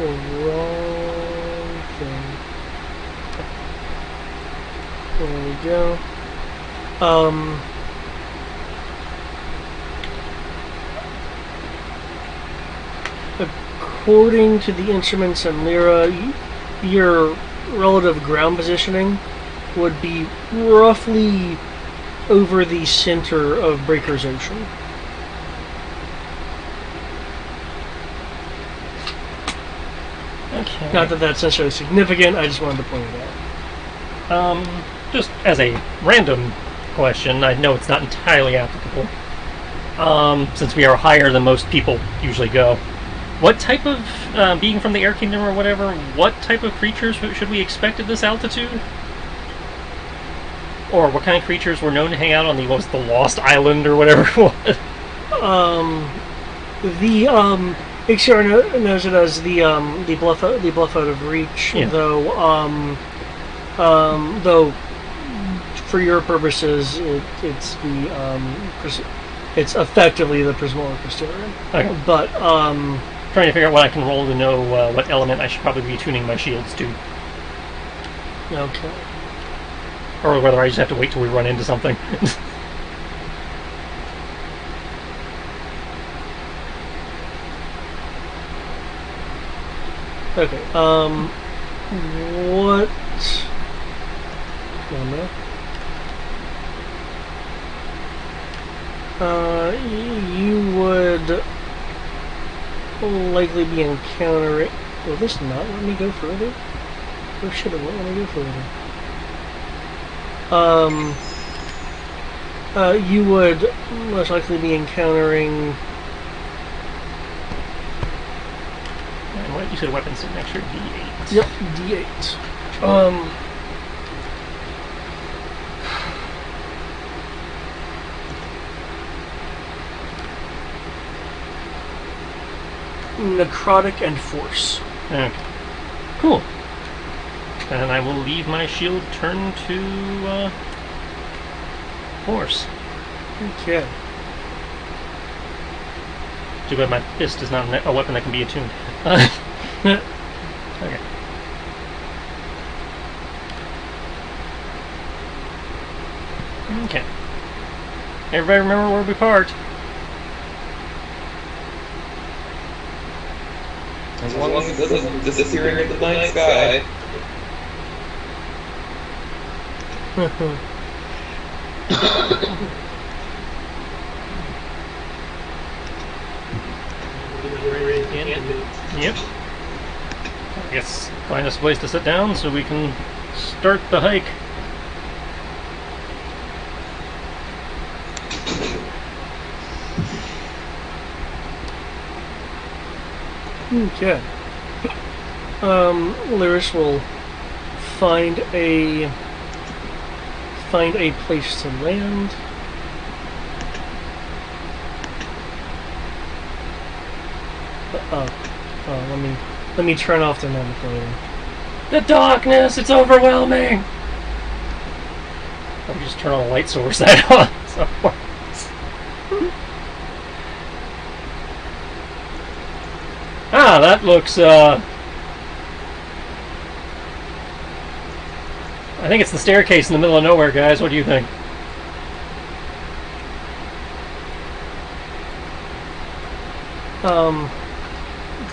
Wrong thing. There we go. According to the instruments and Lyra, your relative ground positioning would be roughly over the center of Breaker's Ocean. Okay. Not that that's necessarily significant, I just wanted to point it out. Just as a random question, I know it's not entirely applicable. Since we are higher than most people usually go, what type of, being from the Air Kingdom or whatever, what type of creatures should we expect at this altitude? Or what kind of creatures were known to hang out on the Lost Island or whatever it was? The Ixchar knows it as the bluff out of reach, Yeah. though for your purposes it's effectively the Prismora Crystarium. Okay. But Trying to figure out what I can roll to know what element I should probably be tuning my shields to. okay. Or whether I just have to wait till we run into something. Okay. What? One minute. You would likely be encountering. Will this not let me go further? Or should it let me go further? You would most likely be encountering. And what you said, weapons sit next to your D8. Yep, D8. Necrotic and Force. Okay. Cool. And I will leave my shield turned to force. Okay. Too bad my fist is not a weapon that can be attuned. Okay. Okay. Everybody remember where we part? As long as it doesn't disappear into the night sky. Yep. I guess find us a place to sit down so we can start the hike. Okay. Lyris will find a find a place to land. Let me turn off the navigator. The darkness, it's overwhelming! Let me just turn on the light source that on. Ah, that looks, I think it's the staircase in the middle of nowhere, guys. What do you think?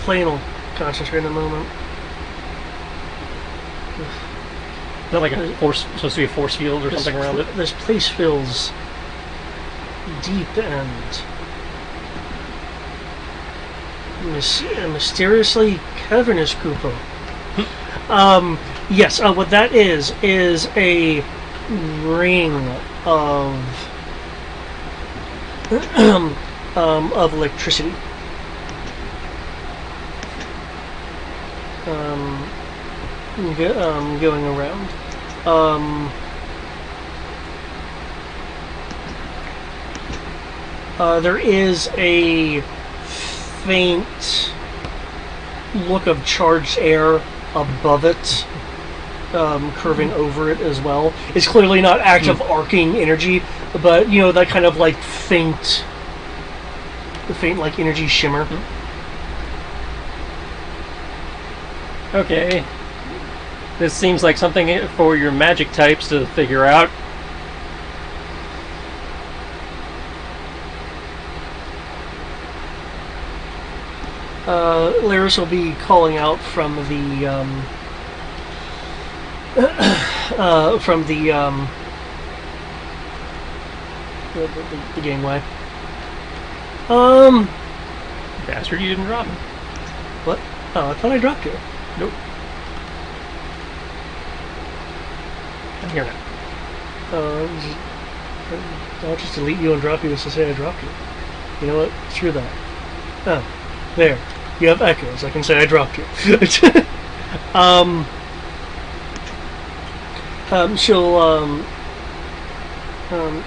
Clayton will concentrate in a moment. Is that like a force, supposed to be a force field or something around it? This place feels deep and mysteriously cavernous, Kupo. Yes, what that is a ring of electricity. Going around. There is a faint look of charged air above it, curving over it as well. It's clearly not active arcing energy, but you know, that kind of like faint like energy shimmer. Okay. This seems like something for your magic types to figure out. Laris will be calling out from the the gangway. Bastard, you didn't drop him. What? Oh, I thought I dropped you. Nope. I'm here now. I'll just delete you and drop you just to say I dropped you. You know what? Screw that. Oh, there. You have echoes. I can say I dropped you.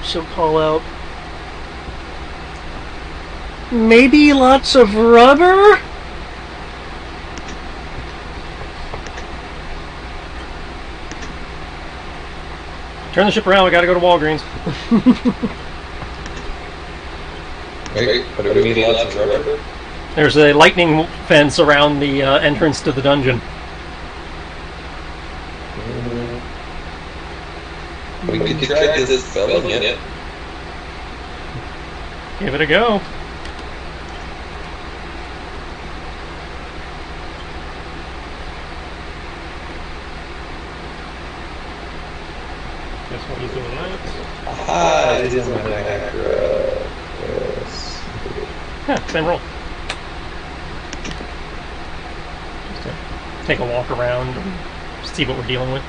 She'll call out. Maybe lots of rubber? Turn the ship around, we gotta go to Walgreens. Wait, but do we need lots of rubber? There's a lightning fence around the entrance to the dungeon. We could try this spelling it. Give it a go. Guess what he's doing that. Ah, it is on my accurate. Yes. Yeah, then roll. Just to take a walk around and see what we're dealing with.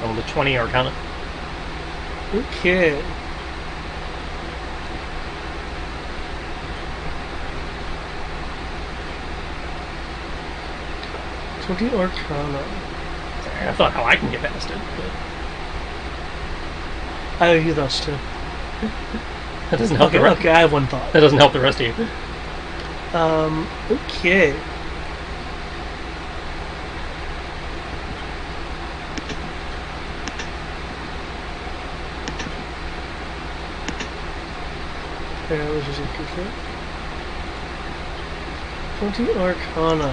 Roll the 20 Arcana. Okay. The Arcana. Sorry, I thought how I can get past it. But I use those too. that doesn't help Okay, the rest. okay, I have one thought. That doesn't help the rest of you. Okay. Okay, I was just interested. 20 Arcana.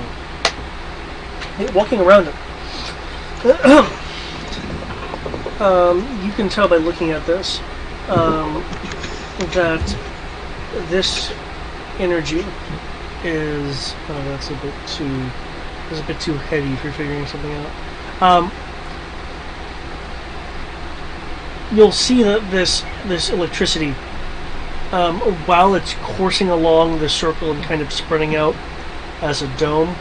Hey, walking around it. You can tell by looking at this that this energy is that's a bit too heavy for figuring something out. You'll see that this electricity, while it's coursing along the circle and kind of spreading out as a dome,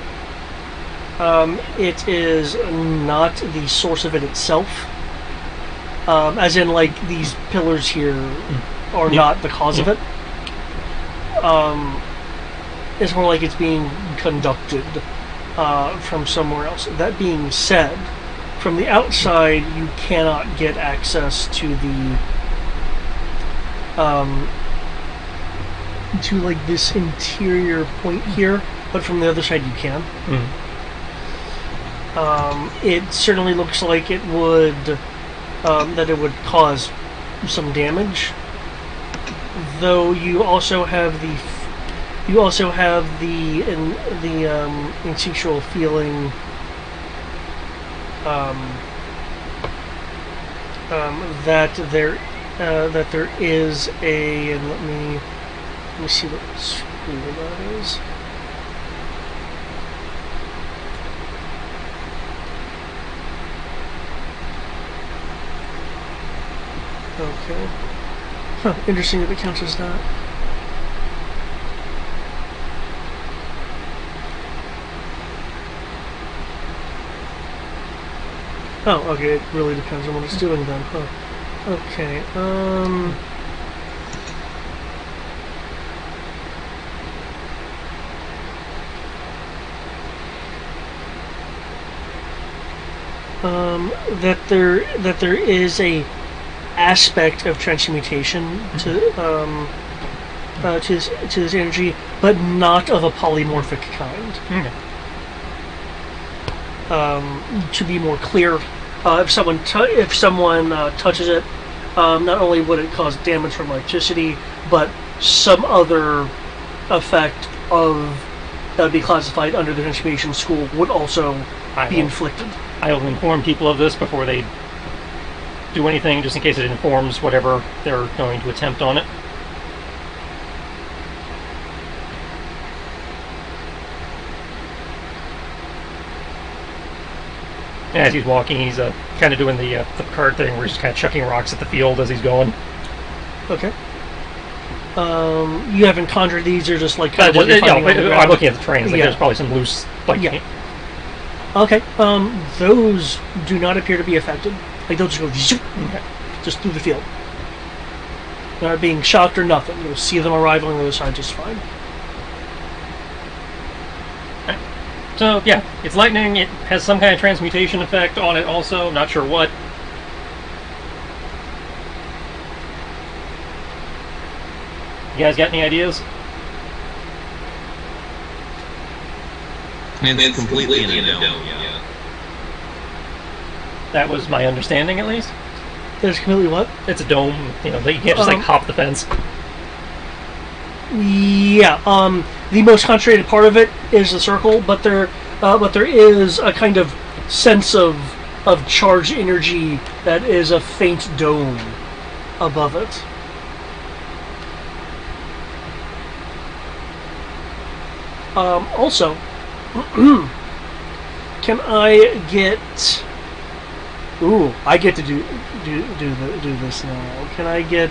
it is not the source of it itself. As in, like, these pillars here are not the cause of it. It's more like it's being conducted from somewhere else. That being said, from the outside, you cannot get access to the to like this interior point here, but from the other side you can. It certainly looks like it would that it would cause some damage, though you also have the instinctual feeling that there is a, and let me see what school that is. Okay. Huh, interesting that it counts as that. Oh, okay, it really depends on what it's doing then, huh? Okay, that there is a aspect of transmutation to this energy, but not of a polymorphic kind. To be more clear, if someone touches it, not only would it cause damage from electricity, but some other effect of that would be classified under the transmutation school would also be inflicted. I will inform people of this before they do anything, just in case it informs whatever they're going to attempt on it. As he's walking, he's kind of doing the card thing where he's just kind of chucking rocks at the field as he's going. Okay. You haven't conjured these, or just like kind of what you're finding on the ground? I'm looking at the trains. Like, there's probably some loose. Like, yeah. Okay. Those do not appear to be affected. Like, they'll just go zoop, just through the field. They're not being shocked or nothing. You'll see them arriving on the other side just fine. So, yeah, it's lightning. It has some kind of transmutation effect on it also. Not sure what. You guys got any ideas? It's completely in a dome, yeah. That was my understanding, at least. There's completely what? It's a dome. You know, you can't just, like, hop the fence. Yeah, the most concentrated part of it is the circle, but there is a kind of sense of charged energy that is a faint dome above it. Also, can I get? Ooh, I get to do this now. Can I get?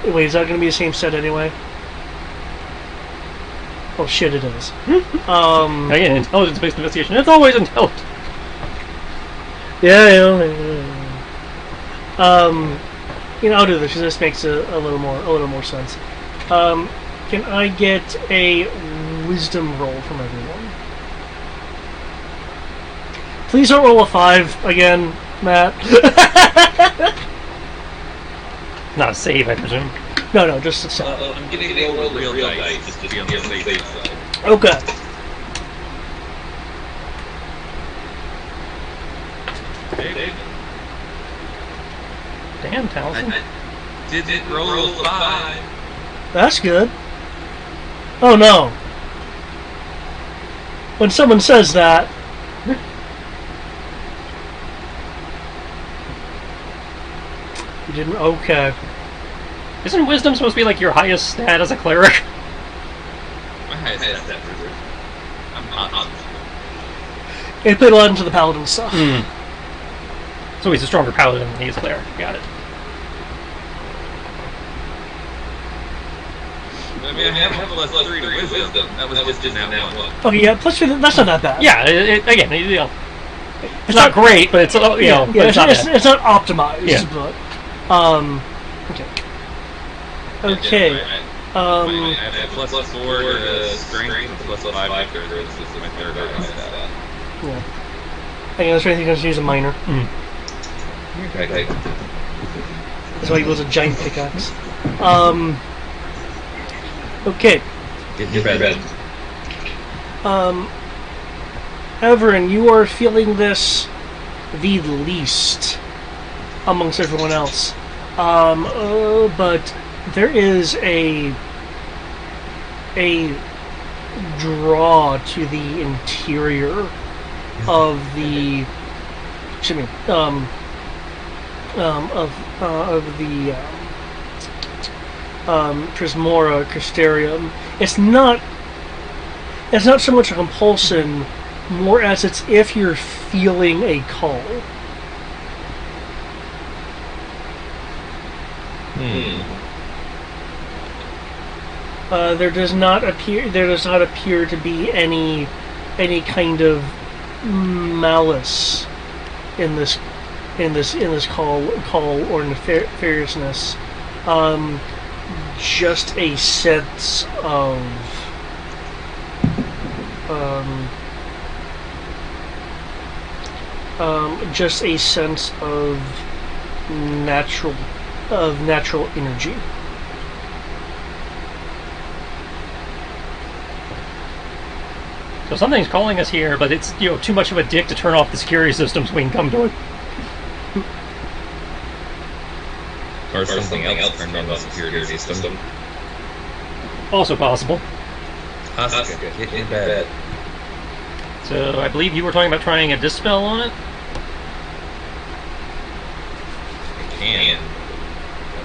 Wait, is that going to be the same set anyway? Oh shit, it is. Again, intelligence-based investigation. It's always intelligent. Yeah. I'll do this because this makes a little more sense. Can I get a wisdom roll from everyone? Please don't roll a 5 again, Matt. Not a save, I presume. No, just a save. I'm getting a roll with real dice just to be on the safe side. Okay. Damn, Townsend. I didn't roll a 5. That's good. Oh no. When someone says that... You didn't... Okay. Isn't wisdom supposed to be like your highest stat as a cleric? My highest stat is I'm not. It played a lot into the paladin stuff. So he's a stronger paladin than he is cleric. Got it. I mean, I have plus 3 to wisdom. That was just in that one. Okay, yeah, plus 3, that's not that bad. Yeah, again, it's not great, but it's but it's not bad. It's not optimized. Yeah. But, okay. I have plus 4 to strength and plus 5 to charisma. This is my third stat. Yeah. I was trying to think I was use a minor. Okay. That's why he was a giant pickaxe. Okay. Get your bed. Everin, you are feeling this the least amongst everyone else. But there is a draw to the interior of the Trismora Crystarium. It's not so much a compulsion, more as it's if you're feeling a call. There does not appear to be any kind of malice in this call or nefariousness. Just a sense of natural energy. So something's calling us here, but it's too much of a dick to turn off the security system so we can come to it. Or something else turned on the security system. Also possible. Asuka, get in bed. So I believe you were talking about trying a dispel on it. I can.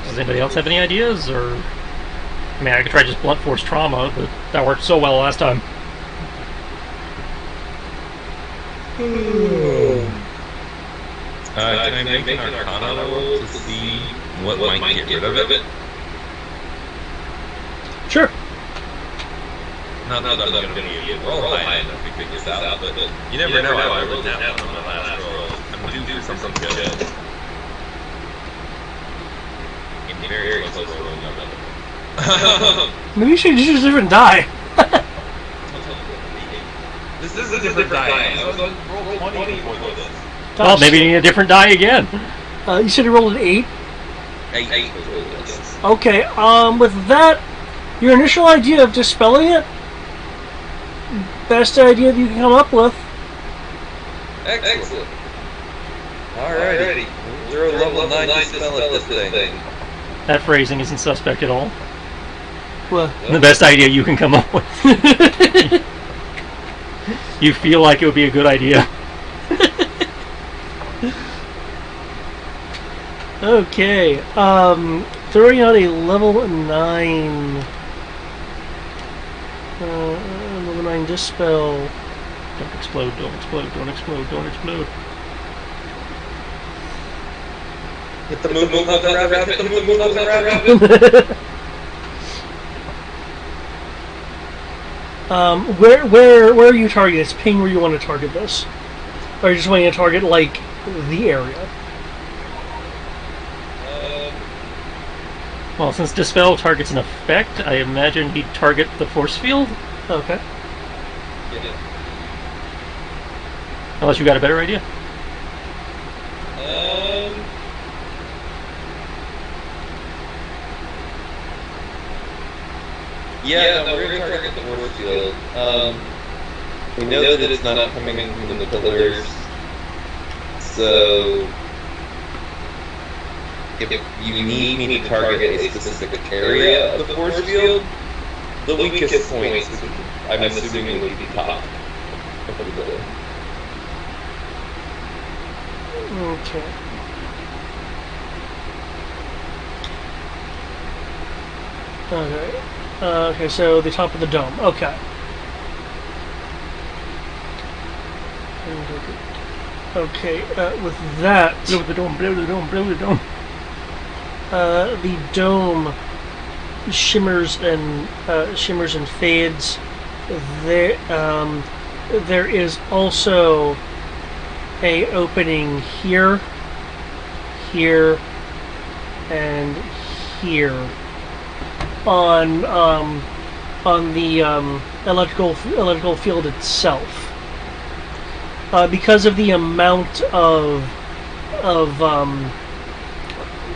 Does anybody else have any ideas? Or I mean, I could try just blunt force trauma, but that worked so well last time. Can I make an Arcana roll to see what might get rid of it? Sure. Not that I'm going to be roll high enough to figure this out, but you never know. I rolled that one on my last roll. I'm going to do something good. I'm very close to rolling up. Maybe you should use a different die. This is a different die. I was on roll 20 before this. Well, maybe you need a different die again. You said you rolled an 8? 8 was what it was. Okay, with that, your initial idea of dispelling it, best idea that you can come up with. Excellent. Alrighty. Throw level 9 dispel at this thing. That phrasing isn't suspect at all. Well, The best idea you can come up with. You feel like it would be a good idea. okay, throwing out a level 9, level 9 dispel. Don't explode, don't explode, don't explode, don't explode. Hit the moon, move up the rabbit, hit the moon, move up the rabbit. Where are you targeting? It's ping where you want to target this. Or are you just wanting to target, like, the area? Well, since Dispel targets an effect, I imagine he'd target the force field? Okay. Unless you got a better idea. Yeah, no, we're going to target the force field. We know that it's not coming from the pillars, so if you need me to target a specific area of the force field, the weakest points, I'm assuming, would be top of the building. Okay. Okay. Okay, so the top of the dome. Okay. Okay, with that... Blow the dome, blow the dome, blow the dome. The dome shimmers and fades. There is also a opening here, here, and here on the electrical field itself. because of the amount of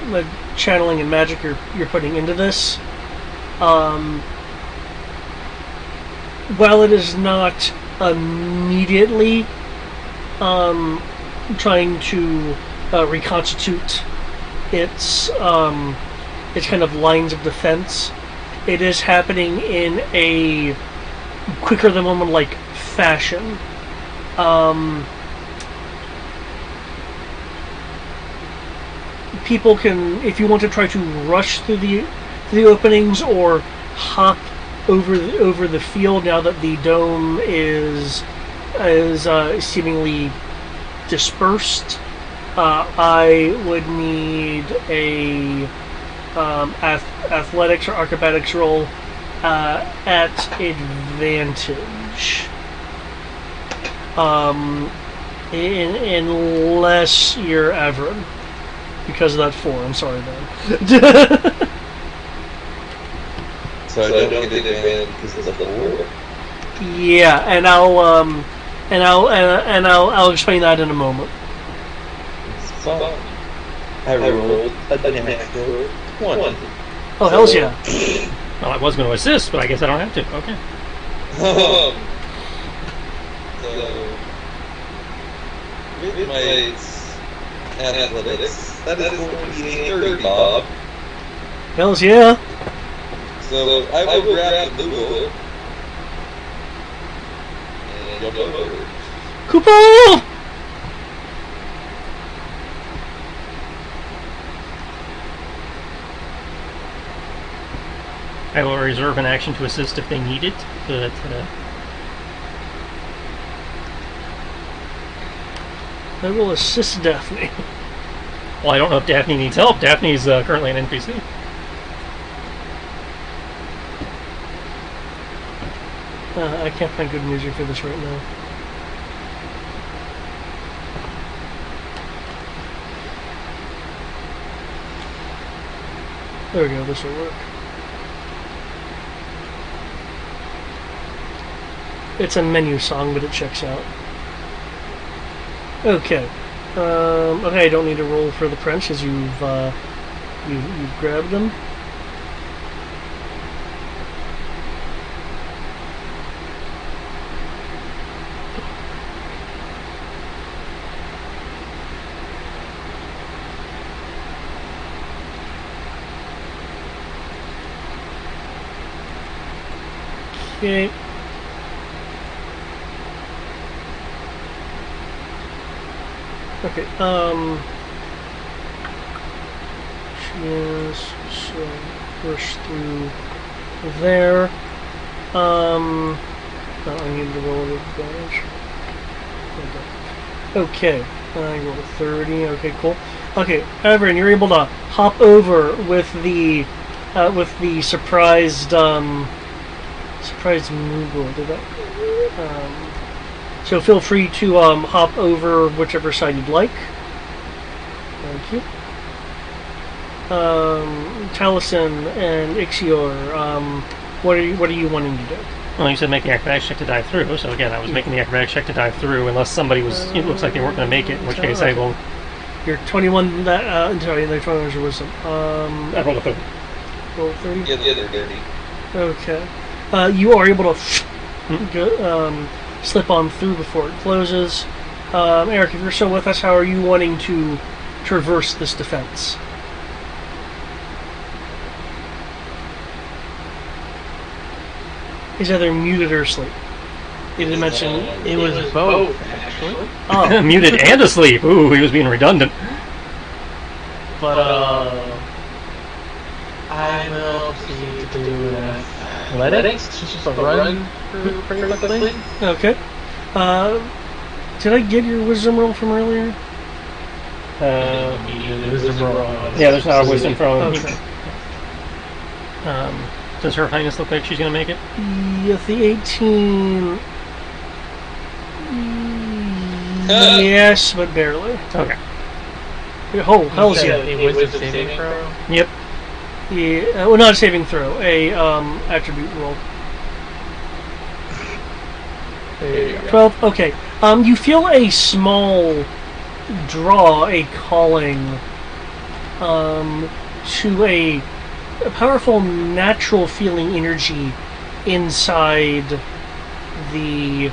like, channeling and magic you're putting into this. While it is not immediately trying to reconstitute its kind of lines of defense, it is happening in a quicker than woman-like fashion. People can, if you want to try to rush through the openings or hop over the field now that the dome is seemingly dispersed. I would need a athletics or acrobatics roll at advantage. Unless you're Everett. Because of that 4, I'm sorry, man. So I don't get advantage because of the 4? Yeah, and I'll explain that in a moment. It's fun. I rolled a natural 20. Oh, hells yeah. Well, I was going to assist, but I guess I don't have to. Okay. So, with my athletics, that is going to be a 30, Bob. Hells yeah. So I will grab the Google and jump over. Koopa! I will reserve an action to assist if they need it, but I will assist Daphne. well, I don't know if Daphne needs help. Daphne's currently an NPC. I can't find good music for this right now. There we go, this will work. It's a menu song, but it checks out. Okay. Okay, I don't need to roll for the Prince because you've grabbed them. Okay. Okay, yes, so push through there. Oh, I need to roll with advantage. Okay, I rolled a 30. Okay, cool. Okay, Everin, you're able to hop over with the surprised Moogle. Did that? So feel free to hop over whichever side you'd like. Thank you. Taliesin and Ixior, what are you wanting to do? Well, you said make the acrobatics check to dive through, so again, I was making the acrobatics check to dive through, unless somebody was. It looks like they weren't going to make it, in which case I will. You're 21. Sorry, the 21 was your wisdom. I rolled a 30. Roll 30. Yeah, they're dirty. Okay. You are able to slip on through before it closes. Eric, if you're still with us, how are you wanting to traverse this defense? He's either muted or asleep. He didn't mention. It was both, actually. Oh, Muted and asleep. Ooh, he was being redundant. But, I will proceed to do an athletics, just a run pretty quickly. okay. Did I get your wisdom roll from earlier? Yeah, there's not a wisdom from. Okay. Does Her Highness look like she's going to make it? Yes, the 18. Yes, but barely. Okay. Oh, hell's yeah. A wisdom saving throw? Yep. Yeah, well, not a saving throw, a attribute roll. There you go. 12. Okay. You feel a small draw, a calling, to a powerful natural feeling energy inside the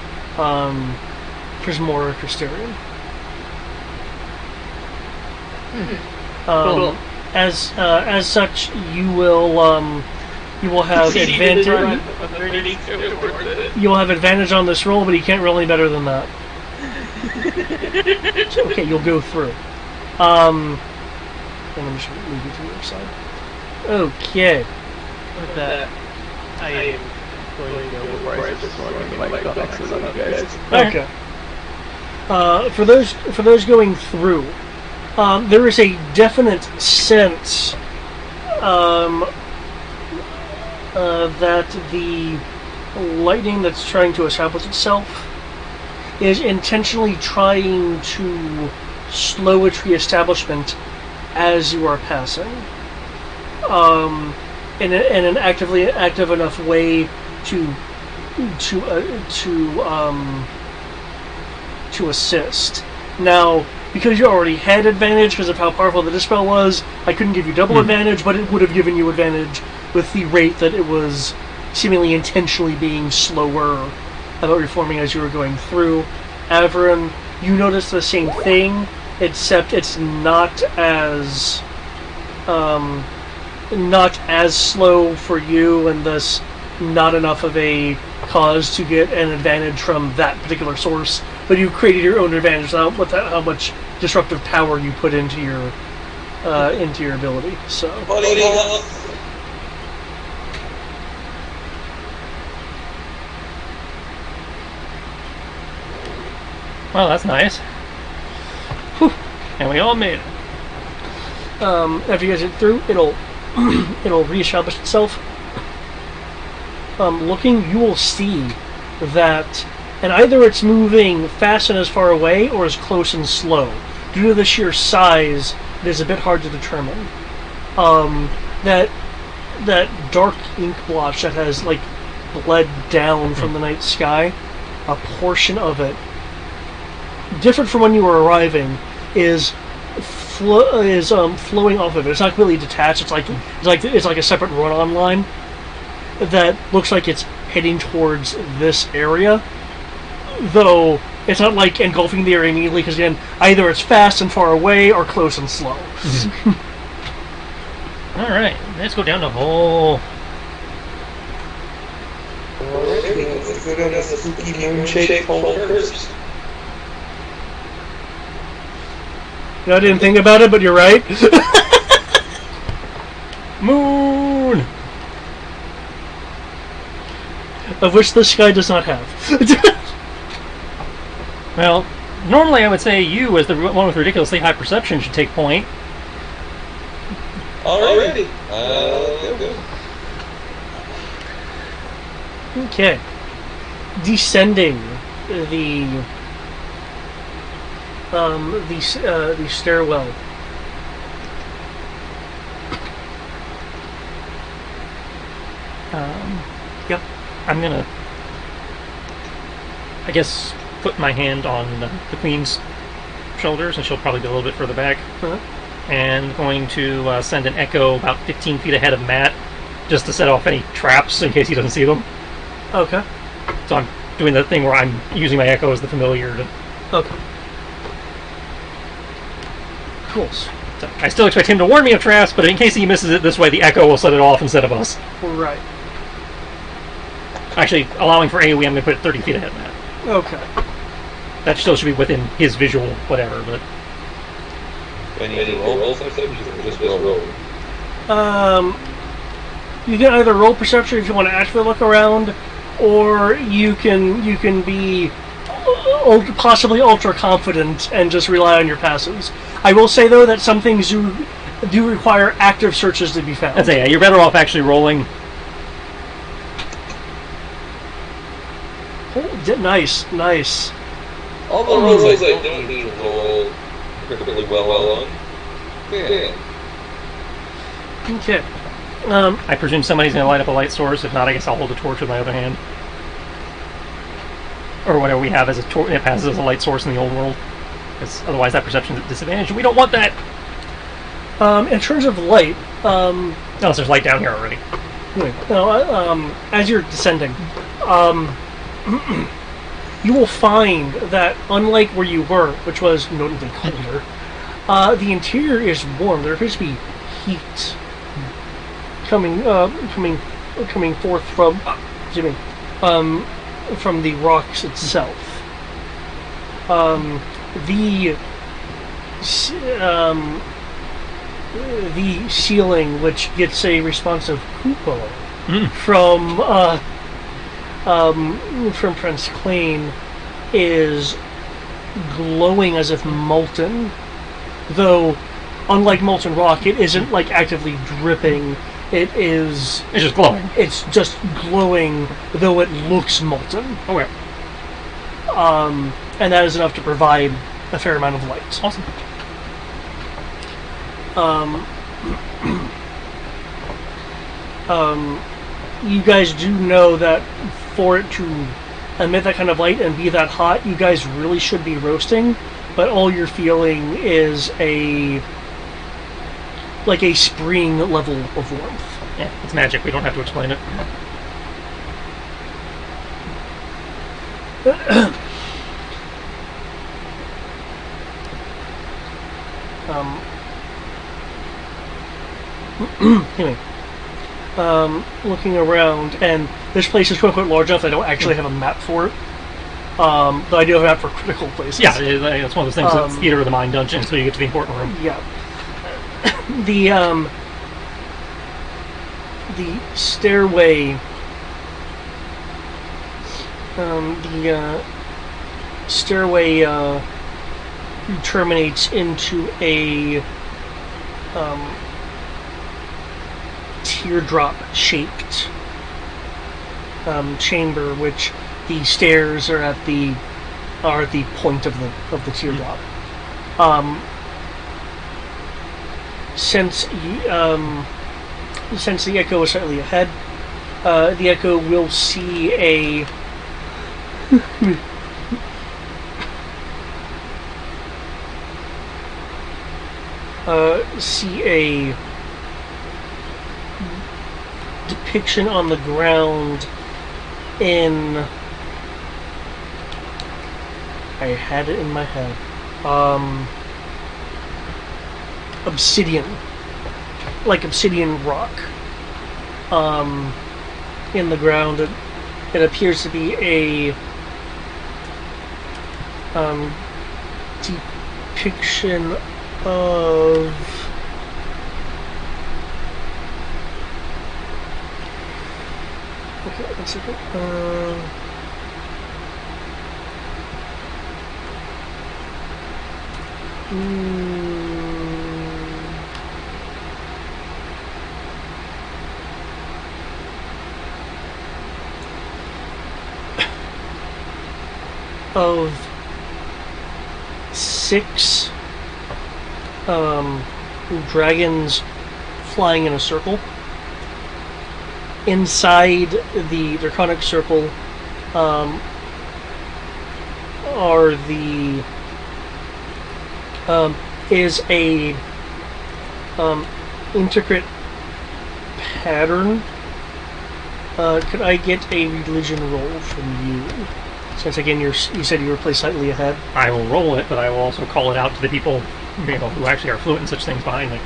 Prismora Crystarium. Cool. As such, you will have advantage. You will have advantage on this roll, but you can't roll any better than that. So, okay, you'll go through. And I'm just move you to the other side. Okay. With that, I am going to go before I just want to make my comments on you guys. Okay. For those going through, there is a definite sense that the lightning that's trying to establish itself is intentionally trying to slow its reestablishment as you are passing, in an active enough way to assist. Now, because you already had advantage because of how powerful the dispel was, I couldn't give you double advantage, but it would have given you advantage with the rate that it was seemingly intentionally being slower about reforming as you were going through. Averin, you notice the same thing, except it's not as slow for you, and thus not enough of a cause to get an advantage from that particular source. But you created your own advantage with how much disruptive power you put into your ability. So. Well, that's nice. Whew. And we all made it. After you guys get through, it'll reestablish itself. Looking, you will see that, and either it's moving fast and as far away, or as close and slow. Due to the sheer size, it is a bit hard to determine. That dark ink blotch that has bled down from the night sky, a portion of it, different from when you were arriving, is flowing off of it. It's not really detached. It's like a separate run-on line that looks like it's heading towards this area, though it's not engulfing the area immediately, because again, either it's fast and far away or close and slow. Alright, let's go down the hole. Alright, let's go down the spooky moon-shaped hole first. I didn't think about it, but you're right. Moon! Of which the sky does not have. Well, normally I would say you, as the one with ridiculously high perception, should take point. Alrighty. Go. Okay. Descending the stairwell. Yep. I'm gonna, I guess, put my hand on the Queen's shoulders, and she'll probably be a little bit further back. Uh-huh. And going to send an echo about 15 feet ahead of Matt, just to set off any traps in case he doesn't see them. Okay. So I'm doing the thing where I'm using my echo as the familiar to... Okay. Cool. So I still expect him to warn me of traps, but in case he misses it this way, the echo will set it off instead of us. Right. Actually, allowing for AoE, I'm going to put it 30 feet ahead of Matt. Okay. That still should be within his visual whatever, but... When you roll something, just roll. You can either roll perception if you want to actually look around, or you can be possibly ultra confident and just rely on your passives. I will say though that some things do require active searches to be found. I'd say, yeah, you're better off actually rolling. Oh, nice. All the rolls I don't need to roll perfectly well on. Yeah. Okay. I presume somebody's going to light up a light source. If not, I guess I'll hold a torch with my other hand. or whatever we have as it passes as a light source in the old world. Because otherwise, that perception is at disadvantage. We don't want that. In terms of light, Unless there's light down here already. as you're descending, you will find that unlike where you were, which was notably colder, the interior is warm. There appears to be heat coming forth from, from the rocks itself. The ceiling, which gets a responsive cupola from Prince Clain, is glowing as if molten, though unlike molten rock, it isn't like actively dripping. It's just glowing. It's just glowing, though it looks molten. Okay. And that is enough to provide a fair amount of light. Awesome. You guys do know that for it to emit that kind of light and be that hot, you guys really should be roasting, but all you're feeling is a spring level of warmth. Yeah, it's magic. We don't have to explain it. Anyway, looking around, and this place is quote unquote large enough that I don't actually have a map for it. Though I do have a map for critical places. Yeah, it's one of those things that's theater of the mind dungeon until you get to the important room. Yeah. The stairway. The stairway terminates into a teardrop-shaped chamber, which the stairs are at the point of the teardrop. Since the Echo is slightly ahead, the Echo will see a depiction on the ground in... I had it in my head. Obsidian. Like obsidian rock. In the ground. It appears to be a depiction of... Okay, one second. Of 6 dragons flying in a circle. Inside the draconic circle are the is a intricate pattern. Could I get a religion roll from you? Since again you said you were placed slightly ahead. I will roll it, but I will also call it out to the people who actually are fluent in such things behind me.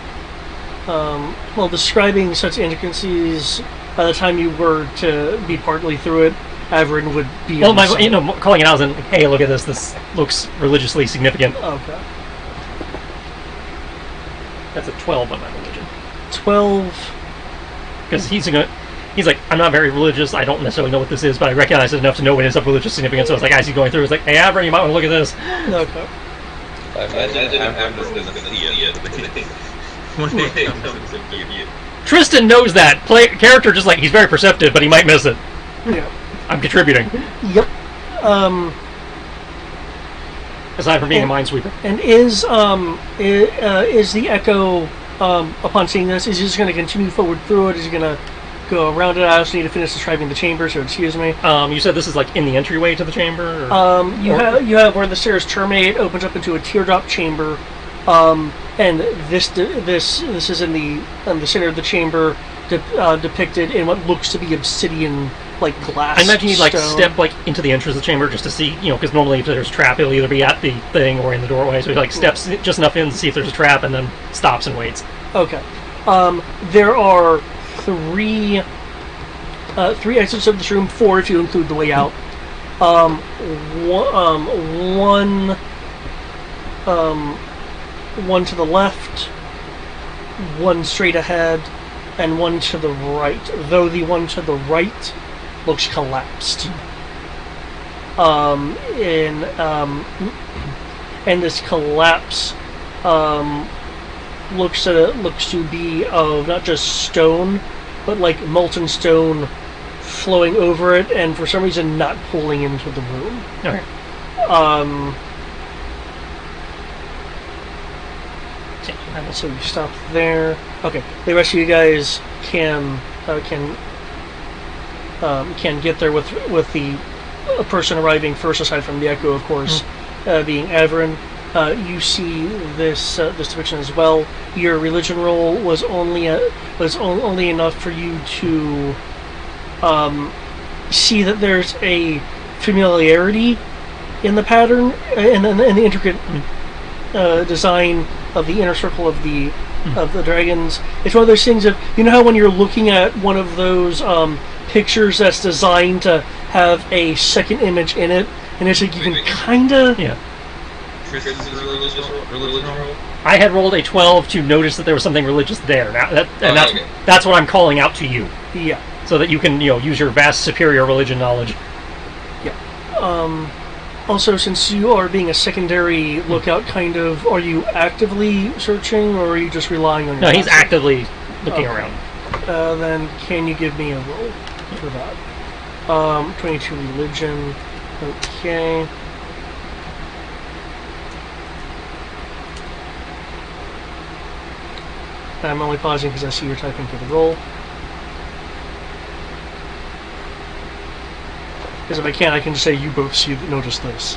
Well, describing such intricacies, by the time you were to be partly through it, Averin would be... Well, calling it out as in, hey, look at this. This looks religiously significant. Okay. That's a 12 on my religion. 12. Because he's like, I'm not very religious. I don't necessarily know what this is, but I recognize it enough to know it is of religious significance. So it's like, as he's going through, it's like, hey, Averin, you might want to look at this. Okay. I imagine I'm just going to see it. Tristan knows that. Character just like, he's very perceptive, but he might miss it. Yeah. I'm contributing. Yep. Aside from being a minesweeper. And is the Echo, upon seeing this, is he just going to continue forward through it? Is he going to go around it. I also need to finish describing the chamber, so excuse me. You said this is like in the entryway to the chamber. You have where the stairs terminate, opens up into a teardrop chamber, and this is in the center of the chamber, depicted in what looks to be obsidian, like glass. I imagine you'd like stone. step like into the entrance of the chamber just to see, because normally if there's a trap, it'll either be at the thing or in the doorway. So he like steps just enough in to see if there's a trap, and then stops and waits. Okay. There are three exits of this room, 4 if you include the way out. One to the left, one straight ahead, and one to the right. Though the one to the right looks collapsed. And this collapse looks to be of not just stone, but like molten stone flowing over it, and for some reason not pulling into the room. Okay. So you stop there. Okay, the rest of you guys can get there with the person arriving first, aside from the Echo, of course, being Averin. You see this depiction as well. Your religion roll was only enough for you to see that there's a familiarity in the pattern and the intricate design of the inner circle of the dragons. It's one of those things of, you know how when you're looking at one of those pictures that's designed to have a second image in it, and it's like you can kinda Tristan's religion roll? I had rolled a 12 to notice that there was something religious there. Now Okay. that's what I'm calling out to you, yeah. so that you can use your vast superior religion knowledge. Also, since you are being a secondary lookout, kind of, are you actively searching, or are you just relying on your... No, he's passive? actively looking around. Then can you give me a roll for that? 22 religion. Okay. I'm only pausing because I see you're typing for the roll. Because if I can't, I can just say you both see that notice this.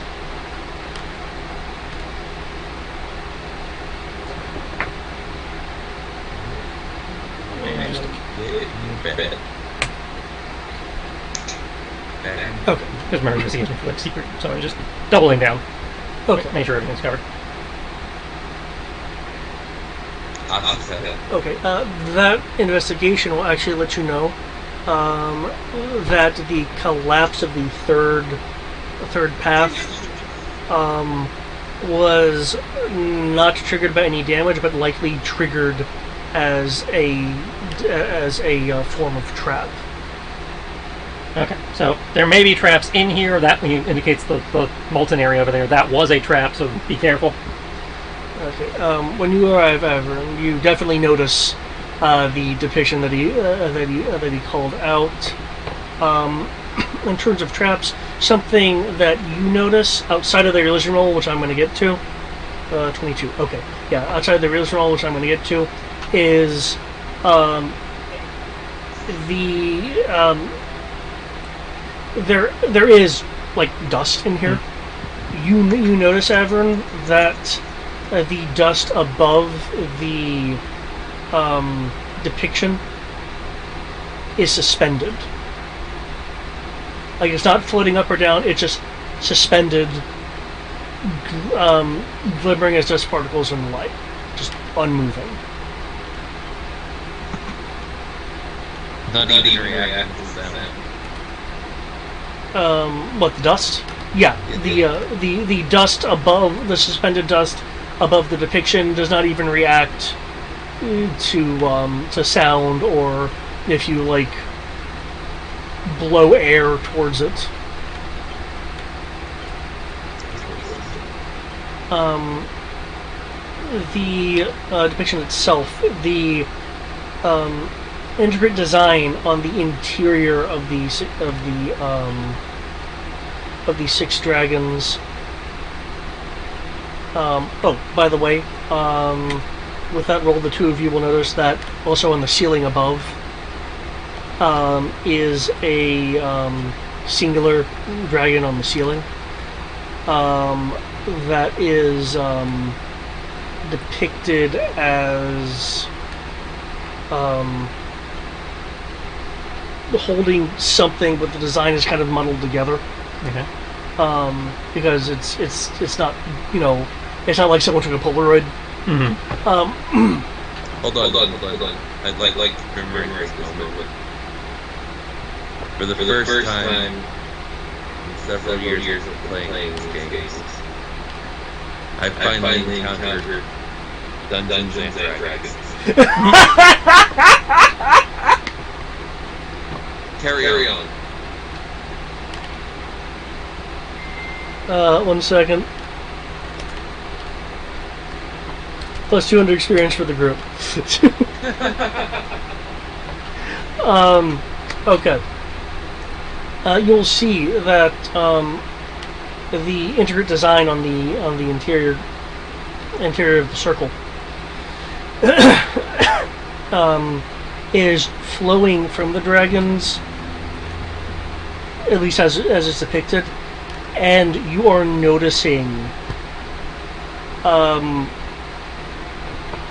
Okay. Because remember, this is for like secret, so I'm just doubling down. Okay. Make sure everything's covered. Okay. That investigation will actually let you know that the collapse of the third path was not triggered by any damage, but likely triggered as a form of trap. Okay, so there may be traps in here. That indicates the molten area over there. That was a trap, so be careful. Okay. When you arrive, Averin, you definitely notice the depiction that he called out. In terms of traps, something that you notice outside of the religion roll, which I'm going to get to. 22. Okay. Yeah, outside of the religion roll, which I'm going to get to, is there is like dust in here. You notice, Averin, that the dust above the depiction is suspended. Like, it's not floating up or down, it's just suspended, glimmering as dust particles in the light, just unmoving. Not even reacting to sound. What, the dust? Yeah, the dust above, the suspended dust above the depiction does not even react to sound, or if you like blow air towards it. The depiction itself, the intricate design on the interior of the six dragons. Oh, by the way, with that roll, the two of you will notice that also on the ceiling above, is a singular dragon on the ceiling that is depicted as holding something, but the design is kind of muddled together. Okay. Because it's not, you know, it's not like someone took a Polaroid. Mm-hmm. Hold on. I'd like to commemorate this moment. For the first time in several years of playing these games, I finally encountered Dungeons and Dragons. Carry on. 1 second. Plus 200 experience for the group. Okay. You'll see that the intricate design on the interior of the circle is flowing from the dragons, at least as it's depicted, and you are noticing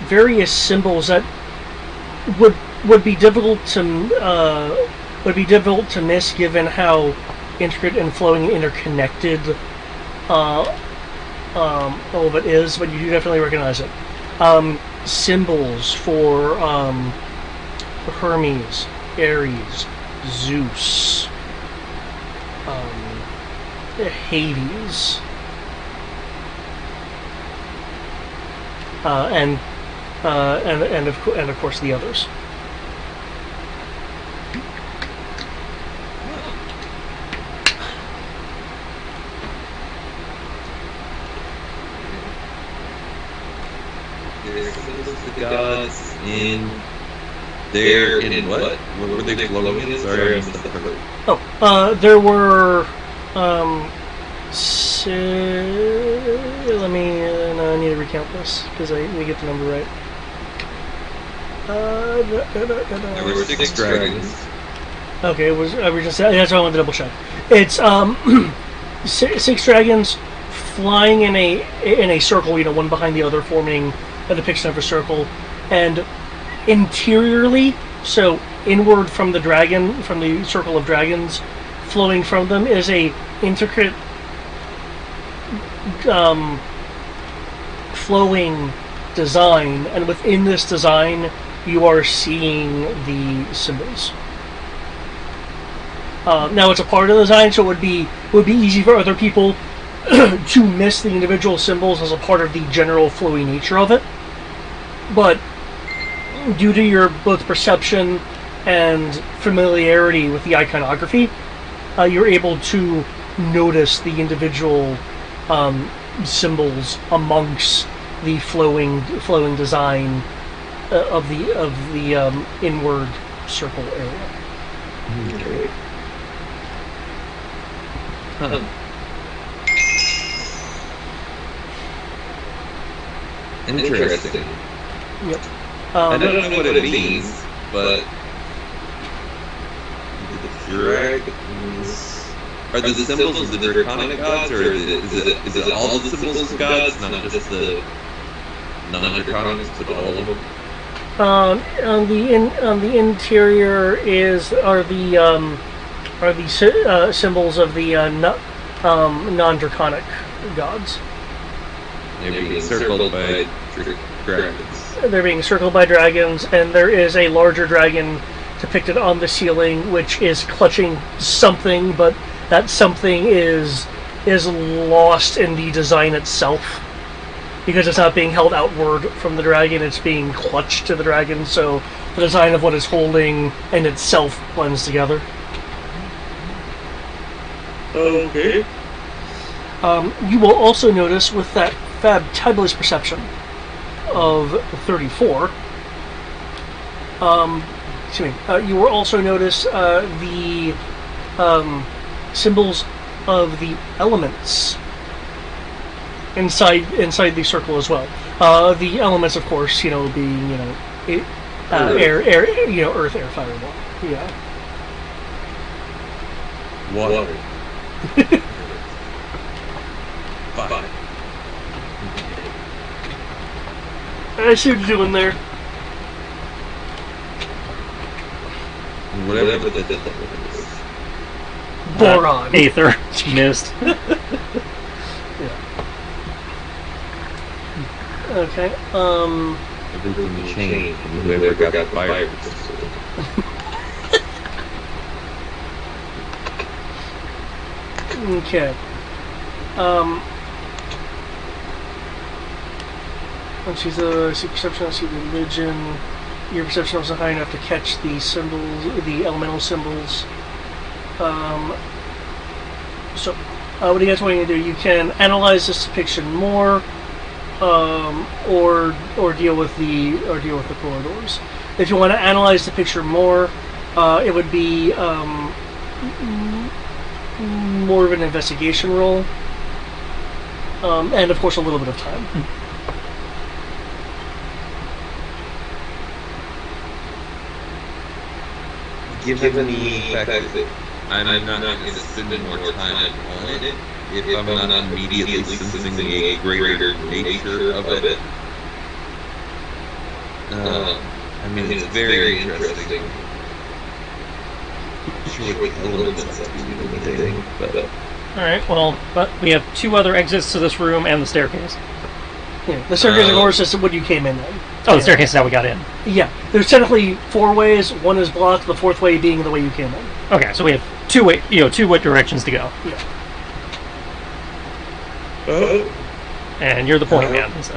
various symbols that would be difficult to miss, given how intricate and flowing and interconnected all of it is, but you do definitely recognize it. Symbols for Hermes, Ares, Zeus, Hades, and of course the others. The gods in there in what? What were they flowing in? Sorry, I missed the part. There were let me no, I need to recount this because I need to get the number right. There were 6 dragons. Okay, it was that's what I wanted to double check. It's 6 dragons flying in a circle, you know, one behind the other, forming a depiction of a circle, and interiorly, so inward from the dragon, from the circle of dragons, flowing from them is a intricate flowing design, and within this design you are seeing the symbols. Now it's a part of the design, so it would be easy for other people to miss the individual symbols as a part of the general flowy nature of it. But due to your both perception and familiarity with the iconography, you're able to notice the individual symbols amongst the flowing design of the inward circle area. Okay. Interesting. Yep. I don't know what it means, but the dragons are the symbols of the draconic gods, or is it all the symbols of gods, not just the non-draconics, but all of them? On the interior are the symbols of the non-draconic gods. They're being circled by dragons. They're being circled by dragons, and there is a larger dragon depicted on the ceiling, which is clutching something, but that something is lost in the design itself, because it's not being held outward from the dragon, it's being clutched to the dragon, so the design of what it's holding and itself blends together. Okay. You will also notice, with that fabulous perception of 34, you will also notice the symbols of the elements inside the circle as well. The elements, of course, being air, earth, air, fire, water. Yeah. Water. 5. I see what you're doing there. Whatever the devil is. Boron. Aether. Missed. Okay. Everything changed from whoever got the fire crystal. Okay. Once she's a see perception, I see religion. Your perception wasn't high enough to catch the symbols, the elemental symbols. What do you guys want to do? You can analyze this depiction more, or deal with the corridors. If you want to analyze the picture more, it would be more of an investigation roll, and of course a little bit of time. Given the fact that I'm not going to spend more time on it, if I'm not immediately sensing a greater nature of it. I mean, it's very interesting. Sure, with elements that do anything, but Alright, well, but we have 2 other exits to this room and the staircase. Yeah, the staircase, of course, is what you came in. Oh, the staircase is how we got in. Yeah, there's technically 4 ways. One is blocked. The 4th way being the way you came in. Okay, so we have 2 directions to go. Yeah. And you're the point man. So.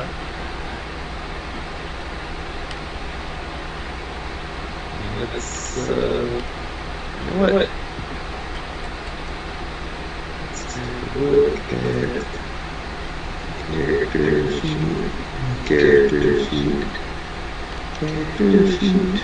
let's what? Let's take a look at character sheet. Character sheet. Character sheet.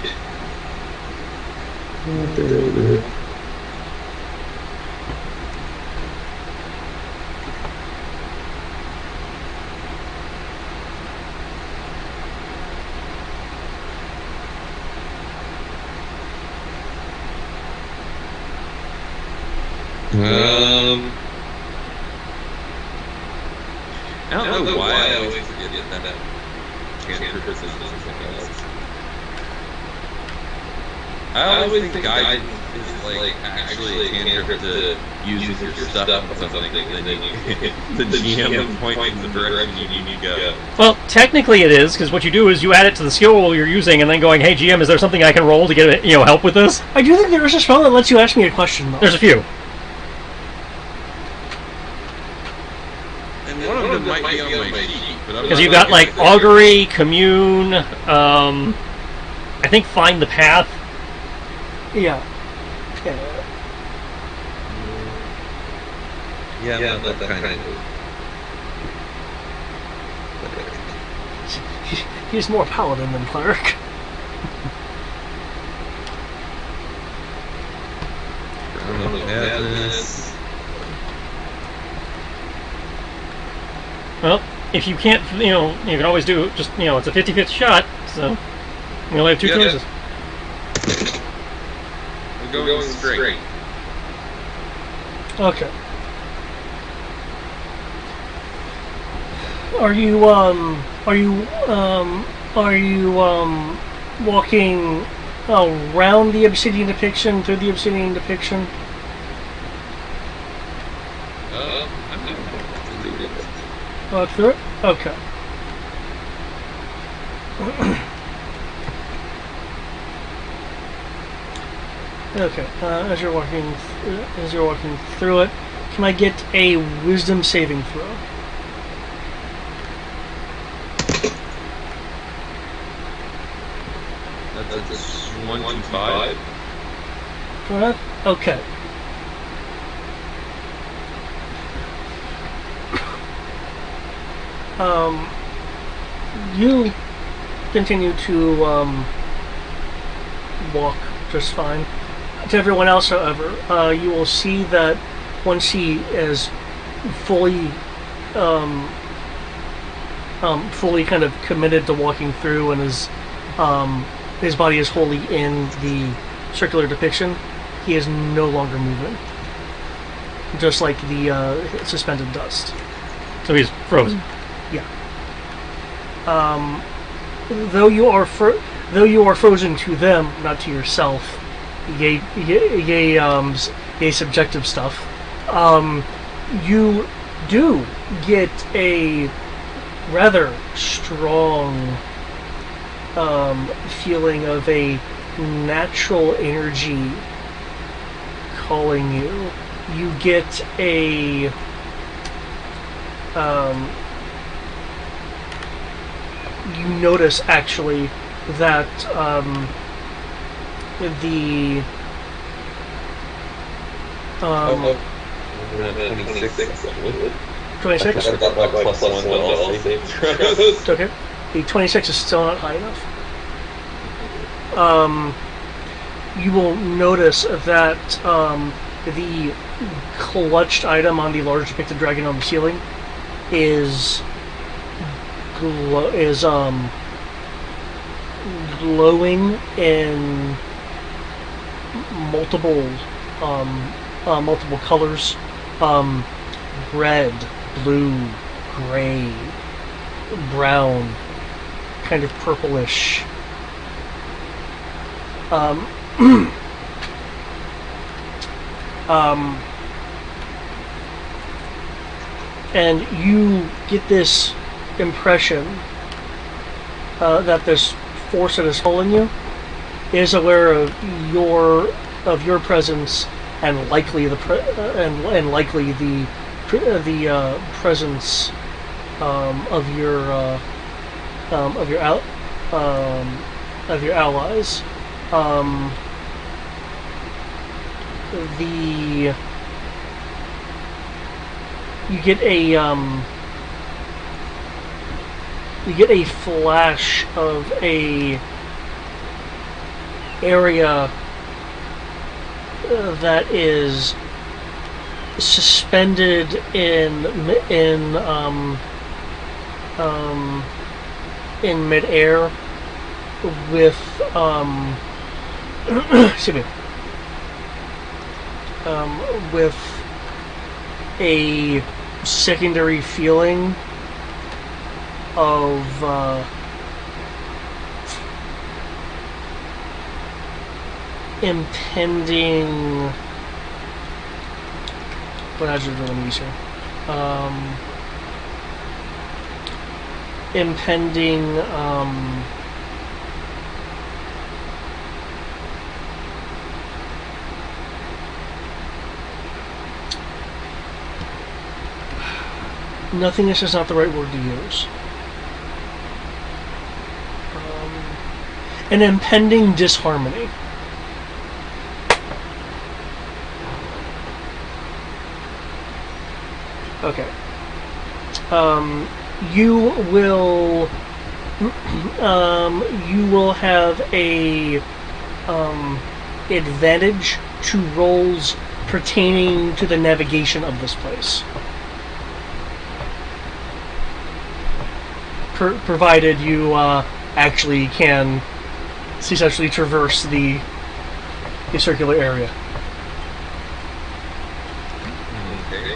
I don't know why I always forget that cancer precision is something else. I always think guidance is like actually a cantrip to use your stuff on something, and then the GM points in the direction you need to go. Well, technically it is, because what you do is you add it to the skill roll you're using, and then going, hey GM, is there something I can roll to get help with this? I do think there is a spell that lets you ask me a question, though. There's a few. And one of them might be on my sheet, but Because you've got like augury, commune, I think find the path. Yeah. Yeah, that kind of. He's more paladin than cleric. Well, if you can't, you can always do just, it's a 50-50 shot, so you only have 2 choices. We're going straight. Okay. Are you walking around the obsidian depiction, through the obsidian depiction? Walk through it? Okay. Okay. As you're walking through it, can I get a wisdom saving throw? That's 125. Okay. You continue to walk just fine. To everyone else, however, you will see that once he is fully kind of committed to walking through, and his body is wholly in the circular depiction, he is no longer moving. just like the suspended dust. So he's frozen. Though you are frozen to them, not to yourself. Yay, subjective stuff. You do get a rather strong feeling of a natural energy calling you. You get a you notice actually that the We're at 26. 26. I got my +1 to all saving throws. Okay. The 26 is still not high enough. You will notice that the clutched item on the large depicted dragon on the ceiling is glowing in multiple colors, red, blue, gray, brown, kind of purplish. And you get this impression that this force that is pulling you is aware of your presence and likely the presence of your allies. You get a flash of a area that is suspended in midair with excuse me, with a secondary feeling of impending. What adjective do I want to use here? Impending. Nothingness is not the right word to use. An impending disharmony. Okay. You will have a advantage to rolls pertaining to the navigation of this place. Provided you actually can successfully traverse the circular area. Okay.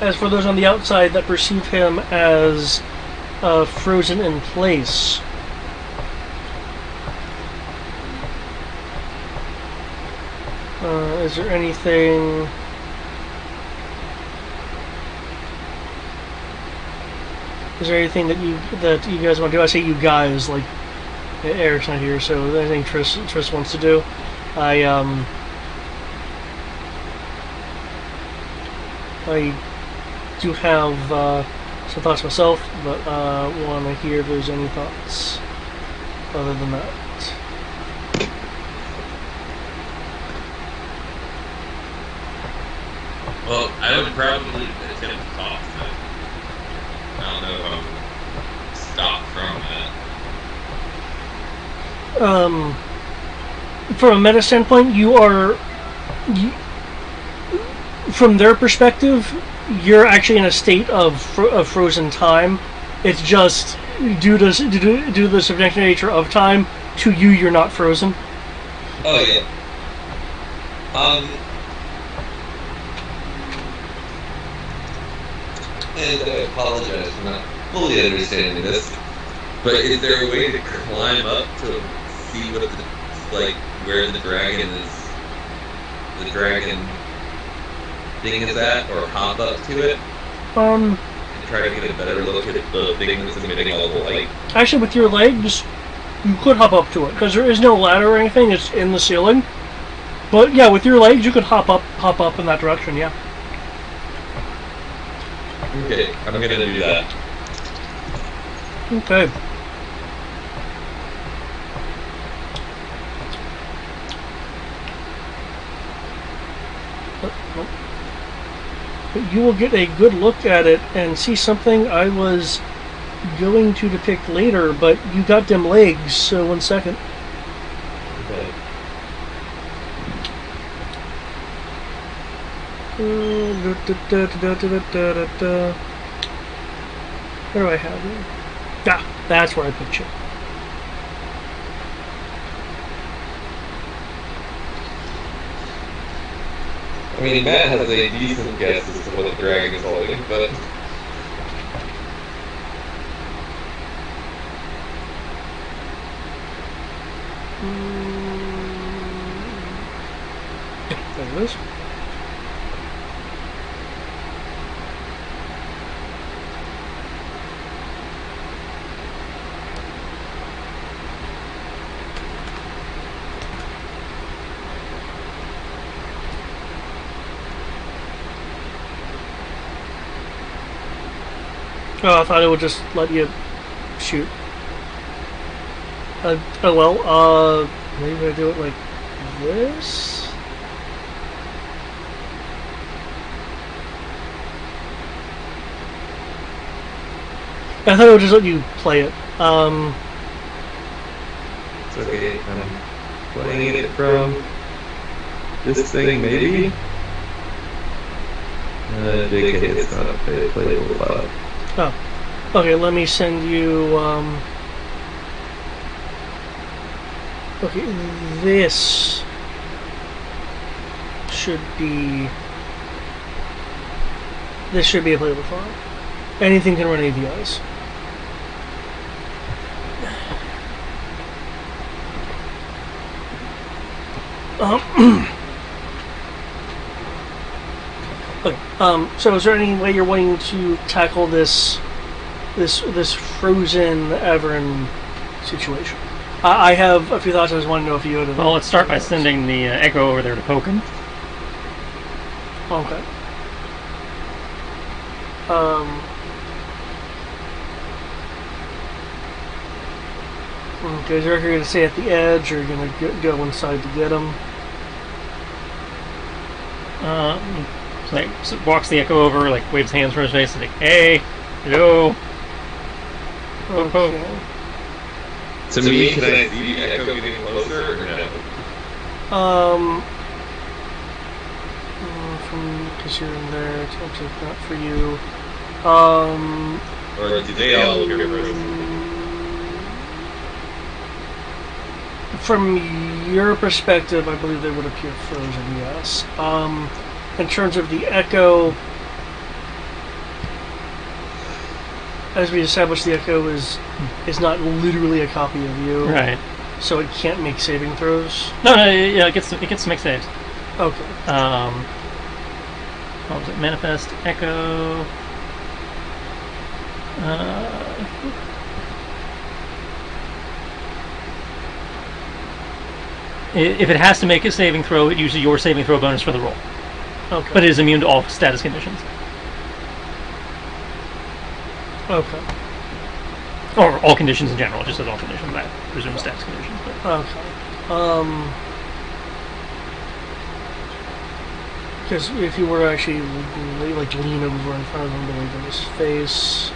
As for those on the outside that perceive him as frozen in place, is there anything? Is there anything that you guys want to do? I say you guys, like Eric's not here, so anything Triss wants to do. I do have some thoughts myself, but want to hear if there's any thoughts other than that. Well, I would probably attempt to talk to them. I don't know if I'm stopped from that. From a meta standpoint, from their perspective, you're actually in a state of frozen time. It's just due to the subjective nature of time. To you, you're not frozen. Oh yeah. And I apologize for not fully understanding this, but is there a way to climb up to see what where the dragon thing is at, or hop up to it and try to get a better look at the thing that's emitting all the light? Actually, with your legs, you could hop up to it because there is no ladder or anything. It's in the ceiling. But yeah, with your legs, you could hop up in that direction. Yeah. Okay, I'm gonna do that. Okay. But you will get a good look at it and see something I was going to depict later, but you got them legs, so 1 second. Okay. Where do I have you? Ah, that's where I put you. I mean, Matt has a decent guess as to what the dragon is holding, but There it is. Oh, I thought it would just let you shoot. Oh well, maybe I do it like this? I thought it would just let you play it. it's okay. I'm playing it from this thing, maybe? JK, it's not a playable file. Oh. Okay, let me send you, okay, this should be a playable file. Anything can run APIs. Okay, so is there any way you're wanting to tackle this frozen Everin situation? I have a few thoughts. I just want to know if you had. Well, let's start by sending the Echo over there to poke him. Okay. Okay, is Eric going to stay at the edge, or are you going to go inside to get him? So walks the Echo over, like waves hands from his face, like, "Hey, hello." Poke, poke. Okay. To me, can I see the Echo getting closer, or no? Because you're in there, it's actually not for you. Or do they all appear frozen? From your perspective, I believe they would appear frozen, yes. In terms of the Echo, as we established, the Echo is not literally a copy of you, Right. so it can't make saving throws. No, yeah, it gets to make saves. Okay. What was it? Manifest Echo. If it has to make a saving throw, it uses your saving throw bonus for the roll. Okay. But it is immune to all status conditions. Okay. Or all conditions in general, just as all conditions, I presume status conditions. But. Okay. Because if you were to actually like lean over in front of him to look at his face.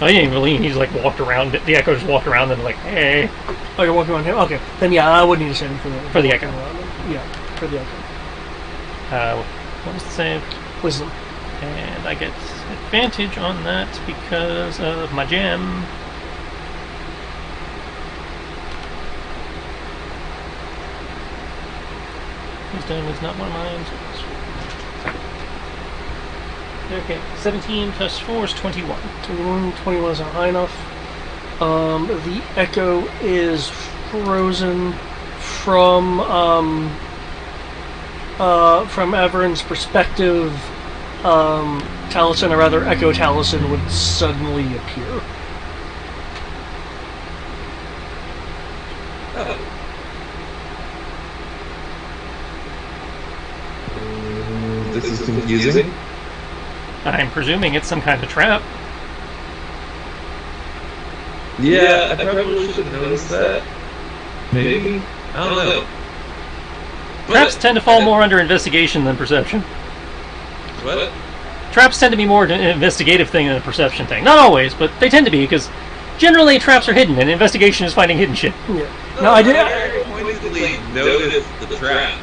Oh, he didn't even lean, he's like walked around. The Echo just walked around and like, hey. Oh, you're walking around here? Okay. Then yeah, I would need a saving for that. For the Echo. Yeah, for the Echo. What was the save? Wisdom. And I get advantage on that because of my gem. Wisdom is not one of mine. Okay, 17 plus 4 is 21. 21 is not high enough. The echo is frozen from Everin's perspective. Taliesin, or rather Echo Taliesin, would suddenly appear. Oh. This is confusing. I'm presuming it's some kind of trap. Yeah, I probably should have noticed that. Maybe? I don't know. Traps tend to fall more under investigation than perception. What? Traps tend to be more an investigative thing than a perception thing. Not always, but they tend to be, because generally traps are hidden, and investigation is finding hidden shit. Yeah. No, I did. I pointedly noticed the trap.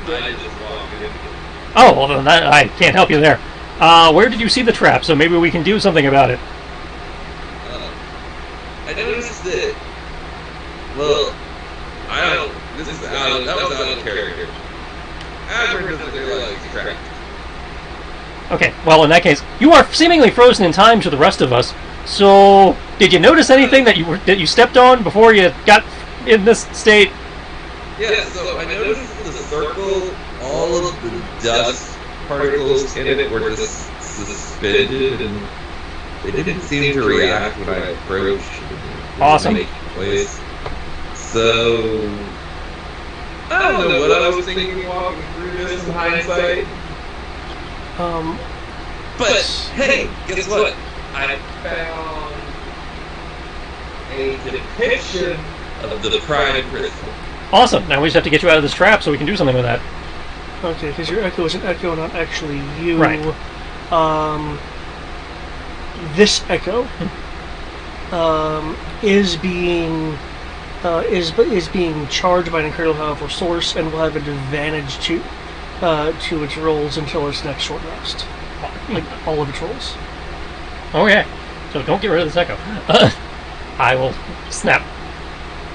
I just walked in. Oh, well, then I can't help you there. Where did you see the trap? So maybe we can do something about it. I noticed that. Well, I don't. This is out of, that was out of character. Adler doesn't realize he's trapped. Okay, well, in that case, you are seemingly frozen in time to the rest of us. So, did you notice anything that you stepped on before you got in this state? Yeah, so I noticed the circle, all of the dust particles in it were just suspended, and they didn't seem to react when I approached. Awesome. Make noise. So, I don't know what I was thinking walking through this in hindsight. But hey, guess what? I found a depiction of the prime crystal. Awesome. Now we just have to get you out of this trap so we can do something with that. Okay, because your echo is an echo, not actually you. Right. This echo is being charged by an incredibly powerful source and will have an advantage to its rolls until its next short rest. Like all of its rolls. Okay. So don't get rid of this echo. I will snap,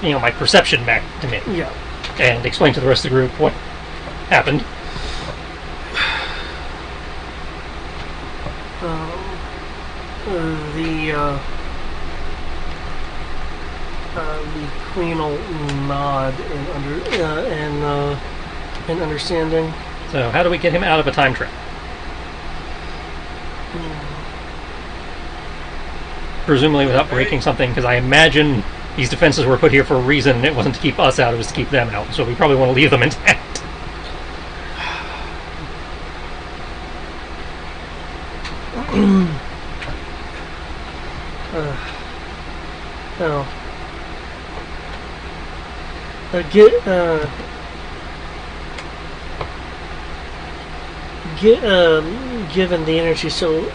my perception back to me. Yeah. And explain to the rest of the group what happened. The queen will nod in understanding. So how do we get him out of a time trap? Presumably without breaking something, because I imagine these defenses were put here for a reason, and it wasn't to keep us out, it was to keep them out. So we probably want to leave them intact. Given the energy still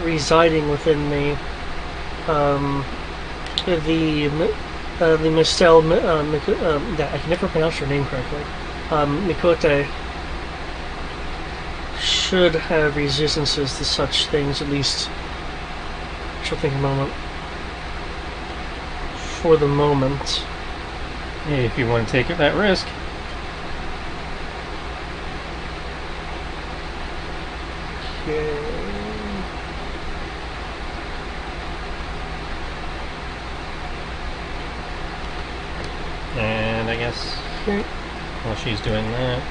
residing within me, the Mistel, I can never pronounce your name correctly, Mikote, should have resistances to such things, at least. She'll think a moment. For the moment. If you want to take that risk. Okay. And I guess while she's doing that,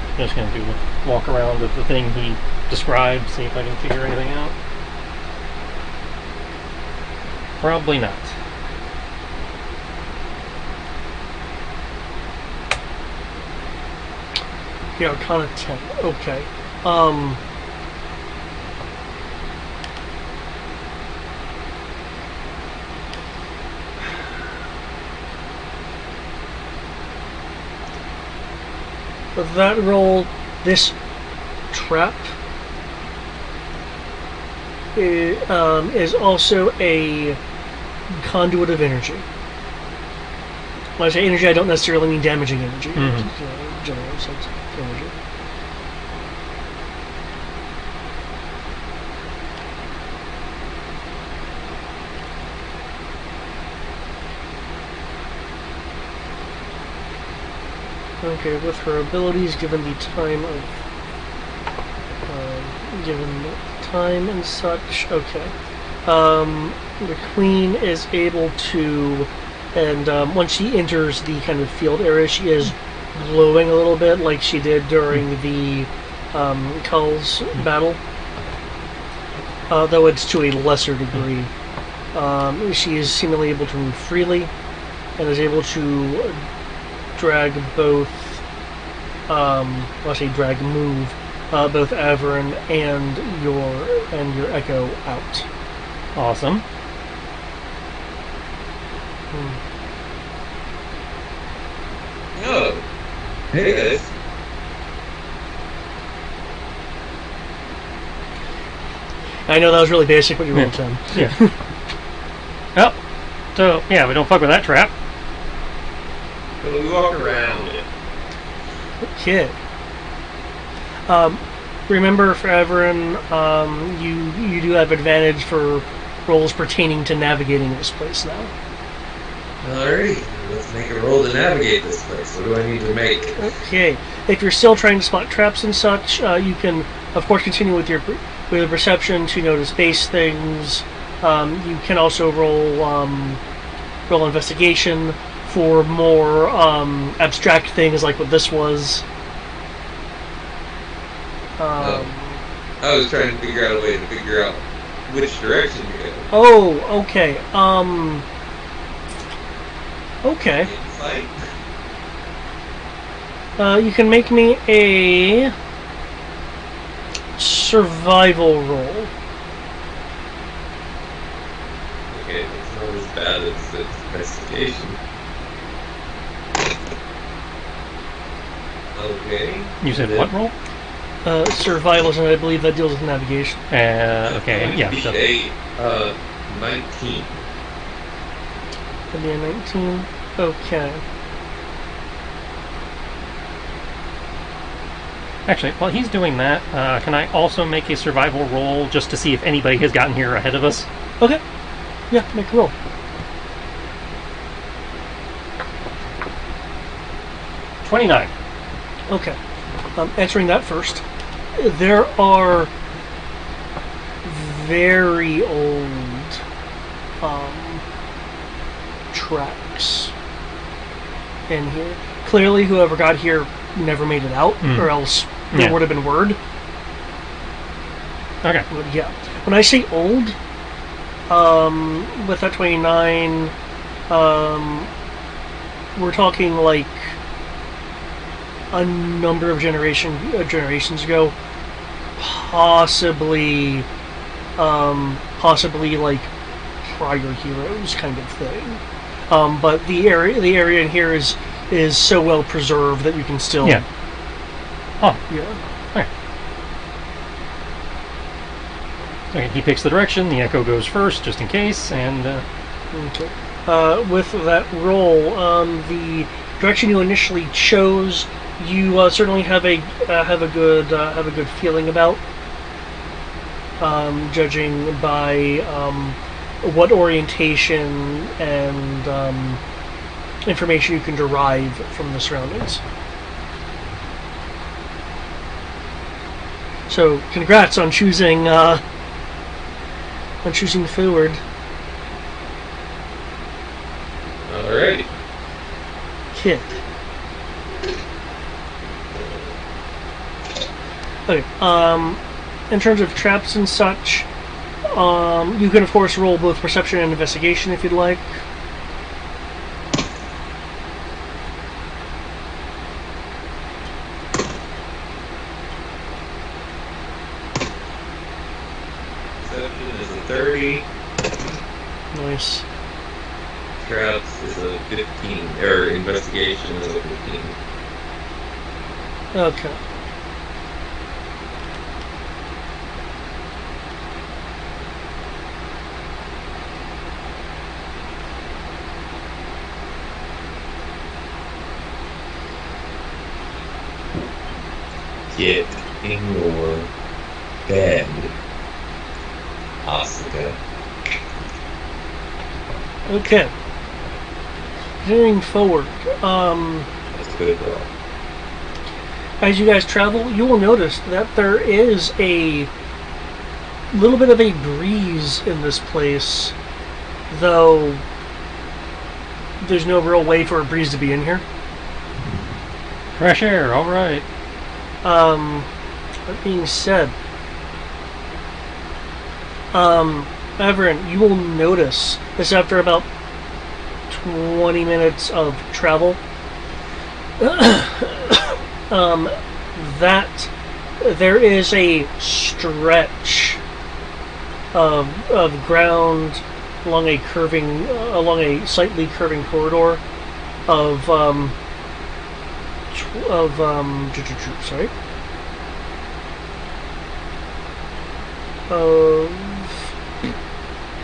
I'm just going to do a walk around of the thing he described, see if I can figure anything out. Probably not. Yeah, Arcana 10. Okay. With that roll, this trap is also a conduit of energy. When I say energy, I don't necessarily mean damaging energy. General sense of energy. Okay, with her abilities, given the time and such. Okay. The queen is able to, and once she enters the kind of field area, she is glowing a little bit, like she did during the Culls battle. Though it's to a lesser degree. She is seemingly able to move freely, and is able to drag both. Move both Averin and your Echo out. Awesome. Oh. Hey guys. I know that was really basic, but you rolled 10. Yeah. Oh, so yeah, we don't fuck with that trap. So we walk around it. Okay. Remember, for Averin, you do have advantage for rolls pertaining to navigating this place now. Alrighty, let's make a roll to navigate this place. What do I need to make? Okay. If you're still trying to spot traps and such, you can, of course, continue with your perception to notice base things. You can also roll investigation for more abstract things like what this was. I was trying to figure out a way to figure out which direction to go. Oh, okay. Okay. Insight? You can make me a survival roll. Okay, it's not as bad as investigation. Okay. You said what roll? Survival, and I believe that deals with navigation. Okay, yeah. Beat So, 19. Could be a 19. Okay. actually, while he's doing that, can I also make a survival roll just to see if anybody has gotten here ahead of us? Okay. Yeah, make a roll. $29. Okay. Answering that first. There are very old tracks in here. Clearly, whoever got here never made it out, or else there would have been word. Okay. But yeah. When I say old, with that 29, we're talking like a number of generations ago, possibly like prior heroes kind of thing. But the area in here is so well preserved that you can still Yeah. Oh. Yeah. Okay, he picks the direction, the echo goes first, just in case, and... Okay. With that roll, the direction you initially chose, you certainly have a good feeling about, judging by what orientation and information you can derive from the surroundings. So, congrats on choosing forward. Alright. Kid. Okay. In terms of traps and such, you can of course roll both perception and investigation if you'd like. Perception is a 30. Nice. Traps is a 15. Or investigation is a 15. Okay. Get in your bed, Asuka. Okay. Continuing forward. That's good, girl. As you guys travel, you will notice that there is a little bit of a breeze in this place, though there's no real way for a breeze to be in here. Fresh air, alright. That being said, Everin, you will notice this after about 20 minutes of travel, that there is a stretch of ground along a slightly curving corridor of sorry,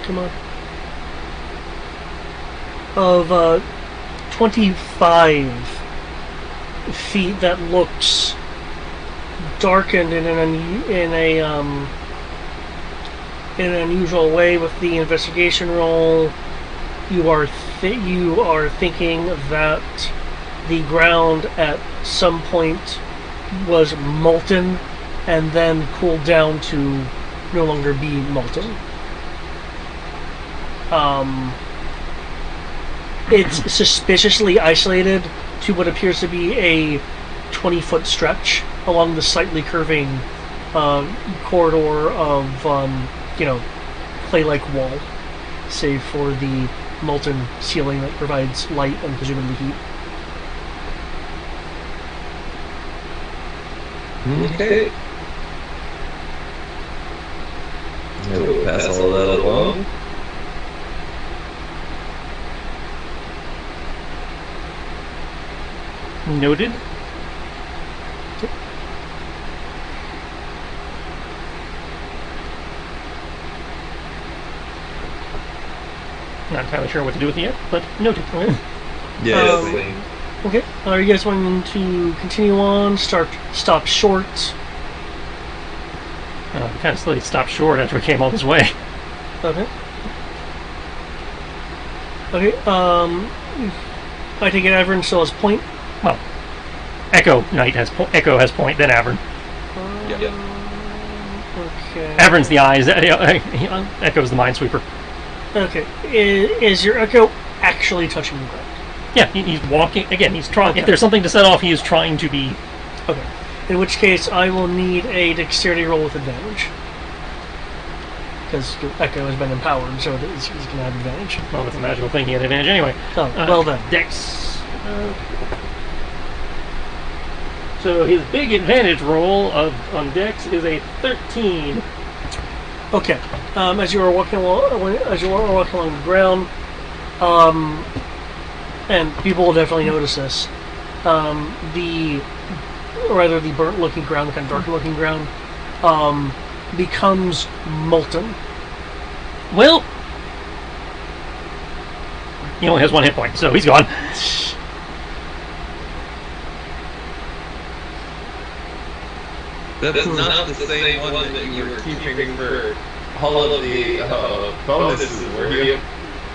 come on, of 25 feet that looks darkened in an unusual way. With the investigation roll, you are thinking that the ground at some point was molten and then cooled down to no longer be molten. It's suspiciously isolated to what appears to be a 20-foot stretch along the slightly curving corridor of clay-like wall, save for the molten ceiling that provides light and presumably heat. Okay. We'll pass all that along. Noted. Not entirely sure what to do with it yet, but noted. Yeah, Okay. Are you guys wanting to continue on? Stop short? Kind of slowly stopped short after we came all this way. Okay. Okay. I take it Avern still has point. Well, Echo has point, then Avern. Yep. Okay. Avern's the eyes. Echo's the minesweeper. Okay. Is your Echo actually touching the ground? Yeah, he's walking. Again, he's trying. Okay. If there's something to set off, he is trying to be. Okay. In which case, I will need a dexterity roll with advantage. Because your Echo has been empowered, so he's going to have advantage. Well, that's a magical thing. He had advantage anyway. Oh, well then. Dex. So his big advantage roll on Dex is a 13. Okay. As you are walking along the ground, and people will definitely notice this. The burnt-looking ground, the kind of dark-looking ground, becomes molten. Well, he only has one hit point, so he's gone. That's not the same one that you were keeping for all of the bonuses, were you?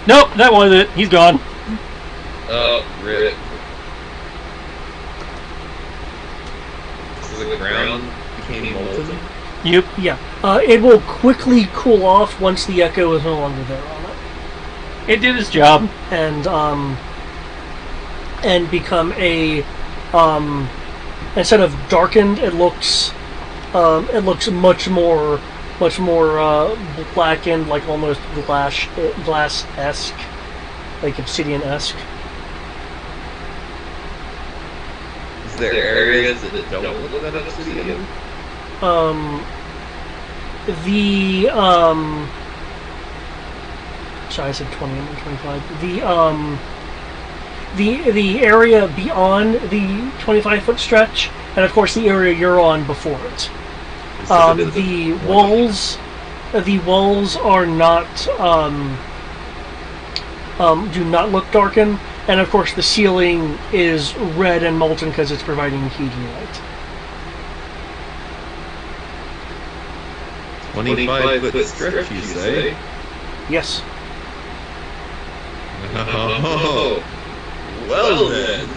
Nope, that was it. He's gone. Oh, rip. So the ground became molten? Yep. Yeah. It will quickly cool off once the Echo is no longer there on it. It did its job. And become a instead of darkened, it looks much more blackened, like almost glass-esque, like obsidian-esque. Is there areas that don't look like obsidian? Sorry, I said 20 and 25. The area beyond the 25-foot stretch, and of course the area you're on before it. The walls are not do not look darkened, and of course the ceiling is red and molten because it's providing heat and light. 25-foot stretch, you say? Yes. Oh, well then.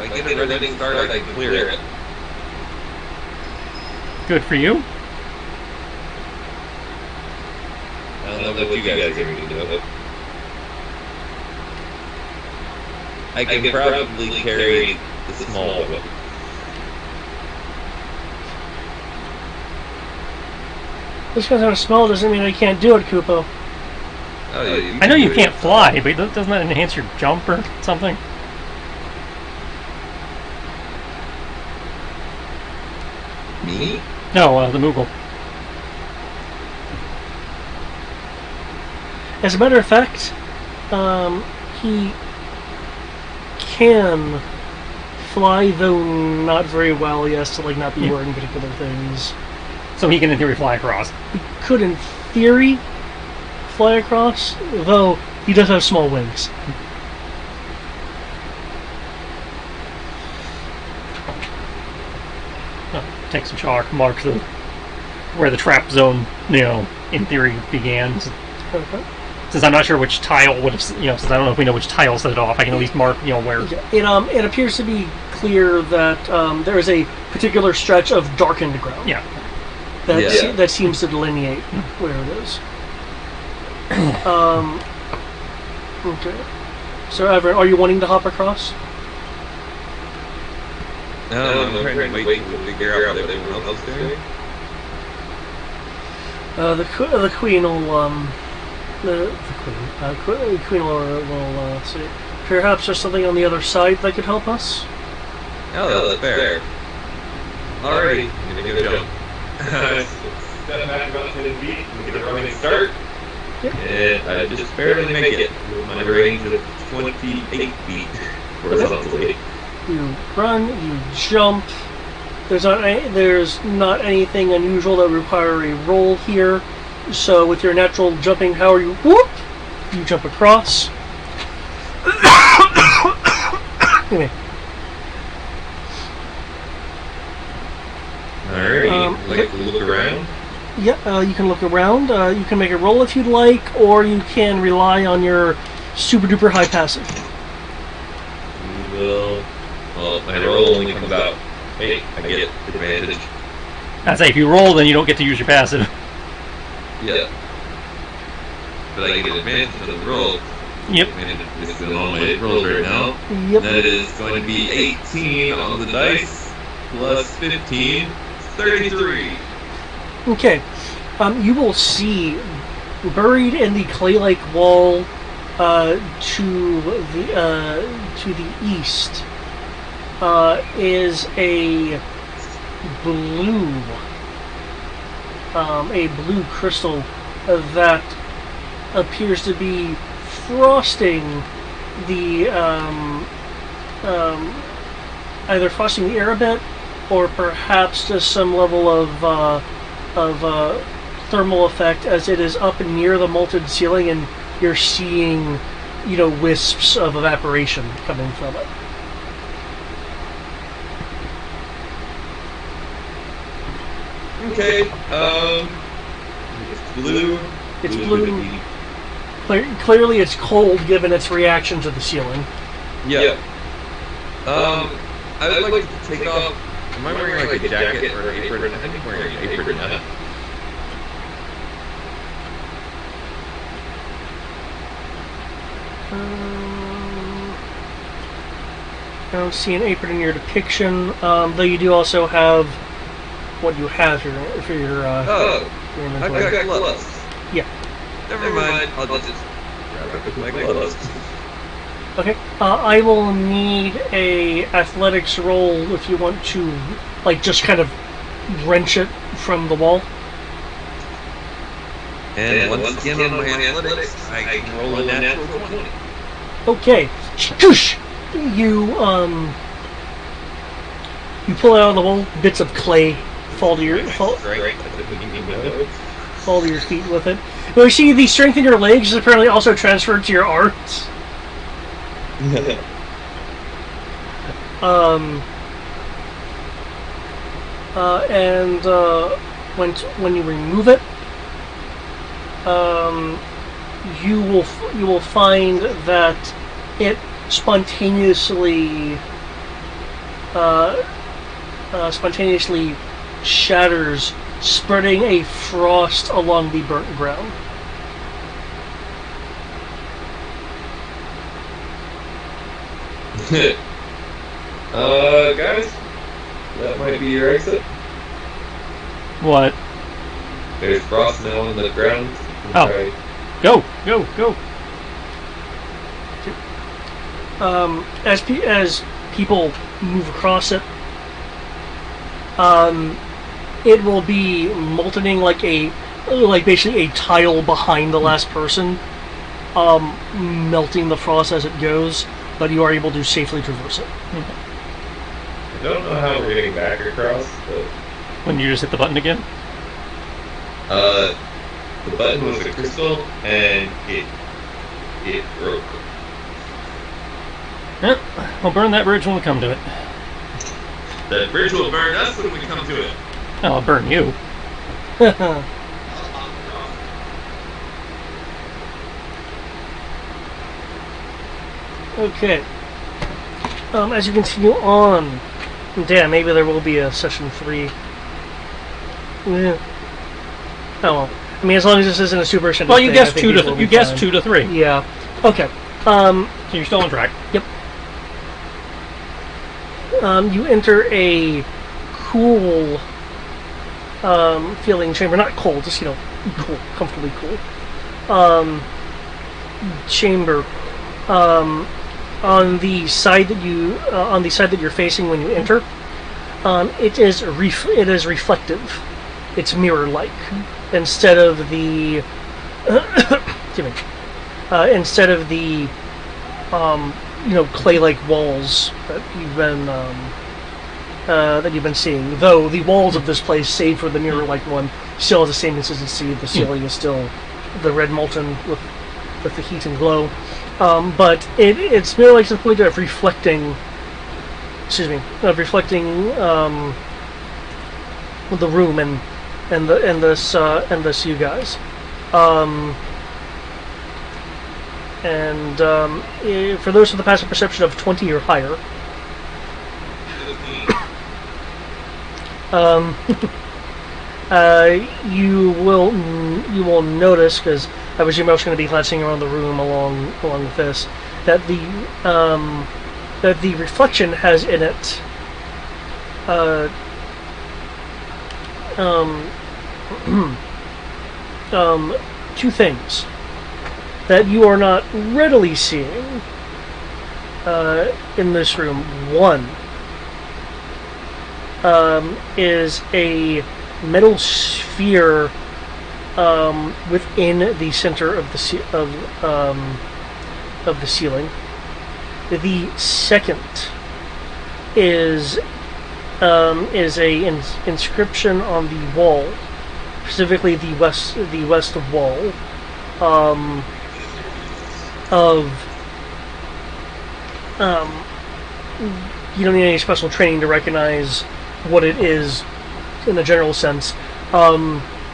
If I get a running start, I can clear it. Good for you. I don't know what you guys are going to do. I can probably carry the small one. Just because I'm small doesn't mean I can't do it, Kupo. Oh, yeah, I know you can't fly, but doesn't that enhance your jump or something? Me? No, the Moogle. As a matter of fact, he can fly, though not very well. He has to like not be Yeah. wearing particular things. So he can, in theory, fly across. He could, in theory, fly across, though he does have small wings. Take some chalk, mark where the trap zone, in theory began. Okay. Since I'm not sure which tile would have, since I don't know if we know which tile set it off, I can at least mark, where. It appears to be clear that there is a particular stretch of darkened ground. Yeah. That seems to delineate where it is. Okay. So, Everett, are you wanting to hop across? No, I'm trying to wait to figure out what everyone else is doing. The queen will the queen will see. Perhaps there's something on the other side that could help us. Oh, that's fair. Alrighty, I'm gonna give it a jump. Step back about 10 feet and get a running start. Yep. And I just barely make it with my range of 28 feet horizontally. You run, you jump. There's not anything unusual that would require a roll here. So with your natural jumping power, you jump across. Anyway. Alright, like to look around. Yeah, you can look around. You can make a roll if you'd like, or you can rely on your super duper high passive. We will. Well, my roll only comes out 8. I get advantage. I'd say if you roll, then you don't get to use your passive. Yeah. But I get advantage on the roll. Yep. And it's on all my rolls right now. Yep. That is going to be 18 on the dice, plus 15, 33. Okay. You will see buried in the clay-like wall to the east is a blue crystal that appears to be frosting the either frosting the air a bit, or perhaps just some level of thermal effect as it is up near the molten ceiling, and you're seeing wisps of evaporation coming from it. Okay, it's blue. It's blue. Clearly it's cold given its reaction to the ceiling. Yeah. I would like to take off. Am I wearing like a jacket or an apron? I think I'm wearing an apron now. I don't see an apron in your depiction, though you do also have what you have here for your Oh, your I've inventory. got gloves. Yeah. Never mind. I'll just grab it with my gloves. Okay. I will need a athletics roll if you want to, just kind of wrench it from the wall. And once again on my athletics, I can roll a natural 20. Okay. Skoosh! You pull it out of the wall. Bits of clay fall to your fall to your feet with it. Well, you see, the strength in your legs is apparently also transferred to your arms. And when you remove it, you will find that it spontaneously spontaneously shatters, spreading a frost along the burnt ground. Guys, that might be your exit. What? There's frost now on the ground. Oh. Try. Go, go, go. As people move across it, it will be moltening like basically a tile behind the last person, melting the frost as it goes. But you are able to safely traverse it. I don't know how we're getting back across, but When you just hit the button again? the button was a crystal and it broke. Yep. We'll burn that bridge when we come to it. The bridge will burn us when we come to it. Oh, I'll burn you. Okay. As you continue on, damn, maybe there will be a session 3. Yeah. Oh well. I mean, as long as this isn't a super extended Well, you thing, guessed I think 2 people to will you be guessed fine. 2 to 3. Yeah. Okay. So you're still on track. Yep. You enter a cool feeling chamber. Not cold, just, cool, comfortably cool. Chamber. On the side that you're facing when you enter, it is reflective. It's mirror-like instead of the excuse me. Instead of the clay-like walls that you've been seeing. Though the walls of this place, save for the mirror-like one, still has the same consistency. The ceiling is still the red molten with the heat and glow. But it's mirror-like to the point of reflecting. Reflecting the room and this you guys. For those with a passive perception of 20 or higher, you will notice, because I was going to be glancing around the room along with this, that the reflection has in it two things that you are not readily seeing in this room. One is a metal sphere within the center of the ceiling. The second is a inscription on the wall, specifically the west wall, you don't need any special training to recognize what it is in a general sense.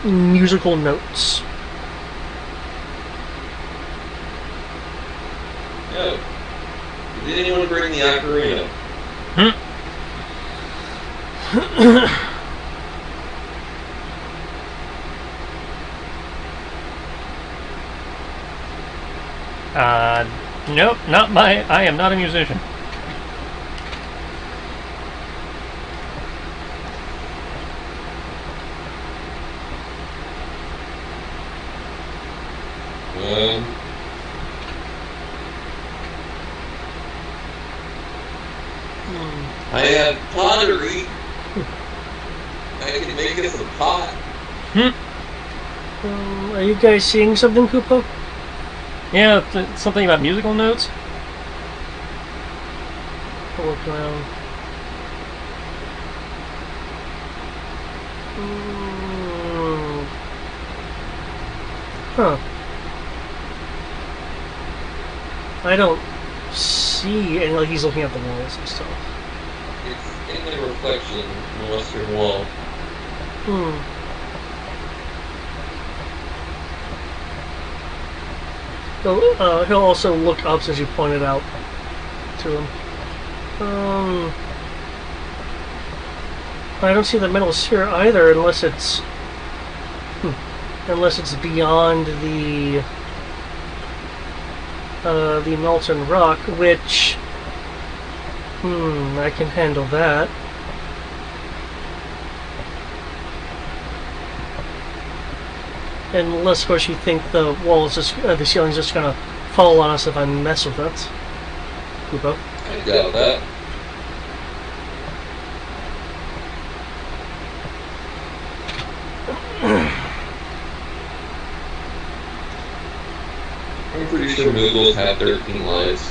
Musical notes. Oh. Did anyone bring the ocarina? Nope, I am not a musician. I have pottery. I can make us a pot. Are you guys seeing something, Koopa? Yeah, something about musical notes. I'll look around. Huh. I don't see any. Like, he's looking at the walls and stuff. It's in the reflection in the western wall. He'll also look up, as you pointed out to him. I don't see the metal sphere either, unless it's beyond the molten rock, which I can handle that. Unless, of course, you think the walls, the ceiling's just gonna fall on us if I mess with it. Kupo. I doubt that. I'm pretty sure Moogles have 13 lives.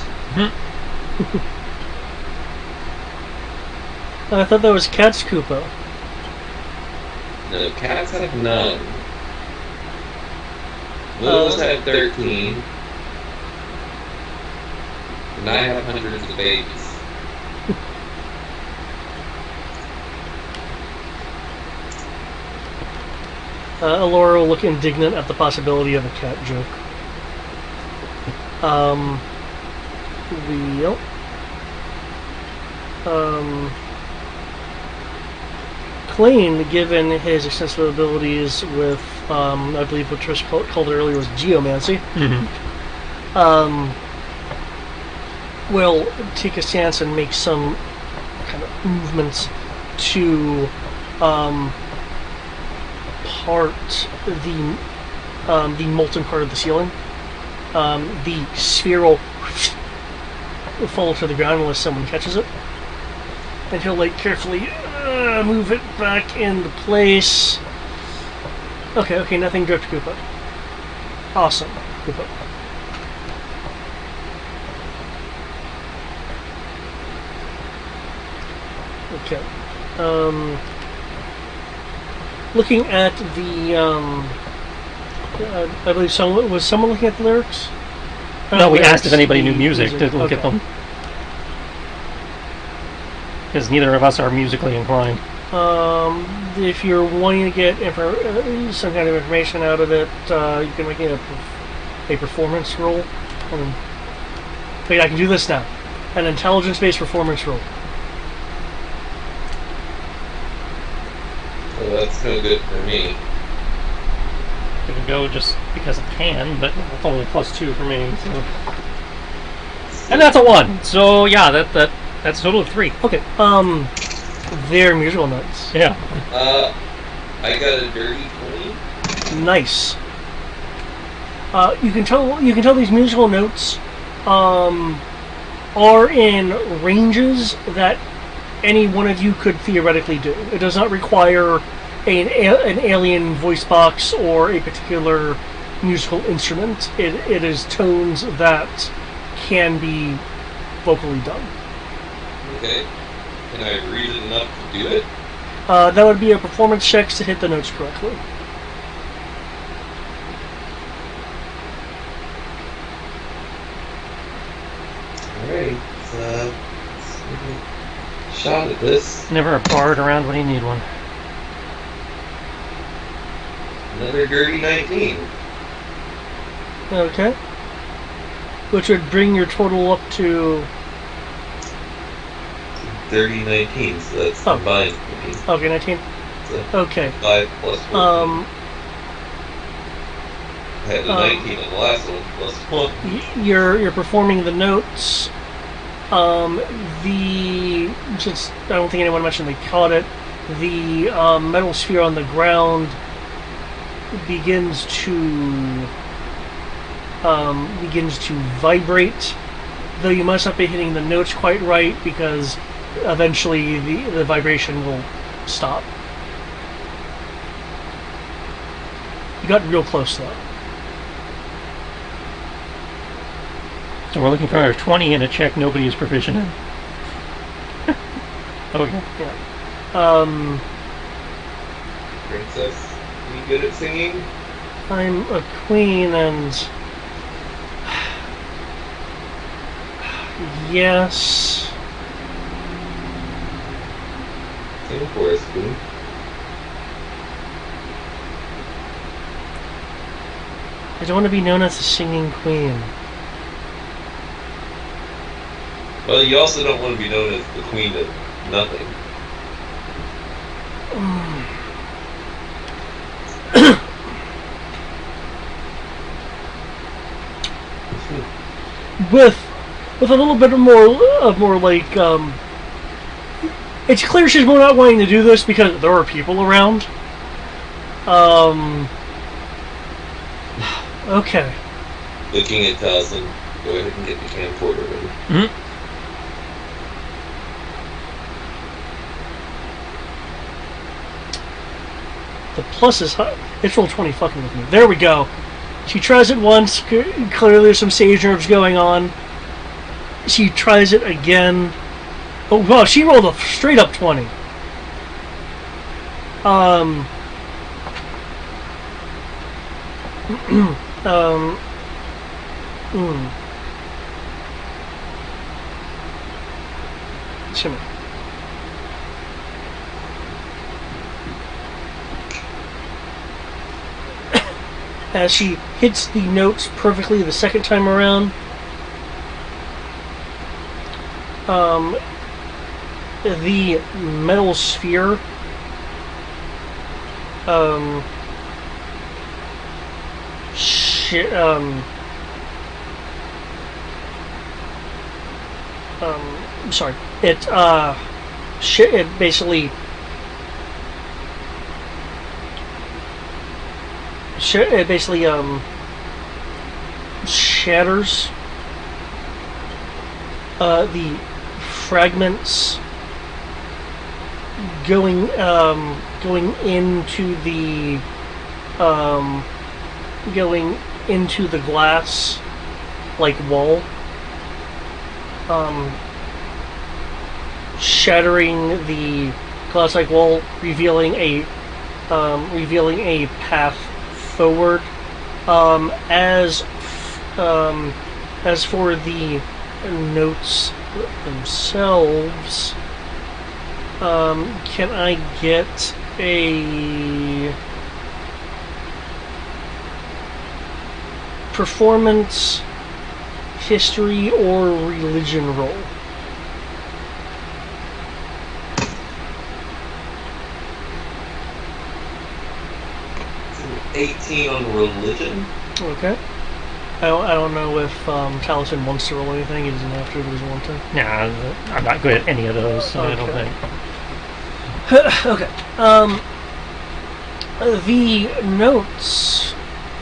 I thought that was Cat's Kupo. No, cats have none. Moogles have 13. And I have hundreds of babies. Alora will look indignant at the possibility of a cat joke. Klein, given his extensive abilities with, I believe what Trish called it earlier was geomancy, will take a stance and make some kind of movements to part the molten part of the ceiling. The sphere will fall to the ground unless someone catches it, and he'll like carefully move it back into place. Okay, nothing drift, Koopa. Awesome, Koopa. Okay. Looking at the, I believe someone looking at the lyrics? No, we asked if anybody knew music to look at them. Because neither of us are musically inclined. If you're wanting to get some kind of information out of it, you can make a performance roll. Wait, I can do this now. An intelligence-based performance roll. Well, that's no good for me. Gonna go just because I can, but it's only +2 for me. So. And that's a 1. So yeah, that's a total of 3. Okay. They're musical notes. Yeah. I got a dirty 20. Nice. You can tell these musical notes are in ranges that any one of you could theoretically do. It does not require an alien voice box or a particular musical instrument. It is tones that can be vocally done. Okay. Can I read it enough to do it? That would be a performance check to hit the notes correctly. Alright, let's take a shot at this. Never a bard around when you need one. Another dirty 19. Okay. Which would bring your total up to... 30, 19, so that's combined. Okay, 19. So Okay. 5 plus 14. I had a 19 on the last one, plus 1. You're performing the notes. Since I don't think anyone mentioned they caught it, the metal sphere on the ground begins to vibrate, though you must not be hitting the notes quite right because eventually the vibration will stop. You got real close though. So we're looking for a 20 in a check nobody is proficient in. Okay. Yeah. Princess, are you good at singing? I'm a queen and... Yes. Sing for us, Queen. I don't want to be known as the singing queen. Well, you also don't want to be known as the queen of nothing. with a little bit more like it's clear she's more not wanting to do this because there are people around. Okay. Looking at Taliesin, go ahead and get the camcorder ready. Mm-hmm. The plus is high. It's roll 20 fucking with me. There we go. She tries it once. Clearly there's some sage nerves going on. She tries it again. Oh, wow, she rolled a straight up 20. Shimmy. As she hits the notes perfectly the second time around, the metal sphere sorry, it basically shatters. The fragments going into the glass like wall, shattering the glass like wall, revealing a path forward. As for the notes themselves, can I get a performance, history, or religion roll? It's an 18 on religion. Okay. I don't know if Taliesin wants to roll anything. He doesn't have to if he doesn't want to. Nah, I'm not good at any of those, so I don't Okay. think. Okay. The notes I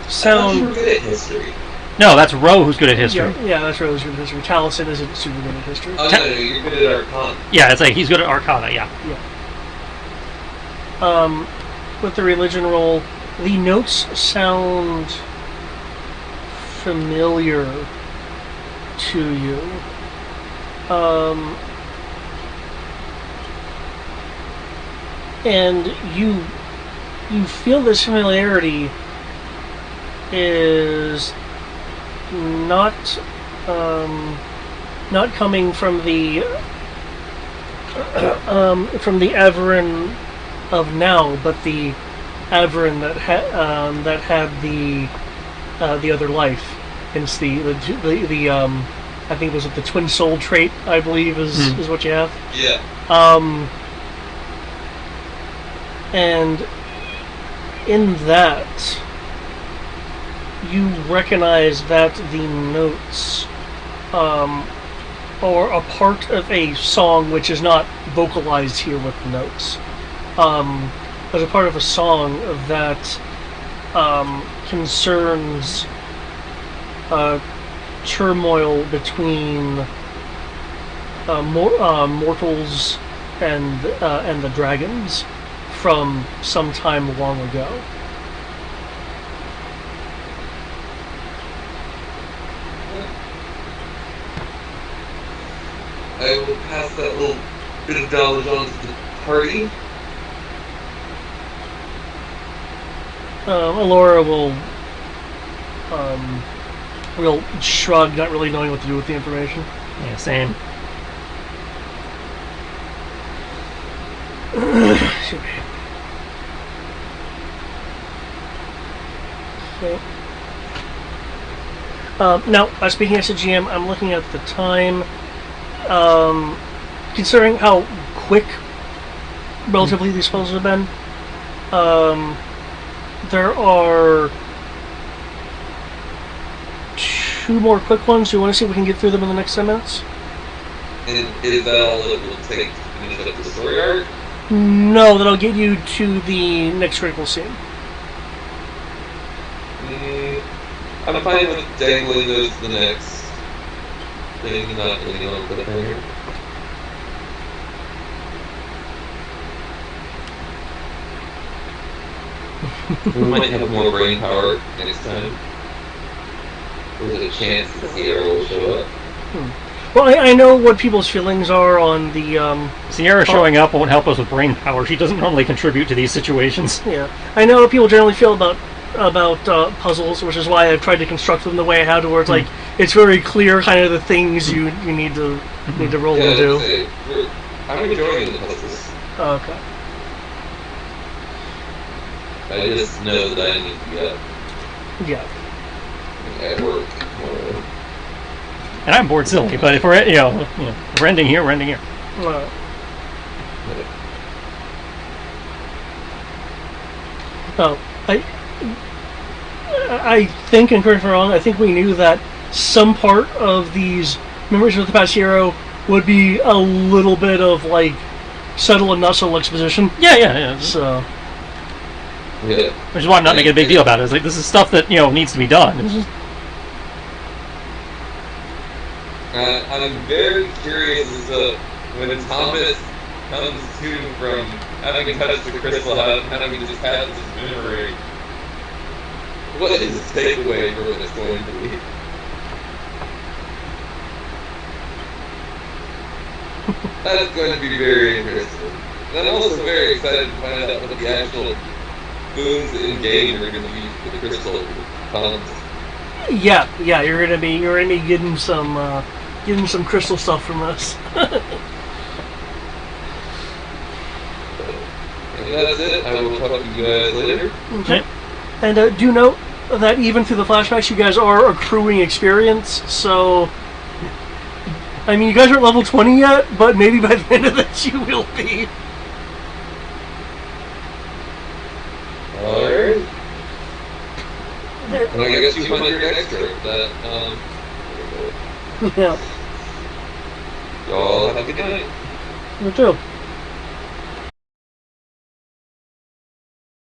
thought sound. you were good at history. No, that's Ro who's good at history. Yeah, that's really good at history. Taliesin isn't super good at history. Oh, no, you're good at Arcana. Yeah, it's like he's good at Arcana, yeah. With the religion roll, the notes sound familiar to you. And you feel this familiarity is not coming from the Averin of now, but the Averin that had the other life. Hence the I think was it the twin soul trait, I believe is what you have. Yeah. And in that, you recognize that the notes are a part of a song which is not vocalized here with the notes. As a part of a song that concerns turmoil between mortals and the dragons from some time long ago. I will pass that little bit of knowledge on to the party. Alora will shrug, not really knowing what to do with the information. Yeah, same. Okay. Now, speaking as a GM, I'm looking at the time. Considering how quick relatively these puzzles have been. There are 2 more quick ones. Do you want to see if we can get through them in the next 10 minutes? And is that all it will take to finish up the story arc? No, that'll get you to the next critical scene. I'm fine with dangling those to the next thing, not getting on the cliffhanger. We might have more brain power next time. There's a chance the Sierra will show up. Well, I know what people's feelings are on the. Sierra showing up won't help us with brain power. She doesn't normally contribute to these situations. Yeah, I know what people generally feel about puzzles, which is why I've tried to construct them the way I have, to where it's like it's very clear, kind of the things you need to roll and do. I'm enjoying the puzzles. Okay. I just know that I need to get Yeah. at work. And I'm bored silly, but if we're if we're ending here, we're ending here. Oh, I think, and correct me if I'm wrong, I think we knew that some part of these Memories of the Past Hero would be a little bit of like subtle and not subtle exposition. Yeah. So. Yeah. Which is why I'm not making a big deal about it. It's like, this is stuff that needs to be done. It's just, I'm very curious as to when Thomas comes to from having touched the crystal, having just had this memory, what his takeaway from it is going to be. That's going to be very interesting. And I'm also very excited to find out what the actual boons in game are going to be for the crystal tons. Yeah, you're gonna be getting some crystal stuff from us. And that's it. I will talk to you guys later. Okay. And do note that even through the flashbacks, you guys are accruing experience. So, I mean, you guys aren't level 20 yet, but maybe by the end of this, you will be. Alright. And I guess 200 extra. That, Yeah. y'all have a good night. You too.